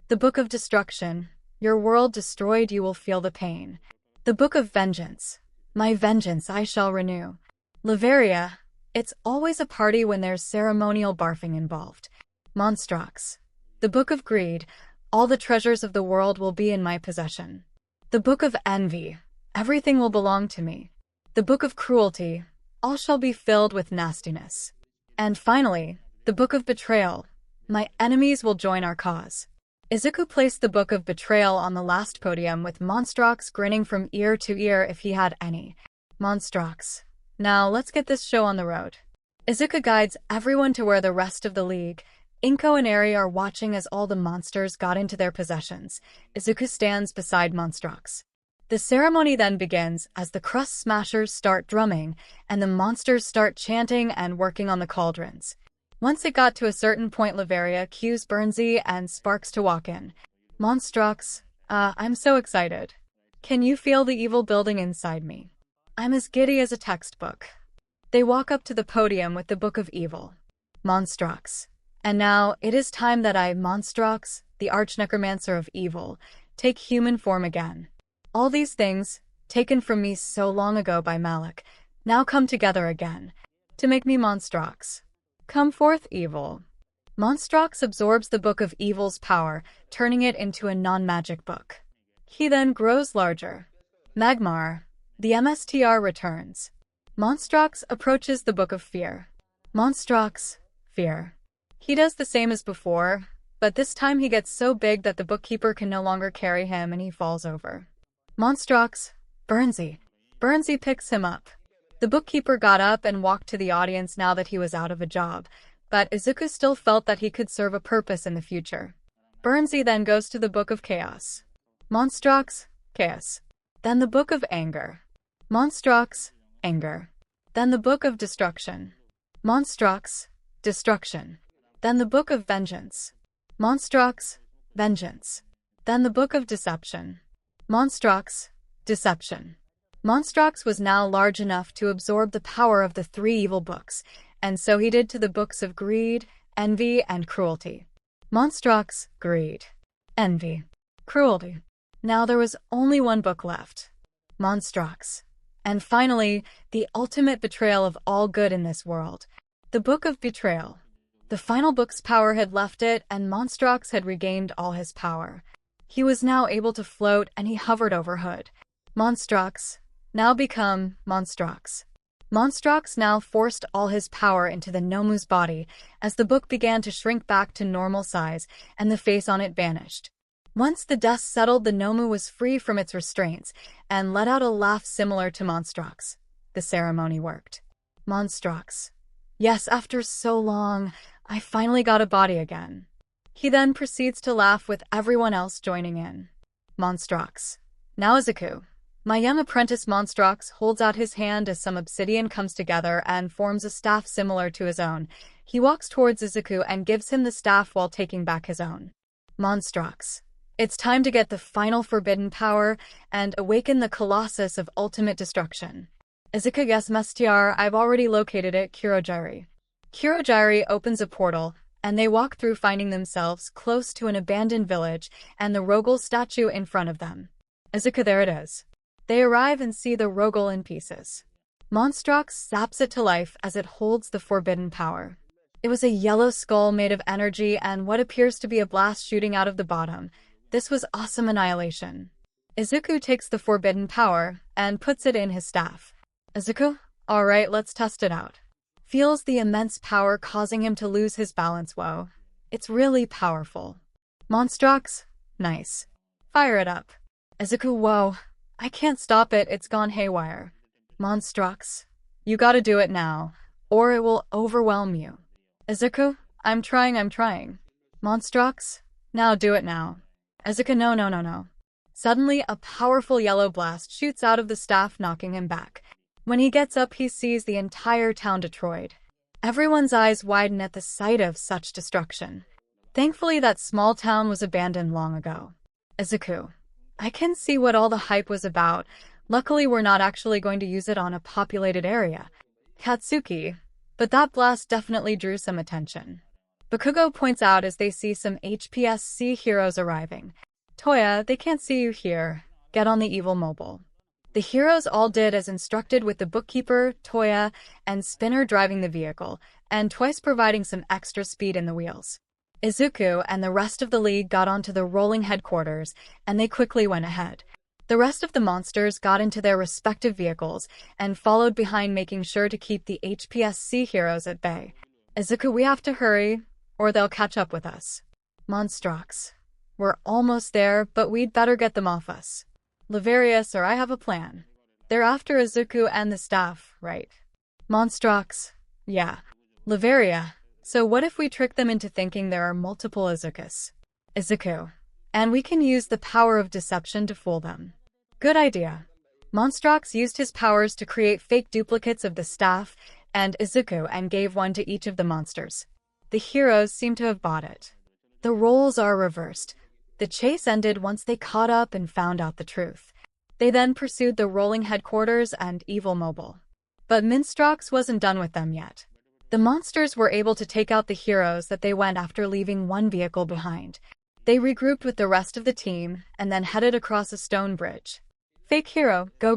The Book of Destruction. Your world destroyed, you will feel the pain. The Book of Vengeance. My vengeance I shall renew. Latveria. It's always a party when there's ceremonial barfing involved. Monstrox. The Book of Greed. All the treasures of the world will be in my possession. The Book of Envy. Everything will belong to me. The Book of Cruelty. All shall be filled with nastiness. And finally, the Book of Betrayal. My enemies will join our cause. Izuku placed the Book of Betrayal on the last podium with Monstrox grinning from ear to ear if he had any. Monstrox. Now let's get this show on the road. Izuku guides everyone to where the rest of the league, Inko and Eri, are watching as all the monsters got into their possessions. Izuku stands beside Monstrox. The ceremony then begins as the crust smashers start drumming and the monsters start chanting and working on the cauldrons. Once it got to a certain point, Latveria cues 𝘆cie and 𝘆parks to walk in. Monstrox, I'm so excited. Can you feel the evil building inside me? I'm as giddy as a textbook. They walk up to the podium with the Book of Evil. Monstrox. And now, it is time that I, Monstrox, the arch-necromancer of evil, take human form again. All these things, taken from me so long ago by Malik, now come together again, to make me Monstrox. Come forth, evil. Monstrox absorbs the Book of Evil's power, turning it into a non-magic book. He then grows larger. Magmar. The MSTR returns. Monstrox approaches the Book of Fear. Monstrox. Fear. He does the same as before, but this time he gets so big that the bookkeeper can no longer carry him and he falls over. Monstrox. 𝘆cie. 𝘆cie picks him up. The bookkeeper got up and walked to the audience now that he was out of a job, but Izuku still felt that he could serve a purpose in the future. 𝘆cie then goes to the Book of Chaos. Monstrox. Chaos. Then the Book of Anger. Monstrox. Anger. Then the Book of Destruction. Monstrox. Destruction. Then the Book of Vengeance. Monstrox. Vengeance. Then the Book of Deception. Monstrox. Deception. Monstrox was now large enough to absorb the power of the three evil books, and so he did to the books of greed, envy, and cruelty. Monstrox. Greed. Envy. Cruelty. Now there was only one book left. Monstrox. And finally, the ultimate betrayal of all good in this world. The Book of Betrayal. The final book's power had left it, and Monstrox had regained all his power. He was now able to float, and he hovered over Hood. Monstrox. Now become Monstrox. Monstrox now forced all his power into the Nomu's body as the book began to shrink back to normal size and the face on it vanished. Once the dust settled, the Nomu was free from its restraints and let out a laugh similar to Monstrox. The ceremony worked. Monstrox. Yes, after so long, I finally got a body again. He then proceeds to laugh with everyone else joining in. Monstrox. Now Izuku. My young apprentice Monstrox holds out his hand as some obsidian comes together and forms a staff similar to his own. He walks towards Izuku and gives him the staff while taking back his own. Monstrox. It's time to get the final forbidden power and awaken the Colossus of ultimate destruction. Izuku, yes, MSTR, I've already located it, 𝘆ecie. 𝘆ecie opens a portal, and they walk through finding themselves close to an abandoned village and the 𝘆ᴂ statue in front of them. 𝘆cie, there it is. They arrive and see the 𝘆ᴂ in pieces. Monstrox zaps it to life as it holds the forbidden power. It was a yellow skull made of energy and what appears to be a blast shooting out of the bottom. This was awesome annihilation. Izuku takes the forbidden power and puts it in his staff. Izuku, alright, let's test it out. Feels the immense power causing him to lose his balance. Whoa. It's really powerful. Monstrox, nice. Fire it up. Izuku, whoa. I can't stop it, it's gone haywire. Monstrox, you gotta do it now, or it will overwhelm you. Izuku, I'm trying. Monstrox, now do it now. Izuku, no. Suddenly, a powerful yellow blast shoots out of the staff, knocking him back. When he gets up, he sees the entire town destroyed. Everyone's eyes widen at the sight of such destruction. Thankfully, that small town was abandoned long ago. Izuku, I can see what all the hype was about. Luckily, we're not actually going to use it on a populated area. Katsuki, but that blast definitely drew some attention. Bakugo points out as they see some 𝘆_SC heroes arriving. Toya, they can't see you here. Get on the evil mobile. The heroes all did as instructed, with the bookkeeper, Toya, and Spinner driving the vehicle, and Twice providing some extra speed in the wheels. Izuku and the rest of the league got onto the rolling headquarters, and they quickly went ahead. The rest of the monsters got into their respective vehicles and followed behind, making sure to keep the 𝘆_SC heroes at bay. Izuku, we have to hurry, or they'll catch up with us. Monstrox, we're almost there, but we'd better get them off us. Lavarius, or I have a plan. They're after Izuku and the staff, right? Monstrox, yeah. Lavaria, so what if we trick them into thinking there are multiple Izukus? Izuku, and we can use the power of deception to fool them. Good idea. Monstrox used his powers to create fake duplicates of the staff and Izuku and gave one to each of the monsters. The heroes seem to have bought it. The roles are reversed. The chase ended once they caught up and found out the truth. They then pursued the rolling headquarters and evil mobile. But Monstrox wasn't done with them yet. The monsters were able to take out the heroes that they went after, leaving one vehicle behind. They regrouped with the rest of the team and then headed across a stone bridge. Fake hero, go.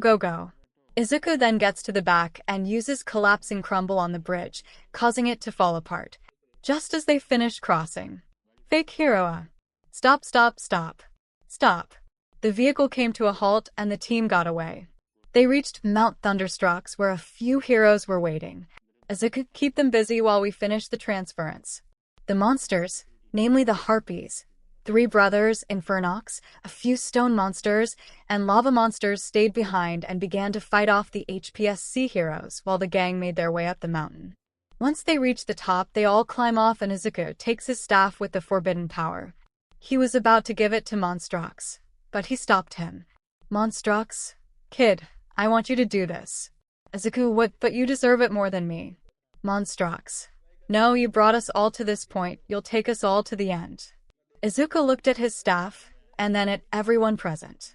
Izuku then gets to the back and uses collapsing crumble on the bridge, causing it to fall apart. Just as they finished crossing. Fake hero, Stop. The vehicle came to a halt and the team got away. They reached Mount Thunderstrucks, where a few heroes were waiting. Izuku, keep them busy while we finish the transference. The monsters, namely the Harpies, 3 brothers, Infernox, a few stone monsters, and lava monsters, stayed behind and began to fight off the 𝘆_SC heroes while the gang made their way up the mountain. Once they reach the top, they all climb off and Izuku takes his staff with the forbidden power. He was about to give it to Monstrox, but he stopped him. Monstrox, kid, I want you to do this. Izuku, what? But you deserve it more than me. Monstrox, no, you brought us all to this point, you'll take us all to the end. Izuku looked at his staff, and then at everyone present.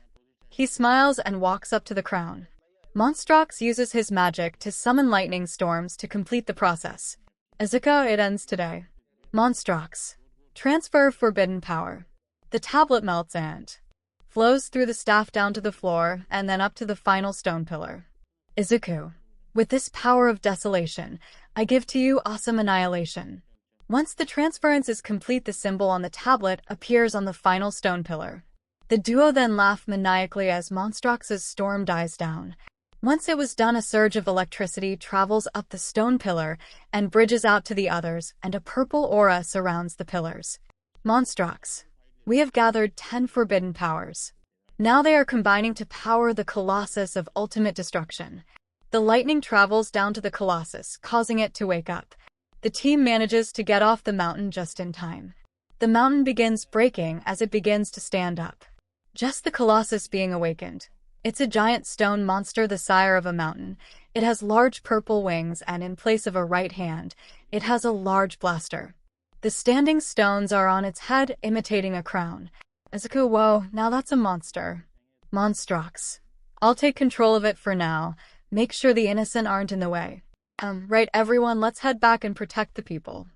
He smiles and walks up to the crown. Monstrox uses his magic to summon lightning storms to complete the process. Izuku, it ends today. Monstrox, transfer forbidden power. The tablet melts and flows through the staff down to the floor and then up to the final stone pillar. Izuku, with this power of desolation, I give to you awesome annihilation. Once the transference is complete, the symbol on the tablet appears on the final stone pillar. The duo then laugh maniacally as Monstrox's storm dies down. Once it was done, a surge of electricity travels up the stone pillar and bridges out to the others, and a purple aura surrounds the pillars. Monstrox, we have gathered 10 forbidden powers. Now they are combining to power the Colossus of ultimate destruction. The lightning travels down to the Colossus, causing it to wake up. The team manages to get off the mountain just in time. The mountain begins breaking as it begins to stand up. Just the Colossus being awakened. It's a giant stone monster, the sire of a mountain. It has large purple wings, and in place of a right hand, it has a large blaster. The standing stones are on its head, imitating a crown. Izuku, whoa, now that's a monster. Monstrox, I'll take control of it for now. Make sure the innocent aren't in the way. Right, everyone, let's head back and protect the people.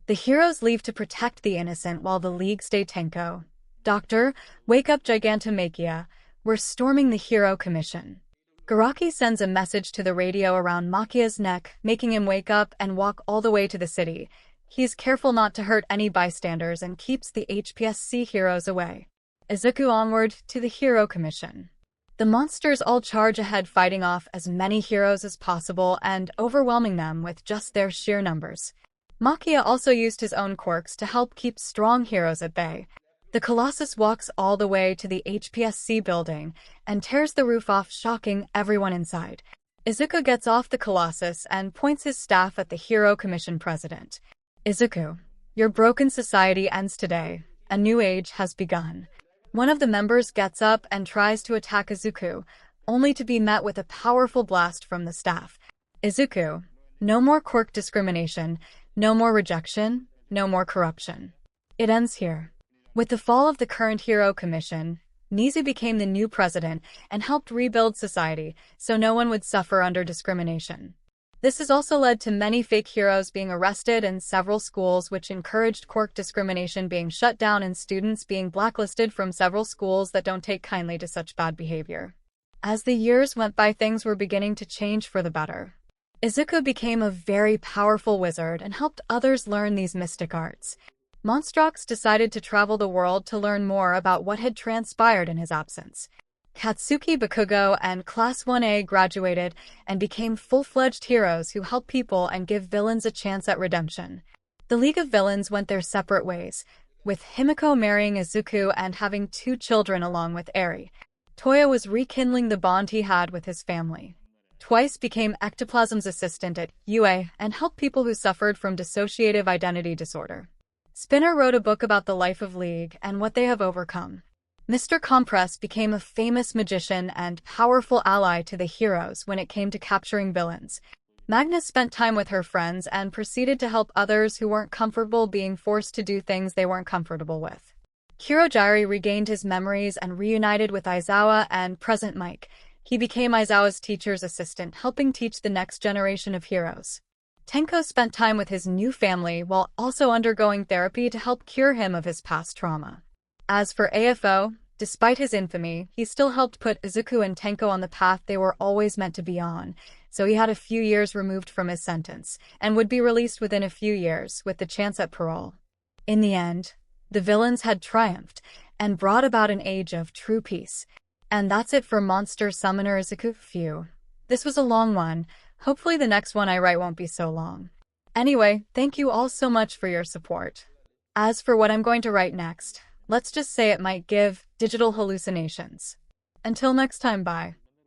The heroes leave to protect the innocent while the League stay Tenko. Doctor, wake up Gigantomachia. We're storming the Hero Commission. Garaki sends a message to the radio around Machia's neck, making him wake up and walk all the way to the city. He's careful not to hurt any bystanders and keeps the HPSC heroes away. Izuku onward to the Hero Commission. The monsters all charge ahead, fighting off as many heroes as possible and overwhelming them with just their sheer numbers. Machia also used his own quirks to help keep strong heroes at bay. The Colossus walks all the way to the HPSC building and tears the roof off, shocking everyone inside. Izuku gets off the Colossus and points his staff at the Hero Commission president. Izuku, your broken society ends today. A new age has begun. One of the members gets up and tries to attack Izuku, only to be met with a powerful blast from the staff. Izuku, no more quirk discrimination, no more rejection, no more corruption. It ends here. With the fall of the current Hero Commission, Nizu became the new president and helped rebuild society so no one would suffer under discrimination. This has also led to many fake heroes being arrested and several schools which encouraged quirk discrimination being shut down and students being blacklisted from several schools that don't take kindly to such bad behavior. As the years went by, things were beginning to change for the better. Izuku became a very powerful wizard and helped others learn these mystic arts. Monstrox decided to travel the world to learn more about what had transpired in his absence. Katsuki Bakugo and Class 1A graduated and became full-fledged heroes who help people and give villains a chance at redemption. The League of Villains went their separate ways, with Himiko marrying Izuku and having 2 children along with Eri. Toya was rekindling the bond he had with his family. Twice became Ectoplasm's assistant at UA and helped people who suffered from dissociative identity disorder. Spinner wrote a book about the life of League and what they have overcome. Mr. Compress became a famous magician and powerful ally to the heroes when it came to capturing villains. Magnus spent time with her friends and proceeded to help others who weren't comfortable being forced to do things they weren't comfortable with. Kirojiri regained his memories and reunited with Aizawa and Present Mike. He became Aizawa's teacher's assistant, helping teach the next generation of heroes. Tenko spent time with his new family while also undergoing therapy to help cure him of his past trauma. As for AFO, despite his infamy, he still helped put Izuku and Tenko on the path they were always meant to be on, so he had a few years removed from his sentence, and would be released within a few years with the chance at parole. In the end, the villains had triumphed, and brought about an age of true peace. And that's it for Monster Summoner Izuku. Phew. This was a long one. Hopefully the next one I write won't be so long. Anyway, thank you all so much for your support. As for what I'm going to write next, let's just say it might give digital hallucinations. Until next time, bye.